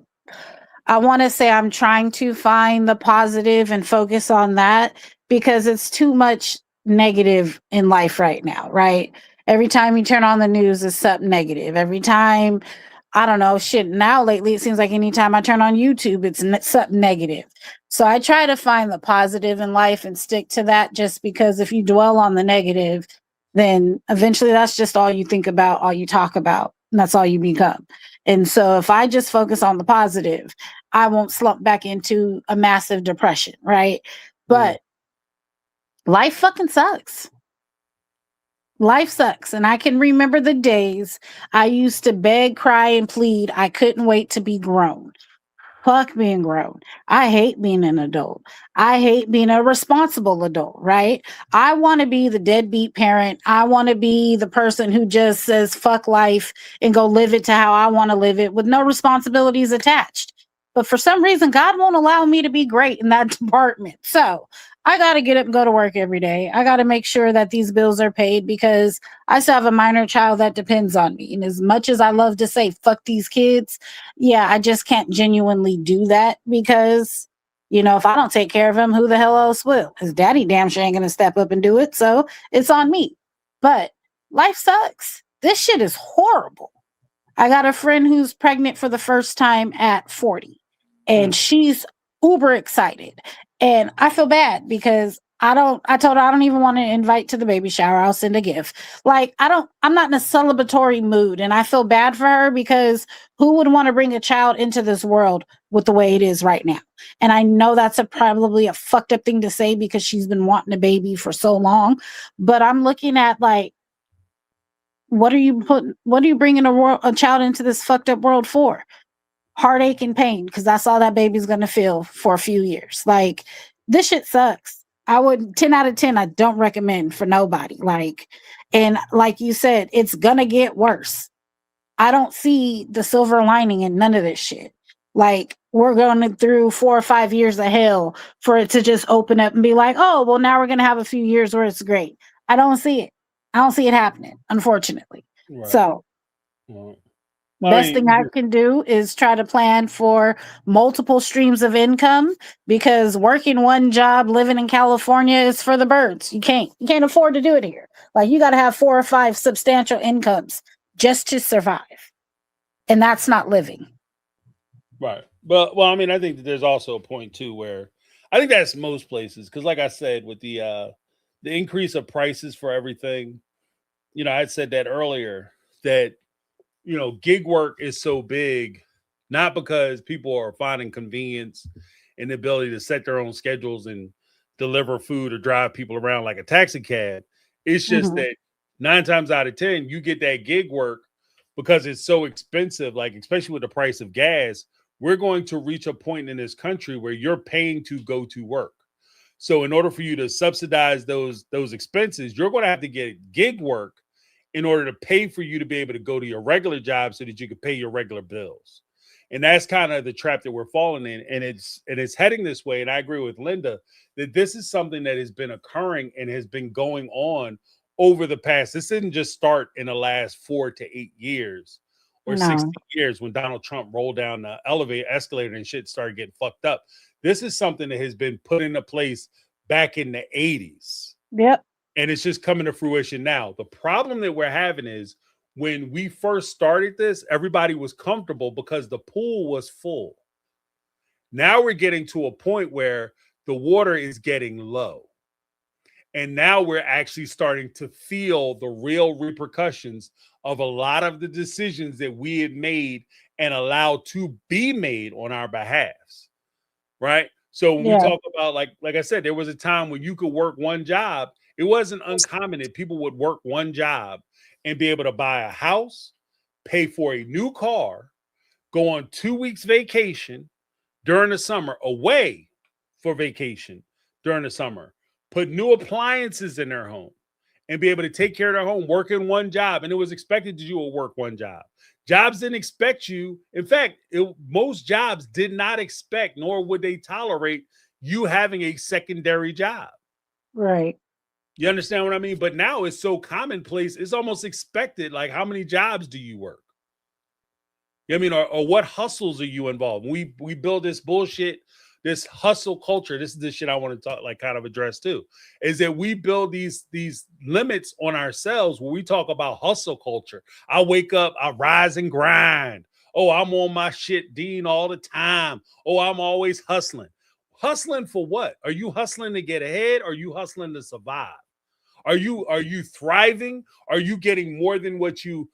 want to say I'm trying to find the positive and focus on that, because it's too much negative in life right now, right? Every time you turn on the news, it's something negative. Every time, I don't know, shit. Now lately, it seems like anytime I turn on YouTube, it's something negative. So I try to find the positive in life and stick to that, just because if you dwell on the negative, then eventually that's just all you think about, all you talk about, and that's all you become. And so if I just focus on the positive, I won't slump back into a massive depression, right? Mm. But life fucking sucks. Life sucks. And I can remember the days I used to beg, cry, and plead. I couldn't wait to be grown. Fuck being grown. I hate being an adult. I hate being a responsible adult, right? I want to be the deadbeat parent. I want to be the person who just says fuck life and go live it to how I want to live it with no responsibilities attached. But for some reason, God won't allow me to be great in that department. So I got to get up and go to work every day. I got to make sure that these bills are paid, because I still have a minor child that depends on me. And as much as I love to say, fuck these kids, yeah, I just can't genuinely do that, because, if I don't take care of him, who the hell else will? His daddy damn sure ain't going to step up and do it. So it's on me. But life sucks. This shit is horrible. I got a friend who's pregnant for the first time at 40, and Mm. she's uber excited. And I feel bad because I told her I don't even want to invite to the baby shower. I'll send a gift. Like, I'm not in a celebratory mood. And I feel bad for her, because who would want to bring a child into this world with the way it is right now? And I know that's probably a fucked up thing to say, because she's been wanting a baby for so long. But I'm looking at, like, what are you bringing a child into this fucked up world for? Heartache and pain, because that's all that baby's going to feel for a few years. Like, this shit sucks. I would 10 out of 10. I don't recommend for nobody. Like, and like you said, it's going to get worse. I don't see the silver lining in none of this shit. Like, we're going through 4 or 5 years of hell for it to just open up and be like, oh, well, now we're going to have a few years where it's great. I don't see it. I don't see it happening, unfortunately. Right. So Well, best thing I can do is try to plan for multiple streams of income, because working one job, living in California, is for the birds. You can't afford to do it here. Like, you got to have 4 or 5 substantial incomes just to survive. And that's not living. Right. But I mean, I think that there's also a point too where I think that's most places, because like I said, with the increase of prices for everything, I said that earlier, that gig work is so big, not because people are finding convenience and the ability to set their own schedules and deliver food or drive people around like a taxi cab. It's just that 9 times out of 10, you get that gig work because it's so expensive, like especially with the price of gas. We're going to reach a point in this country where you're paying to go to work. So in order for you to subsidize those expenses, you're going to have to get gig work in order to pay for you to be able to go to your regular job so that you can pay your regular bills. And that's kind of the trap that we're falling in. And it's heading this way. And I agree with Linda that this is something that has been occurring and has been going on over the past. This didn't just start in the last 4 to 8 years or 60 years when Donald Trump rolled down the escalator and shit started getting fucked up. This is something that has been put into place back in the 80s. Yep. And it's just coming to fruition now. The problem that we're having is when we first started this, everybody was comfortable because the pool was full. Now we're getting to a point where the water is getting low. And now we're actually starting to feel the real repercussions of a lot of the decisions that we had made and allowed to be made on our behalves. Right. So when we Yeah. talk about, like I said, there was a time when you could work one job. It wasn't uncommon that people would work one job and be able to buy a house, pay for a new car, go on 2 weeks vacation during the summer, away for vacation during the summer, put new appliances in their home, and be able to take care of their home, work in one job. And it was expected that you will work one job. Jobs didn't expect you. In fact, most jobs did not expect, nor would they tolerate you having a secondary job. Right. You understand what I mean? But now it's so commonplace, it's almost expected. Like, how many jobs do you work? I mean, or what hustles are you involved? We build this bullshit, this hustle culture. This is the shit I want to talk, like, kind of address too, is that we build these limits on ourselves when we talk about hustle culture. I wake up, I rise and grind. Oh, I'm on my shit, Dean, all the time. Oh, I'm always hustling. Hustling for what? Are you hustling to get ahead? Or are you hustling to survive? Are you thriving? Are you getting more than what you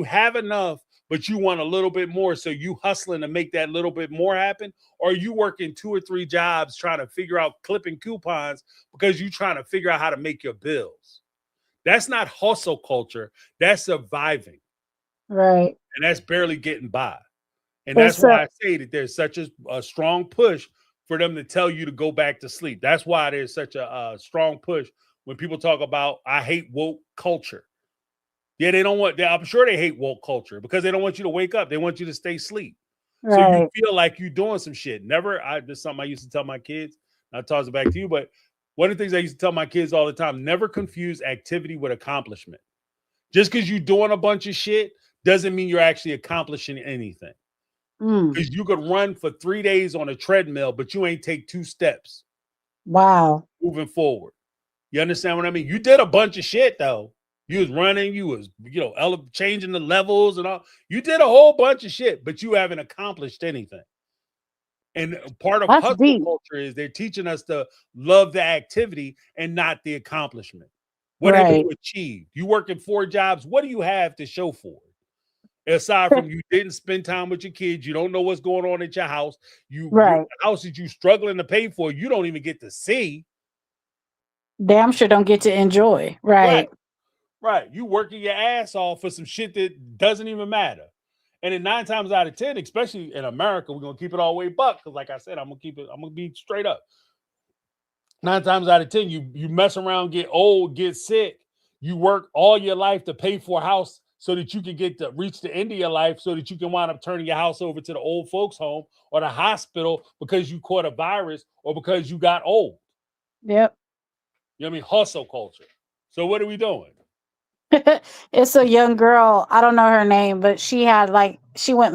have enough, but you want a little bit more, so you hustling to make that little bit more happen? Or are you working 2 or 3 jobs trying to figure out clipping coupons because you're trying to figure out how to make your bills? That's not hustle culture. That's surviving. Right. And that's barely getting by. And that's why I say that there's such a strong push for them to tell you to go back to sleep. That's why there's such a strong push when people talk about, I hate woke culture. Yeah, they don't want, I'm sure they hate woke culture because they don't want you to wake up. They want you to stay asleep. Right. So you feel like you're doing some shit. This is something I used to tell my kids. I'll toss it back to you. But one of the things I used to tell my kids all the time, never confuse activity with accomplishment. Just because you're doing a bunch of shit doesn't mean you're actually accomplishing anything. Because you could run for 3 days on a treadmill, but you ain't take 2 steps. Wow. Moving forward. You understand what I mean? You did a bunch of shit though. You was running, you was, changing the levels and all. You did a whole bunch of shit, but you haven't accomplished anything. And part of hustle culture is they're teaching us to love the activity and not the accomplishment. What have you achieved? You working 4 jobs. What do you have to show for it? Aside from you didn't spend time with your kids, you don't know what's going on at your house. Your house that you struggling to pay for, you don't even get to see. Damn sure don't get to enjoy. Right. You working your ass off for some shit that doesn't even matter. And then 9 times out of 10, especially in America, we're gonna keep it all the way buck. Because like I said, I'm gonna be straight up. 9 times out of 10, you mess around, get old, get sick. You work all your life to pay for a house so that you can get to reach the end of your life, so that you can wind up turning your house over to the old folks home or the hospital because you caught a virus or because you got old. Yep. You know what I mean? Hustle culture. So what are we doing? It's a young girl. I don't know her name, but she went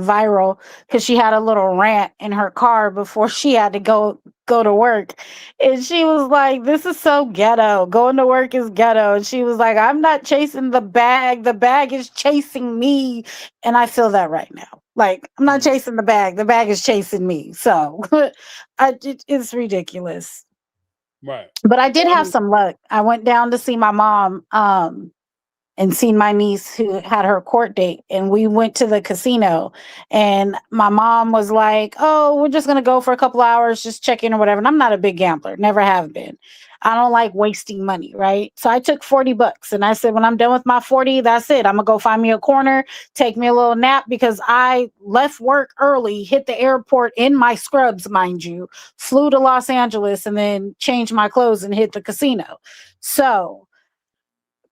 viral because she had a little rant in her car before she had to go to work. And she was like, this is so ghetto. Going to work is ghetto. And she was like, I'm not chasing the bag. The bag is chasing me. And I feel that right now. Like, I'm not chasing the bag. The bag is chasing me. So it's ridiculous. Right. But I did have some luck. I went down to see my mom and seen my niece who had her court date, and we went to the casino, and my mom was like, oh, we're just going to go for a couple hours, just check in or whatever. And I'm not a big gambler, never have been. I don't like wasting money, right? So I took $40 and I said, when I'm done with my 40, that's it. I'm gonna go find me a corner, take me a little nap, because I left work early, hit the airport in my scrubs, mind you, flew to Los Angeles, and then changed my clothes and hit the casino. So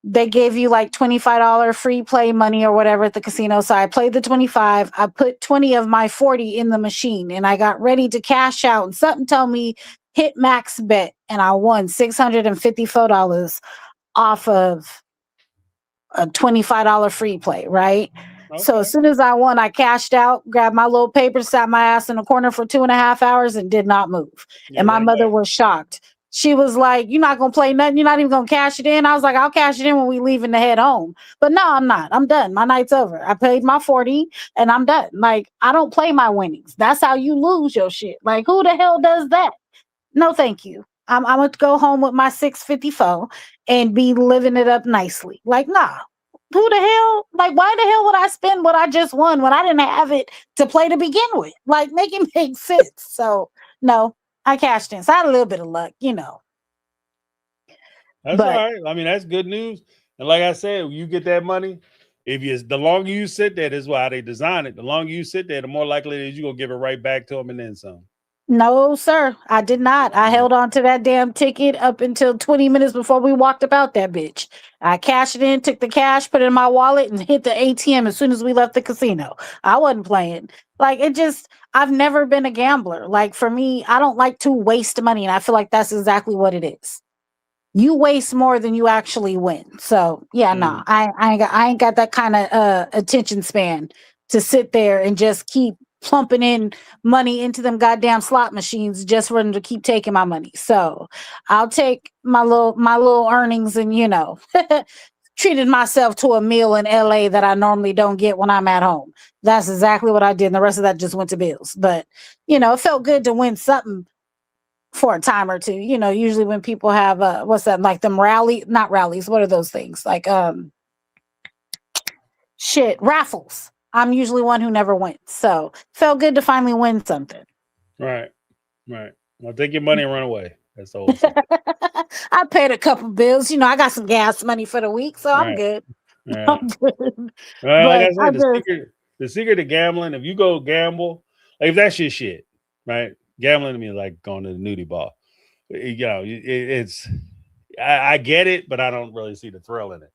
they gave you like $25 free play money or whatever at the casino. So I played the 25. I put 20 of my 40 in the machine, and I got ready to cash out, and something told me hit max bet, and I won $654 off of a $25 free play, right? Okay. So as soon as I won, I cashed out, grabbed my little paper, sat my ass in a corner for 2.5 hours and did not move. And my mother was shocked. She was like, "You're not gonna play nothing. You're not even gonna cash it in." I was like, "I'll cash it in when we leaving to head home." But no, I'm not. I'm done. My night's over. I paid my 40 and I'm done. Like, I don't play my winnings. That's how you lose your shit. Like, who the hell does that? No, thank you. I'm gonna go home with my 654 and be living it up nicely. Like, nah. Who the hell? Like, why the hell would I spend what I just won when I didn't have it to play to begin with? Like, make it make sense. So no, I cashed in. So I had a little bit of luck, you know. That's all But right. I mean, that's good news. And like I said, you get that money. If you the longer you sit there, this is why they design it. The longer you sit there, the more likely it is you're gonna give it right back to them and then some. no, sir, I did not. I held on to that damn ticket up until 20 minutes before we walked about that bitch. I cashed it in, took the cash, put it in my wallet, and hit the ATM as soon as we left the casino. I wasn't playing. Like, it just, I've never been a gambler. Like, for me, I don't like to waste money. And I feel like that's exactly what it is. You waste more than you actually win. So yeah, no, I ain't got that kind of attention span to sit there and just keep plumping in money into them goddamn slot machines just for them to keep taking my money. So I'll take my little earnings and, you know, treated myself to a meal in LA that I normally don't get when I'm at home. That's exactly what I did. And the rest of that just went to bills. But, you know, it felt good to win something for a time or two. You know, usually when people have what's that, like them not rallies, what are those things? Like raffles. I'm usually one who never wins. So felt good to finally win something. Right. Right. Well, take your money and run away. That's the whole secret. I paid a couple bills. You know, I got some gas money for the week, so I'm Right. good. Right. I'm good. Like I But I said, just the secret to gambling, if you go gamble, like if that's your shit, right? Gambling to me is like going to the nudie bar. You know, it's I get it, but I don't really see the thrill in it.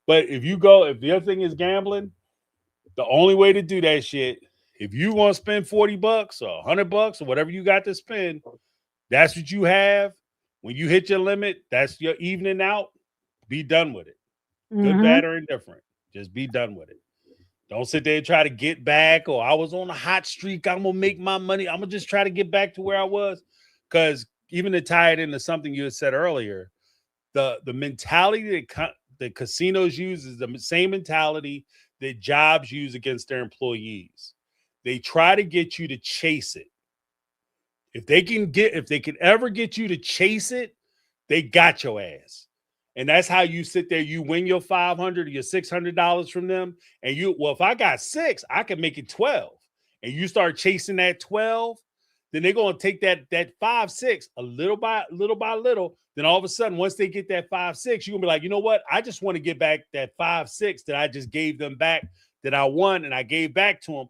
But if the other thing is gambling, the only way to do that shit, if you want to spend $40 or $100 or whatever you got to spend, that's what you have. When you hit your limit, that's your evening out. Be done with it. Good, bad, or indifferent. Just be done with it. Don't sit there and try to get back. Or I was on a hot streak. I'm gonna make my money. I'm gonna just try to get back to where I was. Because even to tie it into something you had said earlier, the mentality that casinos use is the same mentality that jobs use against their employees. They try to get you to chase it. If they can ever get you to chase it, they got your ass. And that's how you sit there. You win your $500 or your $600 from them. And if I got 6, I can make it 12. And you start chasing that 12, then they're going to take that 5, 6 a little by little. Then all of a sudden, once they get that 5, 6, you're going to be like, you know what? I just want to get back that 5, 6 that I just gave them back, that I won and I gave back to them.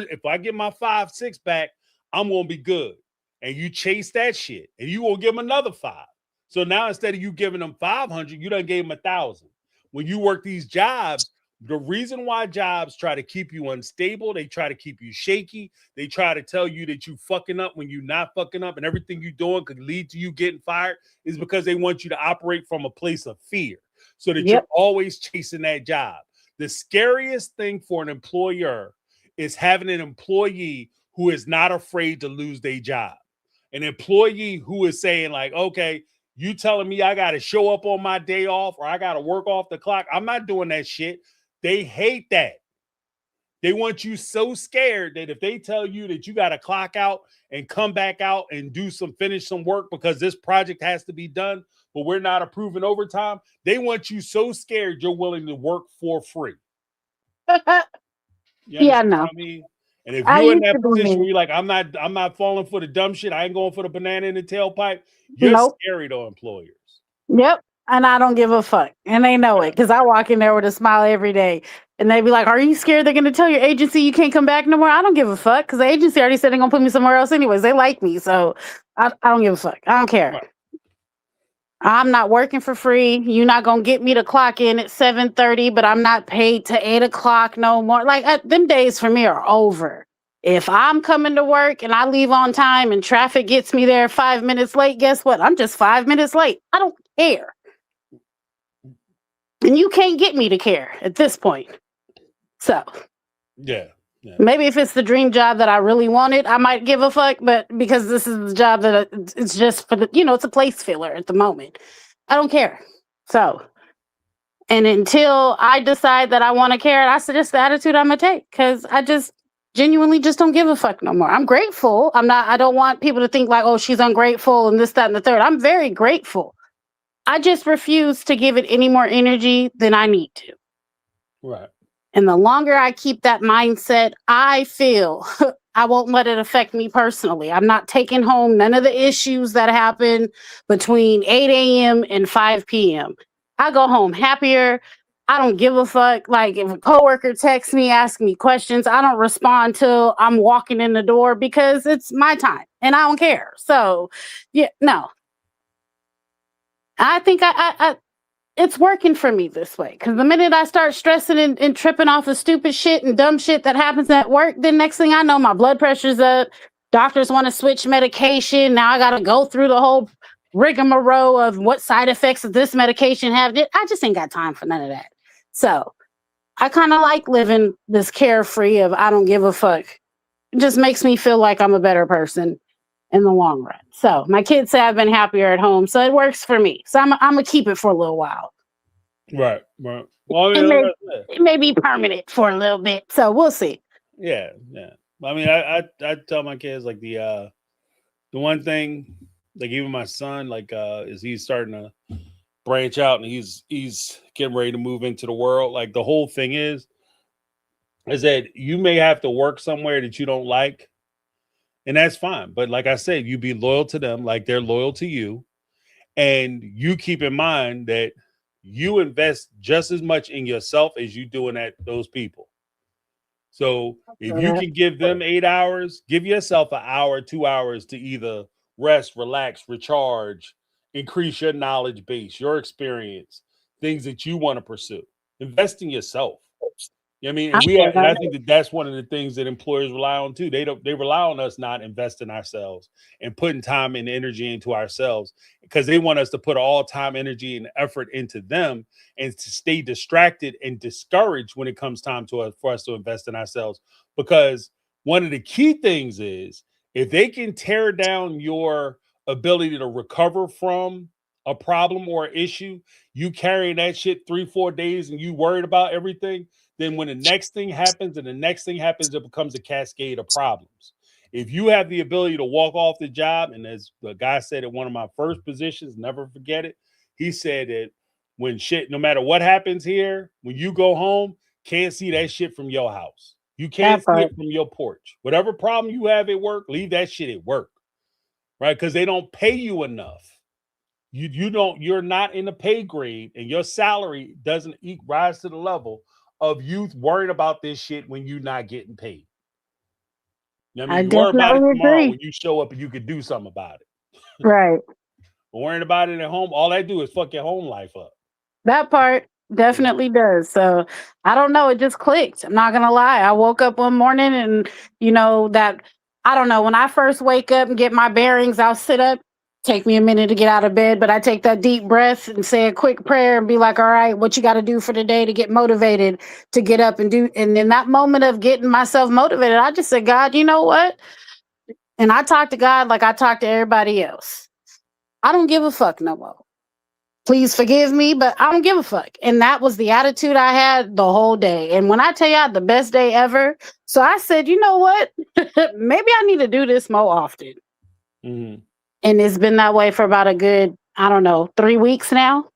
If I get my 5, 6 back, I'm going to be good. And you chase that shit and you will give them another 5. So now instead of you giving them 500, you done gave them 1,000. When you work these jobs, the reason why jobs try to keep you unstable, they try to keep you shaky, they try to tell you that you fucking up when you're not fucking up and everything you're doing could lead to you getting fired, is because they want you to operate from a place of fear so that you're always chasing that job. The scariest thing for an employer is having an employee who is not afraid to lose their job. An employee who is saying like, okay, you telling me I got to show up on my day off or I got to work off the clock. I'm not doing that shit. They hate that. They want you so scared that if they tell you that you got to clock out and come back out and finish some work because this project has to be done, but we're not approving overtime. They want you so scared you're willing to work for free. Yeah, no. I mean? And if you're in that position where you're like, I'm not falling for the dumb shit, I ain't going for the banana in the tailpipe, you're scary to employers. Yep. And I don't give a fuck. And they know it because I walk in there with a smile every day. And they be like, are you scared they're going to tell your agency you can't come back no more? I don't give a fuck because the agency already said they're going to put me somewhere else anyways. They like me. So I don't give a fuck. I don't care. Right. I'm not working for free. You're not going to get me to clock in at 7:30, but I'm not paid to 8 o'clock no more. Like them days for me are over. If I'm coming to work and I leave on time and traffic gets me there 5 minutes late, guess what? I'm just 5 minutes late. I don't care. And you can't get me to care at this point. So. Yeah. Yeah. Maybe if it's the dream job that I really wanted, I might give a fuck. But because this is the job that it's just for the, it's a place filler at the moment. I don't care. So, and until I decide that I want to care, that's just the attitude I'm gonna take. Because I just genuinely just don't give a fuck no more. I'm grateful. I don't want people to think like, oh, she's ungrateful and this, that, and the third. I'm very grateful. I just refuse to give it any more energy than I need to. Right. And the longer I keep that mindset, I feel I won't let it affect me personally. I'm not taking home none of the issues that happen between 8 a.m. and 5 p.m. I go home happier. I don't give a fuck. Like if a coworker texts me, asking me questions, I don't respond till I'm walking in the door because it's my time and I don't care. So, yeah, no. I think it's working for me this way. Because the minute I start stressing and tripping off of stupid shit and dumb shit that happens at work, then next thing I know, my blood pressure's up. Doctors want to switch medication. Now I got to go through the whole rigmarole of what side effects does this medication have. I just ain't got time for none of that. So I kind of like living this carefree of I don't give a fuck. It just makes me feel like I'm a better person in the long run. So my kids say I've been happier at home, so it works for me. So I'm gonna keep it for a little while. Right. Well, I mean, it may be permanent for a little bit, so we'll see. Yeah. I mean, I tell my kids like the one thing, like even my son, like is he's starting to branch out and he's getting ready to move into the world. Like the whole thing is that you may have to work somewhere that you don't like. And that's fine. But like I said, you be loyal to them like they're loyal to you. And you keep in mind that you invest just as much in yourself as you do in those people. So if you can give them 8 hours, give yourself an hour, 2 hours to either rest, relax, recharge, increase your knowledge base, your experience, things that you want to pursue. Invest in yourself. I mean, and I think that's one of the things that employers rely on too. They rely on us not investing ourselves and putting time and energy into ourselves because they want us to put all time, energy, and effort into them and to stay distracted and discouraged when it comes time for us to invest in ourselves. Because one of the key things is if they can tear down your ability to recover from a problem or issue, you carrying that shit 3-4 days and you worried about everything. Then when the next thing happens and the next thing happens, it becomes a cascade of problems. If you have the ability to walk off the job, and as the guy said at one of my first positions, never forget it. He said that when shit, no matter what happens here, when you go home, can't see that shit from your house. You can't see it from your porch. Whatever problem you have at work, leave that shit at work, right? Because they don't pay you enough. You're not in the pay grade, and your salary doesn't rise to the level of you worrying about this shit when you're not getting paid. You know what I mean? You worry about it tomorrow when you show up and you could do something about it. Right. But worrying about it at home, all that do is fuck your home life up. That part definitely does. So I don't know. It just clicked. I'm not going to lie. I woke up one morning and, I don't know. When I first wake up and get my bearings, I'll sit up. Take me a minute to get out of bed, but I take that deep breath and say a quick prayer and be like, all right, what you got to do for the day to get motivated to get up and do. And in that moment of getting myself motivated, I just said, God, you know what? And I talk to God like I talk to everybody else. I don't give a fuck no more. Please forgive me, but I don't give a fuck. And that was the attitude I had the whole day. And when I tell you I had the best day ever, so I said, you know what? Maybe I need to do this more often. Mm-hmm. And it's been that way for about a good, 3 weeks now.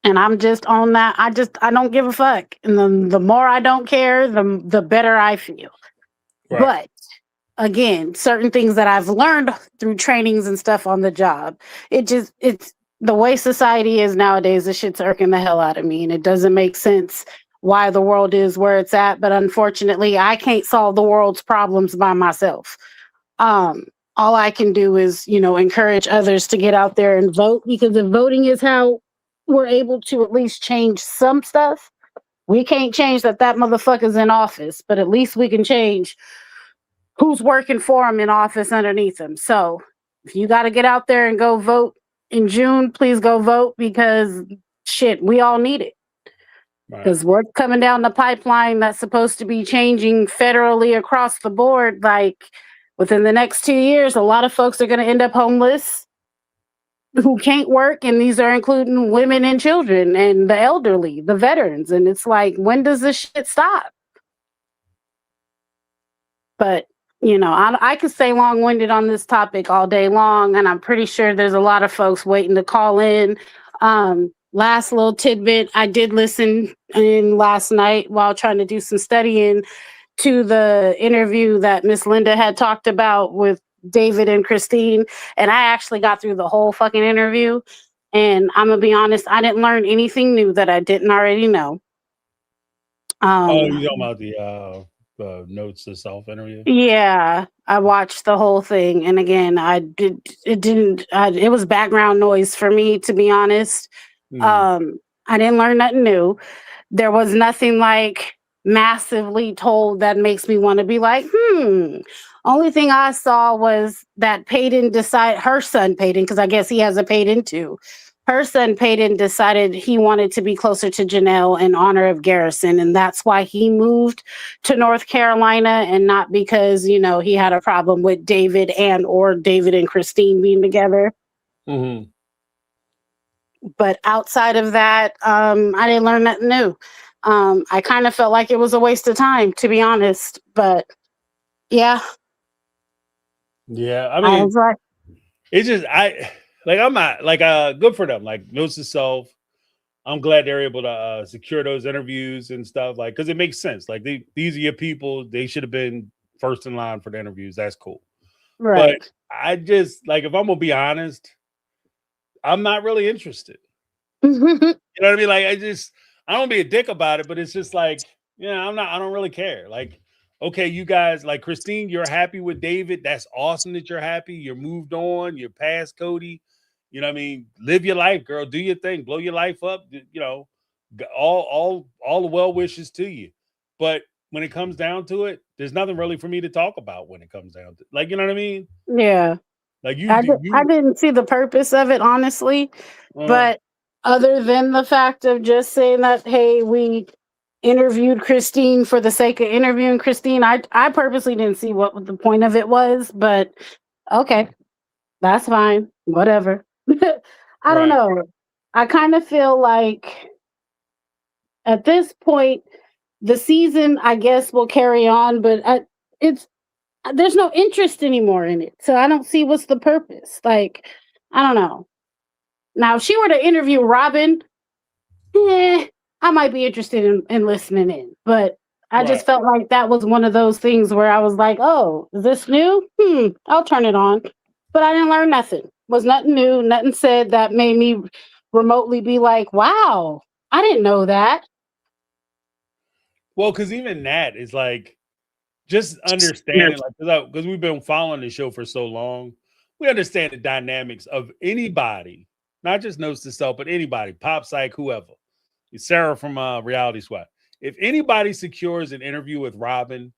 And I'm just on that. I don't give a fuck. And the more I don't care, the better I feel. Right. But again, certain things that I've learned through trainings and stuff on the job, it's the way society is nowadays, this shit's irking the hell out of me. And it doesn't make sense why the world is where it's at. But unfortunately, I can't solve the world's problems by myself. All I can do is, encourage others to get out there and vote, because if voting is how we're able to at least change some stuff, we can't change that motherfucker's in office, but at least we can change who's working for him in office underneath him. So if you got to get out there and go vote in June, please go vote, because shit, we all need it. Because what's coming down the pipeline that's supposed to be changing federally across the board, like within the next 2 years, a lot of folks are going to end up homeless who can't work. And these are including women and children and the elderly, the veterans. And it's like, when does this shit stop? But, you know, I could stay long-winded on this topic all day long. And I'm pretty sure there's a lot of folks waiting to call in. Last little tidbit, I did listen in last night while trying to do some studying to the interview that Miss Linda had talked about with David and Christine. And I actually got through the whole fucking interview. And I'm going to be honest, I didn't learn anything new that I didn't already know. You talking about the notes to self interview? Yeah, I watched the whole thing. And again, it was background noise for me, to be honest. I didn't learn nothing new. There was nothing like massively told that makes me want to be like, Only thing I saw was that her son Peyton, because I guess he has a Peyton too. Her son Peyton decided he wanted to be closer to Janelle in honor of Garrison. And that's why he moved to North Carolina, and not because, you know, he had a problem with David or David and Christine being together. Mm-hmm. But outside of that, I didn't learn nothing new. I kind of felt like it was a waste of time, to be honest. But yeah. Yeah, I mean, was like, it's just I'm not like good for them. Like, notes to self. I'm glad they're able to secure those interviews and stuff. Like, because it makes sense. Like, these are your people. They should have been first in line for the interviews. That's cool. right. But I just like, if I'm gonna be honest, I'm not really interested. You know what I mean? Like, I don't be a dick about it, but it's just like, I don't really care. Like, okay, you guys, like Christine, you're happy with David. That's awesome that you're happy. You're moved on. You're past Cody. You know what I mean? Live your life, girl. Do your thing. Blow your life up. You know, all the well wishes to you. But when it comes down to it, there's nothing really for me to talk about when it comes down to, like, you know what I mean? Yeah. Like I didn't see the purpose of it, honestly. But other than the fact of just saying that, hey, we interviewed Christine for the sake of interviewing Christine, I purposely didn't see what the point of it was. But okay, that's fine. Whatever. I don't know. I kind of feel like at this point, the season, I guess, will carry on, but there's no interest anymore in it. So I don't see what's the purpose. Like, I don't know. Now, if she were to interview Robin, I might be interested in listening in. But I just felt like that was one of those things where I was like, oh, is this new? I'll turn it on. But I didn't learn nothing. Was nothing new, nothing said that made me remotely be like, wow, I didn't know that. Well, because even that is like, just understanding, like, because we've been following the show for so long, we understand the dynamics of anybody, not just Notes to Self, but anybody, Pop Psych, whoever. Sarah from Reality Squad. If anybody secures an interview with Robin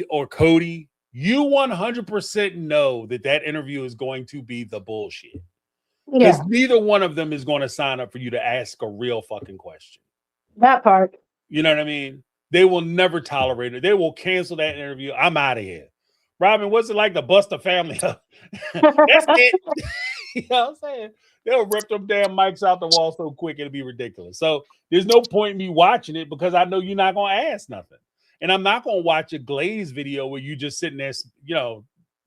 or Cody, you 100% know that interview is going to be the bullshit. Because neither one of them is going to sign up for you to ask a real fucking question. That part. You know what I mean? They will never tolerate it. They will cancel that interview. I'm out of here. Robin, what's it like to bust a family up? That's it. You know what I'm saying? They'll rip them damn mics out the wall so quick it'll be ridiculous. So there's no point in me watching it because I know you're not going to ask nothing. And I'm not going to watch a Glaze video where you just sitting there,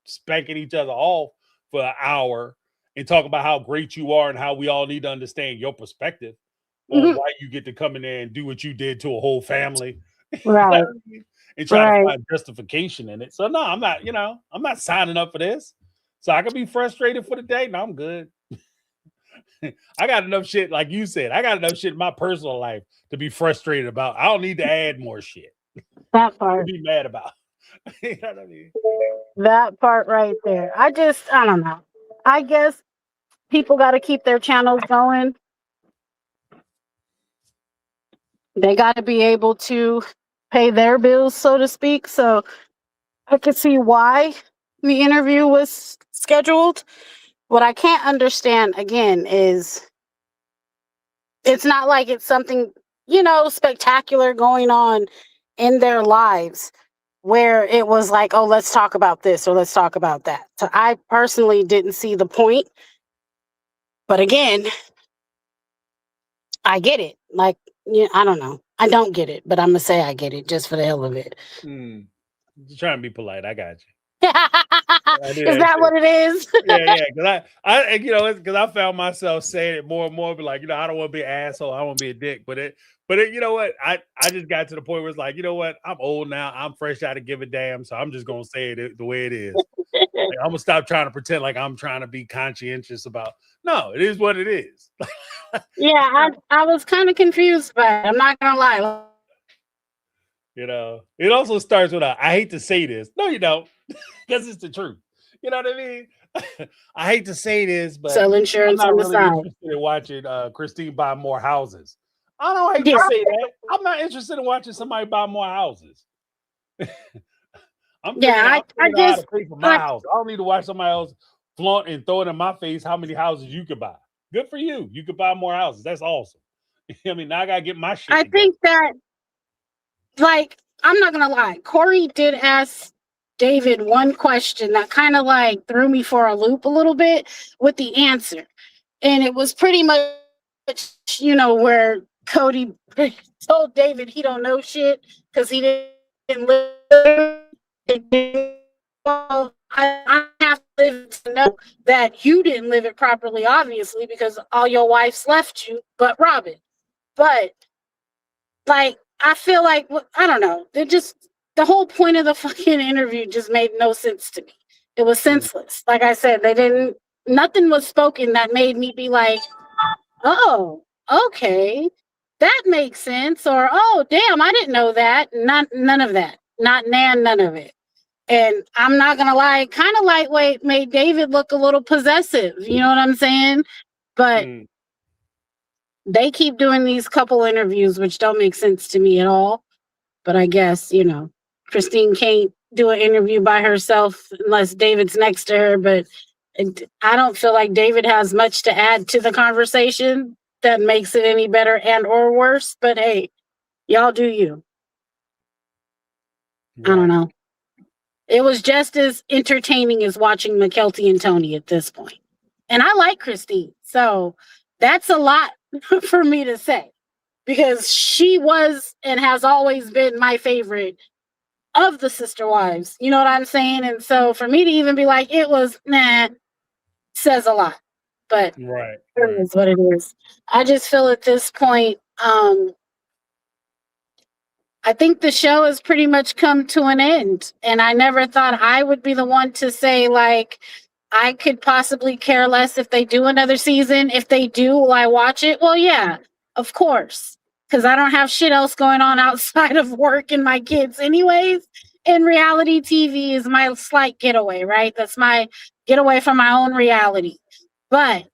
spanking each other off for an hour and talk about how great you are and how we all need to understand your perspective on why you get to come in there and do what you did to a whole family. Right. And try to find justification in it. So no, I'm not signing up for this. So I can be frustrated for the day. No, I'm good. I got enough shit, like you said. I got enough shit in my personal life to be frustrated about. I don't need to add more shit. That part. To be mad about. You know what I mean? That part right there. I don't know. I guess people got to keep their channels going. They got to be able to pay their bills, so to speak. So I could see why the interview was scheduled. What I can't understand, again, is it's not like it's something spectacular going on in their lives where it was like, oh, let's talk about this or let's talk about that. So I personally didn't see the point. But again, I get it. Like, I don't know. I don't get it, but I'm going to say I get it just for the hell of it. Just trying to be polite. I got you. Is that what it is? Yeah. Because I found myself saying it more and more, but like, I don't want to be an asshole. I don't want to be a dick. But you know what? I just got to the point where it's like, you know what? I'm old now. I'm fresh out to give a damn. So I'm just gonna say it the way it is. Like, I'm gonna stop trying to pretend like I'm trying to be conscientious about. No, it is what it is. Yeah, I was kind of confused by it. I'm not gonna lie. It also starts with I hate to say this. No, you don't, because it's the truth. You know what I mean? I hate to say this, but sell insurance I'm not on the really side. interested in watching Christine buy more houses. I don't hate to say that. I'm not interested in watching somebody buy more houses. I'm figuring out how to pay for my house. I don't need to watch somebody else flaunt and throw it in my face how many houses you could buy. Good for you. You could buy more houses. That's awesome. I mean, now I gotta get my shit together. Think that, like, I'm not gonna lie, Corey did ask David one question that kind of like threw me for a loop a little bit with the answer. And it was pretty much, where Cody told David he don't know shit because he didn't live. Well, I have to live to know that you didn't live it properly, obviously, because all your wives left you, but Robin. But, like, I feel like, I don't know. The whole point of the fucking interview just made no sense to me. It was senseless. Like I said, nothing was spoken that made me be like, oh, okay, that makes sense. Or, oh, damn, I didn't know that. None of that. None of it. And I'm not going to lie, kind of lightweight made David look a little possessive. You know what I'm saying? But they keep doing these couple interviews, which don't make sense to me at all. But I guess, Christine can't do an interview by herself unless David's next to her. But I don't feel like David has much to add to the conversation that makes it any better and or worse. But hey, y'all do you. Right. I don't know. It was just as entertaining as watching McKelty and Tony at this point. And I like Christine. So that's a lot for me to say. Because she was and has always been my favorite of the sister wives. You know what I'm saying? And so for me to even be like, it was, says a lot. But right. It is what it is. I just feel at this point, I think the show has pretty much come to an end. And I never thought I would be the one to say, like, I could possibly care less if they do another season. If they do, will I watch it? Well, yeah, of course. Because I don't have shit else going on outside of work and my kids anyways. And reality TV is my slight getaway, right? That's my getaway from my own reality. But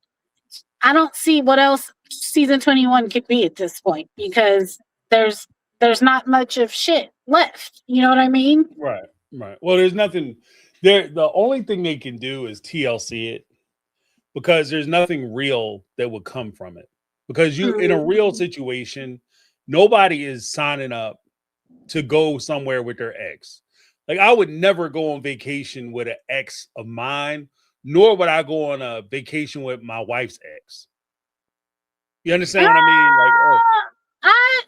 I don't see what else season 21 could be at this point, because there's not much of shit left. You know what I mean? Right. Well, there's nothing there. The only thing they can do is TLC it, because there's nothing real that would come from it. Because in a real situation, nobody is signing up to go somewhere with their ex. Like, I would never go on vacation with an ex of mine, nor would I go on a vacation with my wife's ex. You understand what I mean? Like,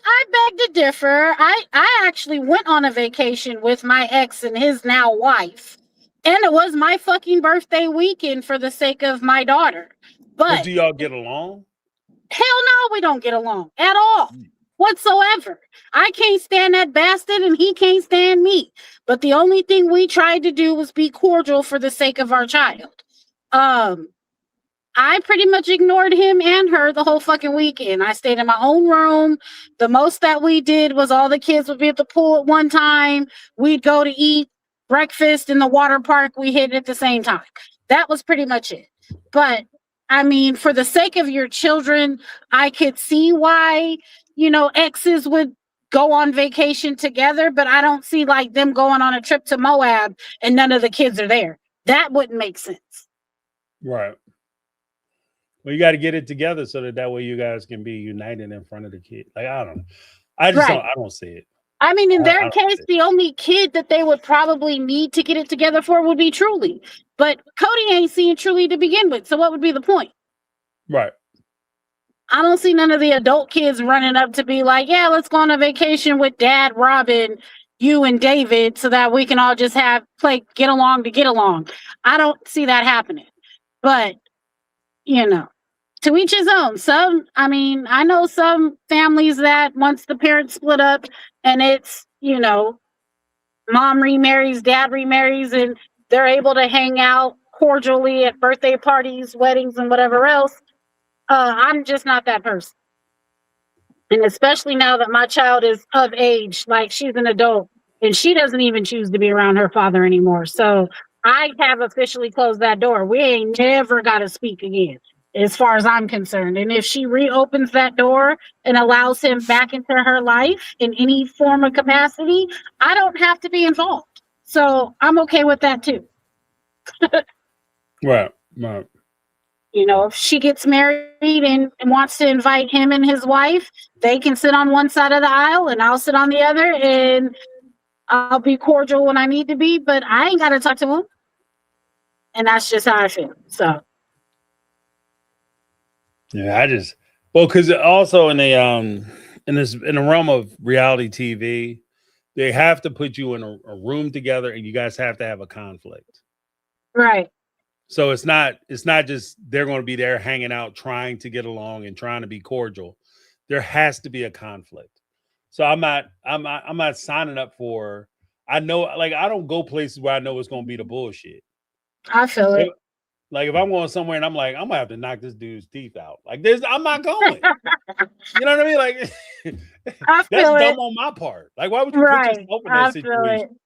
I beg to differ. I actually went on a vacation with my ex and his now wife. And it was my fucking birthday weekend for the sake of my daughter. But do y'all get along? Hell no, we don't get along at all. Whatsoever. I can't stand that bastard and he can't stand me. But the only thing we tried to do was be cordial for the sake of our child. I pretty much ignored him and her the whole fucking weekend. I stayed in my own room. The most that we did was all the kids would be at the pool at one time. We'd go to eat breakfast in the water park. We hit at the same time. That was pretty much it. But I mean, for the sake of your children, I could see why, exes would go on vacation together, but I don't see like them going on a trip to Moab and none of the kids are there. That wouldn't make sense. Right. Well, you got to get it together so that way you guys can be united in front of the kid. Like I don't know. I just don't. Right. I don't see it. I mean, in I their don't case, see it. the only kid that they would probably need to get it together for would be Truly. But Cody ain't seen Truly to begin with. So what would be the point? Right. I don't see none of the adult kids running up to be like, yeah, let's go on a vacation with Dad, Robin, you and David so that we can all just get along to get along. I don't see that happening. But, to each his own. I know some families that once the parents split up and it's, mom remarries, dad remarries, and they're able to hang out cordially at birthday parties, weddings, and whatever else. I'm just not that person. And especially now that my child is of age, like she's an adult, and she doesn't even choose to be around her father anymore. So I have officially closed that door. We ain't never got to speak again, as far as I'm concerned. And if she reopens that door and allows him back into her life in any form of capacity, I don't have to be involved. So I'm okay with that too. Right. Right. If she gets married and wants to invite him and his wife, they can sit on one side of the aisle and I'll sit on the other, and I'll be cordial when I need to be, but I ain't got to talk to him. And that's just how I feel. So. Yeah, because also in the realm of reality TV, they have to put you in a room together and you guys have to have a conflict. Right. So it's not just they're going to be there hanging out, trying to get along and trying to be cordial. There has to be a conflict. So I'm not signing up for. I know, like I don't go places where I know it's going to be the bullshit. I feel it. Like if I'm going somewhere and I'm like, I'm gonna have to knock this dude's teeth out. Like I'm not going. You know what I mean? Like I that's feel dumb it. on my part. Like why would you put yourself in that situation?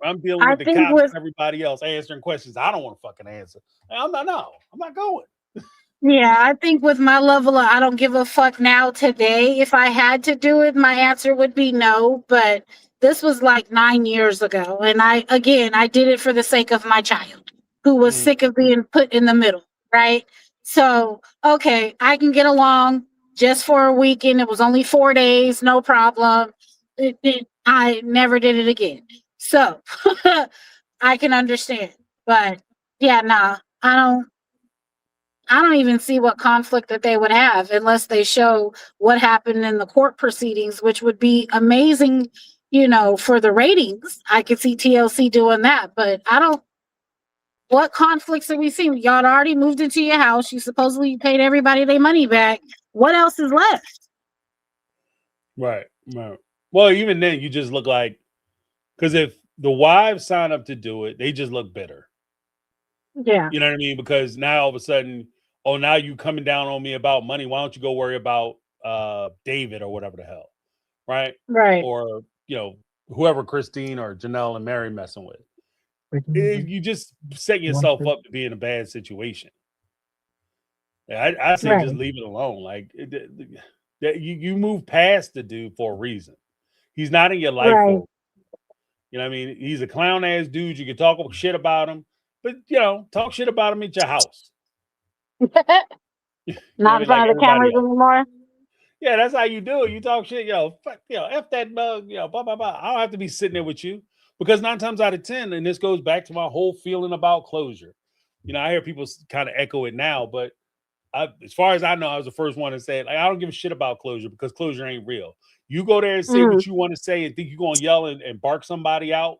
I'm dealing with the cops and everybody else answering questions I don't want to fucking answer. I'm not going. Yeah, I think with my level of I don't give a fuck now today, if I had to do it, my answer would be no. But this was like 9 years ago. And I did it for the sake of my child who was sick of being put in the middle. Right. So, okay, I can get along just for a weekend. It was only 4 days, no problem. I never did it again. So I can understand. But yeah, I don't even see what conflict that they would have unless they show what happened in the court proceedings, which would be amazing, for the ratings. I could see TLC doing that, but what conflicts are we seeing? Y'all already moved into your house. You supposedly paid everybody their money back. What else is left? Right. Well, even then you just look like, because if the wives sign up to do it, they just look bitter. Yeah. You know what I mean? Because now all of a sudden, now you coming down on me about money. Why don't you go worry about David or whatever the hell? Right. Right. Or, whoever Christine or Janelle and Mary messing with. You just set yourself up to be in a bad situation. I say just leave it alone. Like you move past the dude for a reason. He's not in your life. Right. You know what I mean? He's a clown ass dude. You can talk shit about him, but talk shit about him at your house. Not in front of the cameras anymore. Yeah, that's how you do it. You talk shit, fuck, F that bug, blah, blah, blah. I don't have to be sitting there with you because 9 times out of 10, and this goes back to my whole feeling about closure. I hear people kind of echo it now, but as far as I know, I was the first one to say it. Like, I don't give a shit about closure because closure ain't real. You go there and say what you want to say and think you're going to yell and bark somebody out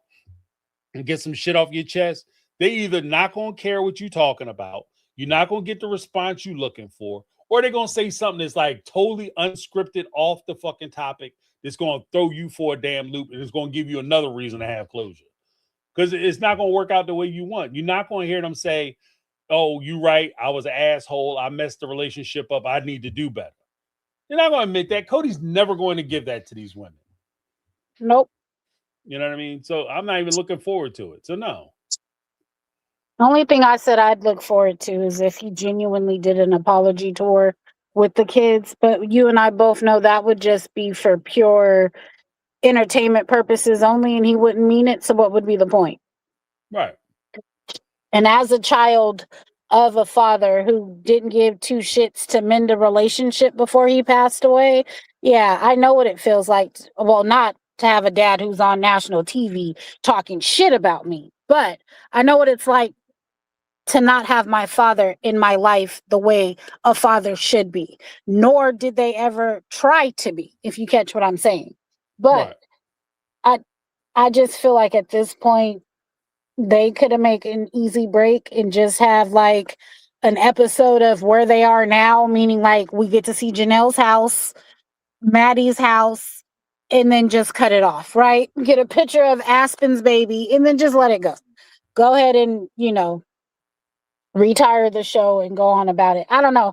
and get some shit off your chest. They either not going to care what you're talking about. You're not going to get the response you're looking for. Or they're going to say something that's like totally unscripted off the fucking topic that's going to throw you for a damn loop and it's going to give you another reason to have closure. Because it's not going to work out the way you want. You're not going to hear them say, oh, you're right. I was an asshole. I messed the relationship up. I need to do better. You're not going to admit that. Cody's never going to give that to these women. Nope. You know what I mean? So I'm not even looking forward to it. So no. The only thing I said I'd look forward to is if he genuinely did an apology tour with the kids. But you and I both know that would just be for pure entertainment purposes only, and he wouldn't mean it. So what would be the point? Right. And as a child of a father who didn't give two shits to mend a relationship before he passed away. Yeah, I know what it feels like. Well, not to have a dad who's on national TV talking shit about me, but I know what it's like to not have my father in my life the way a father should be, nor did they ever try to be, if you catch what I'm saying. But Right. I I just feel like at this point they could have made an easy break and just have like an episode of where they are now, meaning like we get to see Janelle's house, Maddie's house, and then just cut it off, right? Get a picture of Aspen's baby and then just let it go. Go ahead and, retire the show and go on about it. I don't know.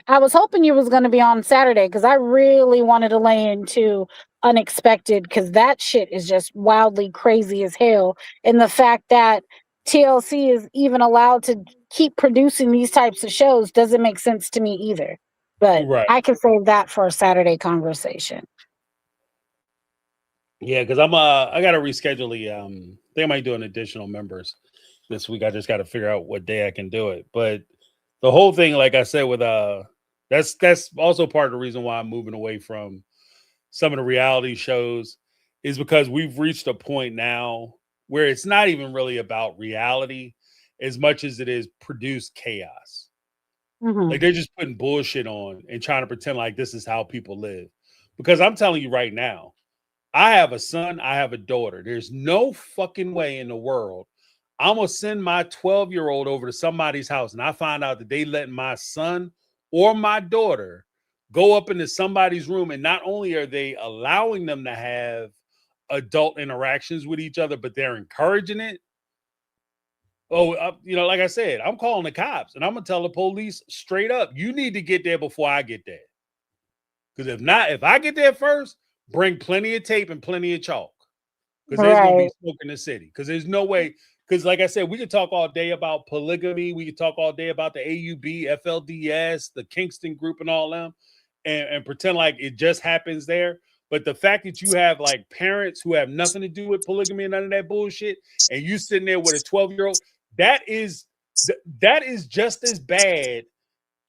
I was hoping you was going to be on Saturday because I really wanted to lay into Unexpected because that shit is just wildly crazy as hell. And the fact that TLC is even allowed to keep producing these types of shows doesn't make sense to me either. But Right. I can save that for a Saturday conversation. Yeah, because I gotta reschedule the I think I might do an additional members this week. I just gotta figure out what day I can do it. But the whole thing, like I said, with that's also part of the reason why I'm moving away from some of the reality shows, is because we've reached a point now where it's not even really about reality as much as it is produced chaos. Mhm. Like they're just putting bullshit on and trying to pretend like this is how people live. Because I'm telling you right now, I have a son, I have a daughter. There's no fucking way in the world I'm gonna send my 12-year-old over to somebody's house and I find out that they let my son or my daughter go up into somebody's room, and not only are they allowing them to have adult interactions with each other, but they're encouraging it. Oh, like I said, I'm calling the cops and I'm gonna tell the police straight up, you need to get there before I get there. Because if not, if I get there first, bring plenty of tape and plenty of chalk. Because there's gonna Right. be smoke in the city. Because there's no way. Because like I said, we could talk all day about polygamy. We could talk all day about the AUB, FLDS, the Kingston group, and all them, and pretend like it just happens there. But the fact that you have like parents who have nothing to do with polygamy and none of that bullshit, and you sitting there with a 12-year-old, that is just as bad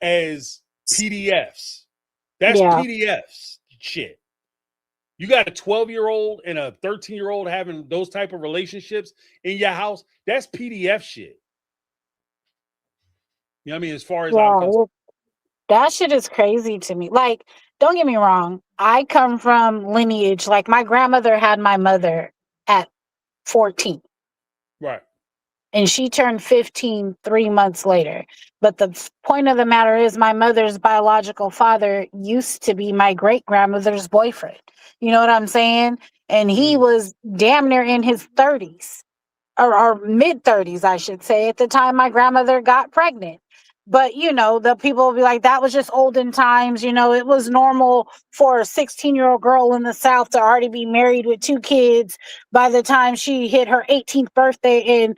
as PDFs. That's Yeah. PDFs shit. You got a 12-year-old and a 13-year-old having those type of relationships in your house. That's PDF shit. You know what I mean? As far as I'm concerned. Yeah. That shit is crazy to me. Like, don't get me wrong. I come from lineage. Like, my grandmother had my mother at 14, Right. and she turned 15 3 months later. But the point of the matter is, my mother's biological father used to be my great grandmother's boyfriend. You know what I'm saying? And he Mm. was damn near in his 30s, or mid 30s, I should say, at the time my grandmother got pregnant. But, the people will be like, that was just olden times. It was normal for a 16-year-old girl in the South to already be married with two kids by the time she hit her 18th birthday. And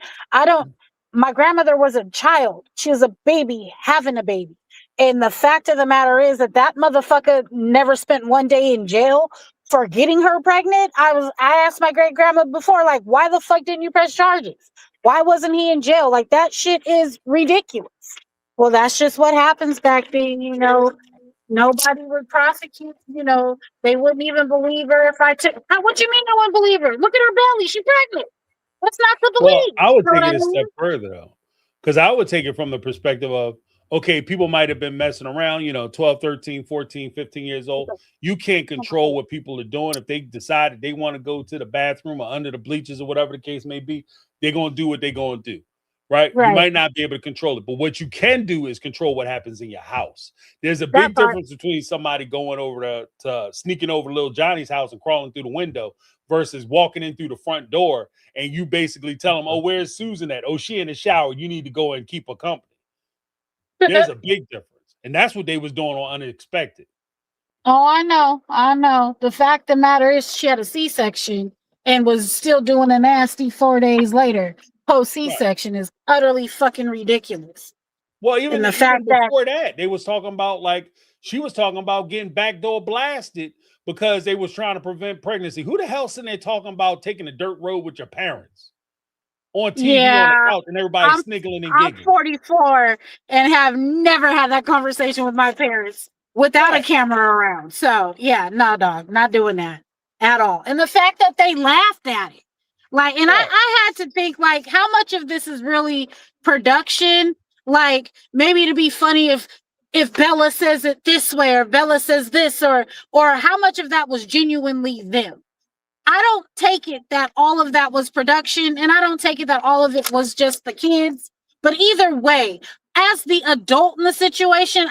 my grandmother was a child. She was a baby having a baby. And the fact of the matter is that motherfucker never spent one day in jail for getting her pregnant. I asked my great grandma before, like, why the fuck didn't you press charges? Why wasn't he in jail? Like, that shit is ridiculous. Well, that's just what happens back then. Nobody would prosecute. They wouldn't even believe her if I took. What you mean no one believe her? Look at her belly. She's pregnant. What's not to Well, believe? I You would know what take I it a mean? step further though. Because I would take it from the perspective of, okay, people might have been messing around, 12, 13, 14, 15 years old. You can't control what people are doing. If they decide that they want to go to the bathroom or under the bleachers or whatever the case may be, they're going to do what they're going to do. Right? You Right. might not be able to control it, but what you can do is control what happens in your house. There's a That big part. difference between somebody going over to sneaking over little Johnny's house and crawling through the window versus walking in through the front door and you basically tell them, oh, where's Susan at? Oh, she in the shower. You need to go and keep her company. There's a big difference. And that's what they was doing on Unexpected. Oh, I know. I know. The fact of the matter is she had a C-section and was still doing a nasty 4 days later. Post Right. C-section is utterly fucking ridiculous. Well, And even the fact that before that, they was talking about she was talking about getting backdoor blasted because they was trying to prevent pregnancy. Who the hell sitting there talking about taking a dirt road with your parents? on TV on the Yeah, couch and everybody's I'm sniggling and I'm giggling. 44 and have never had that conversation with my parents without a Right. camera around. So yeah, no, dog, not doing that at all. And the fact that they laughed at it, like, and Right. I had to think, like, how much of this is really production? Like, maybe to be funny if Bella says it this way or Bella says this, or how much of that was genuinely them. I don't take it that all of that was production, and I don't take it that all of it was just the kids. But either way, as the adult in the situation,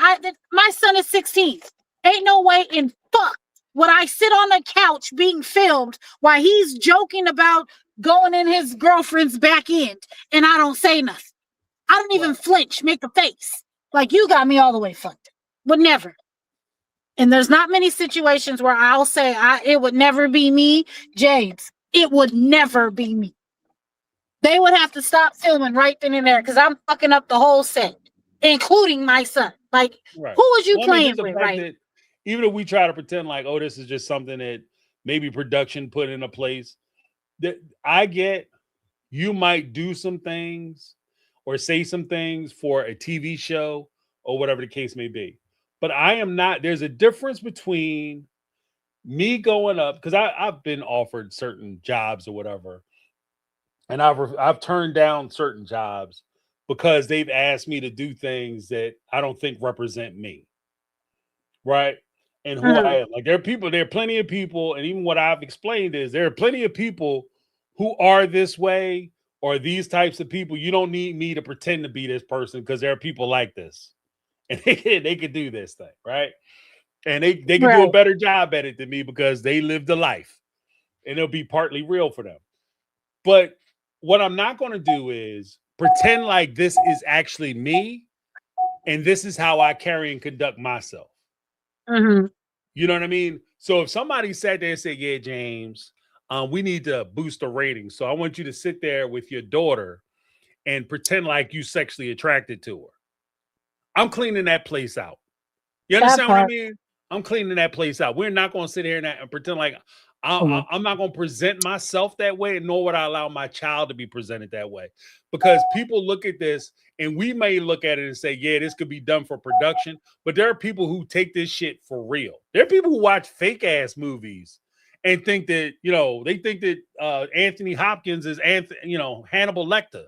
my son is 16. Ain't no way in fuck would I sit on a couch being filmed while he's joking about going in his girlfriend's back end, and I don't say nothing. I don't even Right. flinch, make a face. Like, you got me all the way fucked. Would never. And there's not many situations where I'll say it would never be me, James. It would never be me. They would have to stop filming right then and there because I'm fucking up the whole set, including my son. Like, Right. who was you Well, I mean, playing just the with, fact right? that even if we try to pretend like, oh, this is just something that maybe production put into place, that I get you might do some things or say some things for a TV show or whatever the case may be. But I am not, there's a difference between me going up because I've been offered certain jobs or whatever, and I've turned down certain jobs because they've asked me to do things that I don't think represent me, right? And who I Mm, am. Like there are plenty of people, and even what I've explained is there are plenty of people who are this way or these types of people. You don't need me to pretend to be this person because there are people like this, and they can do this thing, right? And they can do a right. better job at it than me because they lived a life, and it'll be partly real for them. But what I'm not going to do is pretend like this is actually me and this is how I carry and conduct myself. Mm-hmm. You know what I mean? So if somebody sat there and said, "Yeah, James, we need to boost the ratings, so I want you to sit there with your daughter and pretend like you sexually attracted to her," I'm cleaning that place out. You That understand what I part. mean? I'm cleaning that place out. We're not going to sit here and pretend like Mhm. I'm not going to present myself that way, nor would I allow my child to be presented that way. Because people look at this and we may look at it and say, yeah, this could be done for production. But there are people who take this shit for real. There are people who watch fake ass movies and think that, they think that Anthony Hopkins is Hannibal Lecter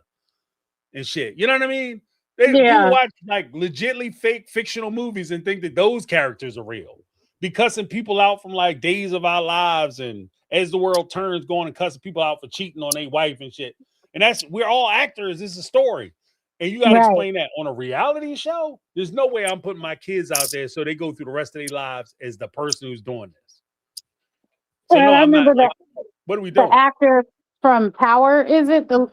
and shit. You know what I mean? People Yeah. watch like legitly fake fictional movies and think that those characters are real. Be cussing people out from like Days of Our Lives and As the World Turns, going and cussing people out for cheating on their wife and shit. And we're all actors. This is a story. And you got to Right. explain that on a reality show. There's no way I'm putting my kids out there so they go through the rest of their lives as the person who's doing this. So And no, I I'm not remember like, that what are we the doing? actor from Power, is it the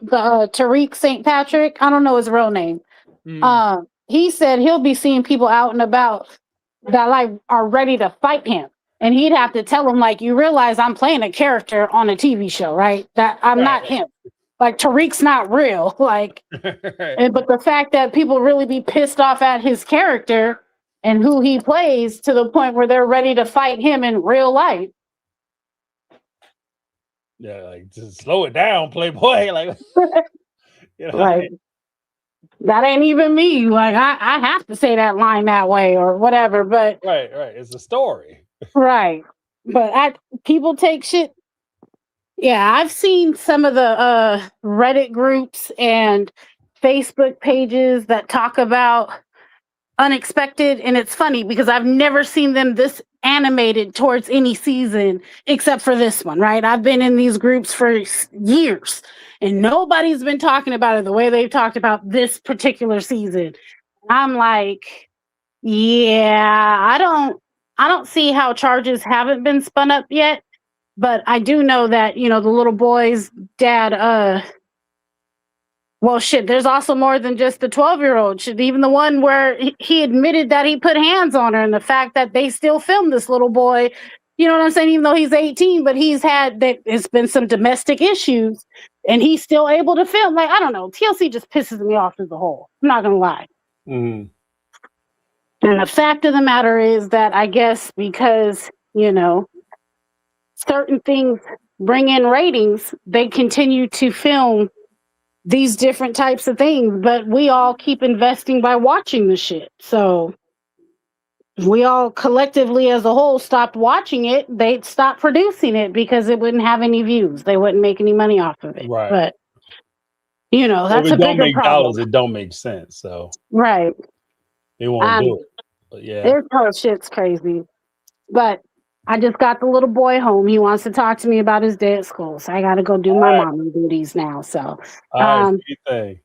Tariq St. Patrick? I don't know his real name. Mm, He said he'll be seeing people out and about that like are ready to fight him. And he'd have to tell them, like, you realize I'm playing a character on a TV show, right? That I'm right, not him. Like, Tariq's not real. Like, right. but the fact that people really be pissed off at his character and who he plays to the point where they're ready to fight him in real life. Yeah, like just slow it down, Playboy. Like, you know, Like, that ain't even me. Like, I have to say that line that way or whatever. But right. It's a story. right. But people take shit. Yeah, I've seen some of the Reddit groups and Facebook pages that talk about Unexpected, and it's funny because I've never seen them this animated towards any season except for this one, right? I've been in these groups for years and nobody's been talking about it the way they've talked about this particular season. I'm like, yeah, I don't see how charges haven't been spun up yet, but I do know that, the little boy's dad, well, shit, there's also more than just the 12-year-old. Shit, even the one where he admitted that he put hands on her, and the fact that they still film this little boy, you know what I'm saying? Even though he's 18, but it's been some domestic issues, and he's still able to film. Like, I don't know. TLC just pisses me off as a whole. I'm not going to lie. Mm. And the fact of the matter is that I guess because, certain things bring in ratings, they continue to film these different types of things, but we all keep investing by watching the shit. So if we all collectively as a whole stopped watching it, they'd stop producing it because it wouldn't have any views. They wouldn't make any money off of it. Right. But you know, that's if a it don't bigger make problem. dollars, it don't make sense. So Right. they won't do it. But yeah. Their whole shit's crazy. But I just got the little boy home. He wants to talk to me about his day at school. So I got to go do my mommy duties now. So All right, sweet thing.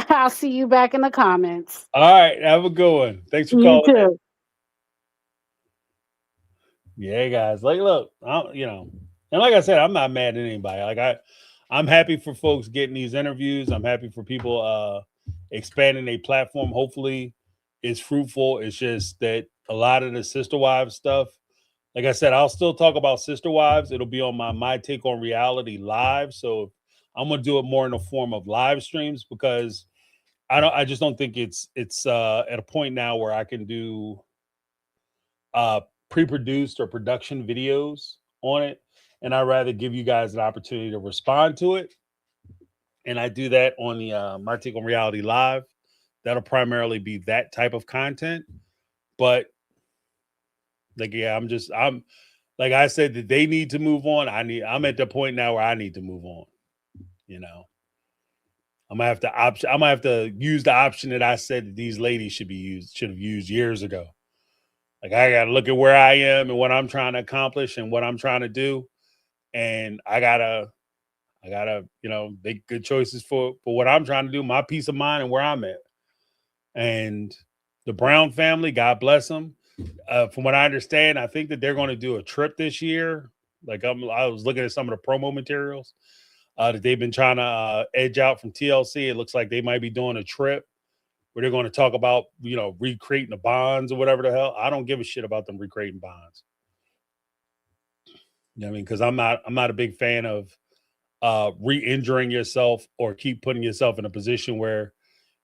I'll see you back in the comments. All right, have a good one. Thanks for You calling too. in. Yeah, guys. Like, look, you know, and like I said, I'm not mad at anybody. Like I'm happy for folks getting these interviews. I'm happy for people expanding their platform. Hopefully it's fruitful. It's just that a lot of the Sister Wives stuff, like I said, I'll still talk about Sister Wives. It'll be on my Take on Reality live. So I'm gonna do it more in the form of live streams because I just don't think it's at a point now where I can do pre-produced or production videos on it, and I'd rather give you guys an opportunity to respond to it. And I do that on the My Take on Reality live. That'll primarily be that type of content. But like, yeah, I'm like I said, that they need to move on. I'm at the point now where I need to move on. You know, I'm gonna have to use the option that I said that these ladies should have used years ago. Like, I got to look at where I am and what I'm trying to accomplish and what I'm trying to do. And I gotta, you know, make good choices for what I'm trying to do, my peace of mind and where I'm at. And the Brown family, God bless them. From what I understand, I think that they're going to do a trip this year. Like I was looking at some of the promo materials that they've been trying to edge out from TLC. It looks like they might be doing a trip where they're going to talk about, you know, recreating the bonds or whatever the hell. I don't give a shit about them recreating bonds. You know what I mean? Because I'm not a big fan of re-injuring yourself or keep putting yourself in a position where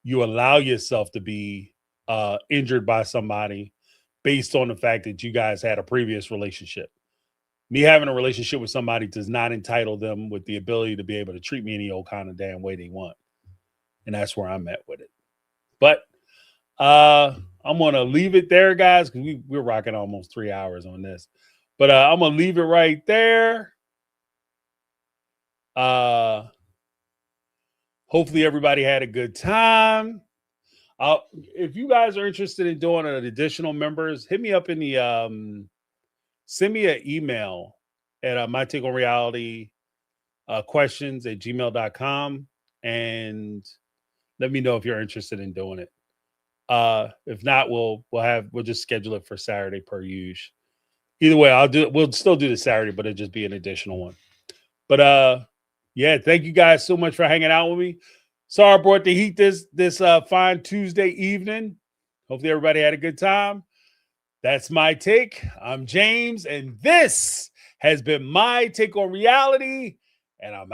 you allow yourself to be injured by somebody based on the fact that you guys had a previous relationship. Me having a relationship with somebody does not entitle them with the ability to be able to treat me any old kind of damn way they want. And that's where I'm at with it. But I'm going to leave it there, guys, because we're rocking almost 3 hours on this. But I'm going to leave it right there. Hopefully everybody had a good time. If you guys are interested in doing an additional members, hit me up in the send me an email at my take on reality questions at gmail.com and let me know if you're interested in doing it. If not, we'll just schedule it for Saturday per usual. Either way, we'll still do the Saturday, but it'll just be an additional one. But yeah, thank you guys so much for hanging out with me. Sorry I brought the heat this fine Tuesday evening. Hopefully everybody had a good time. That's my take. I'm James, and this has been My Take on Reality, and I'm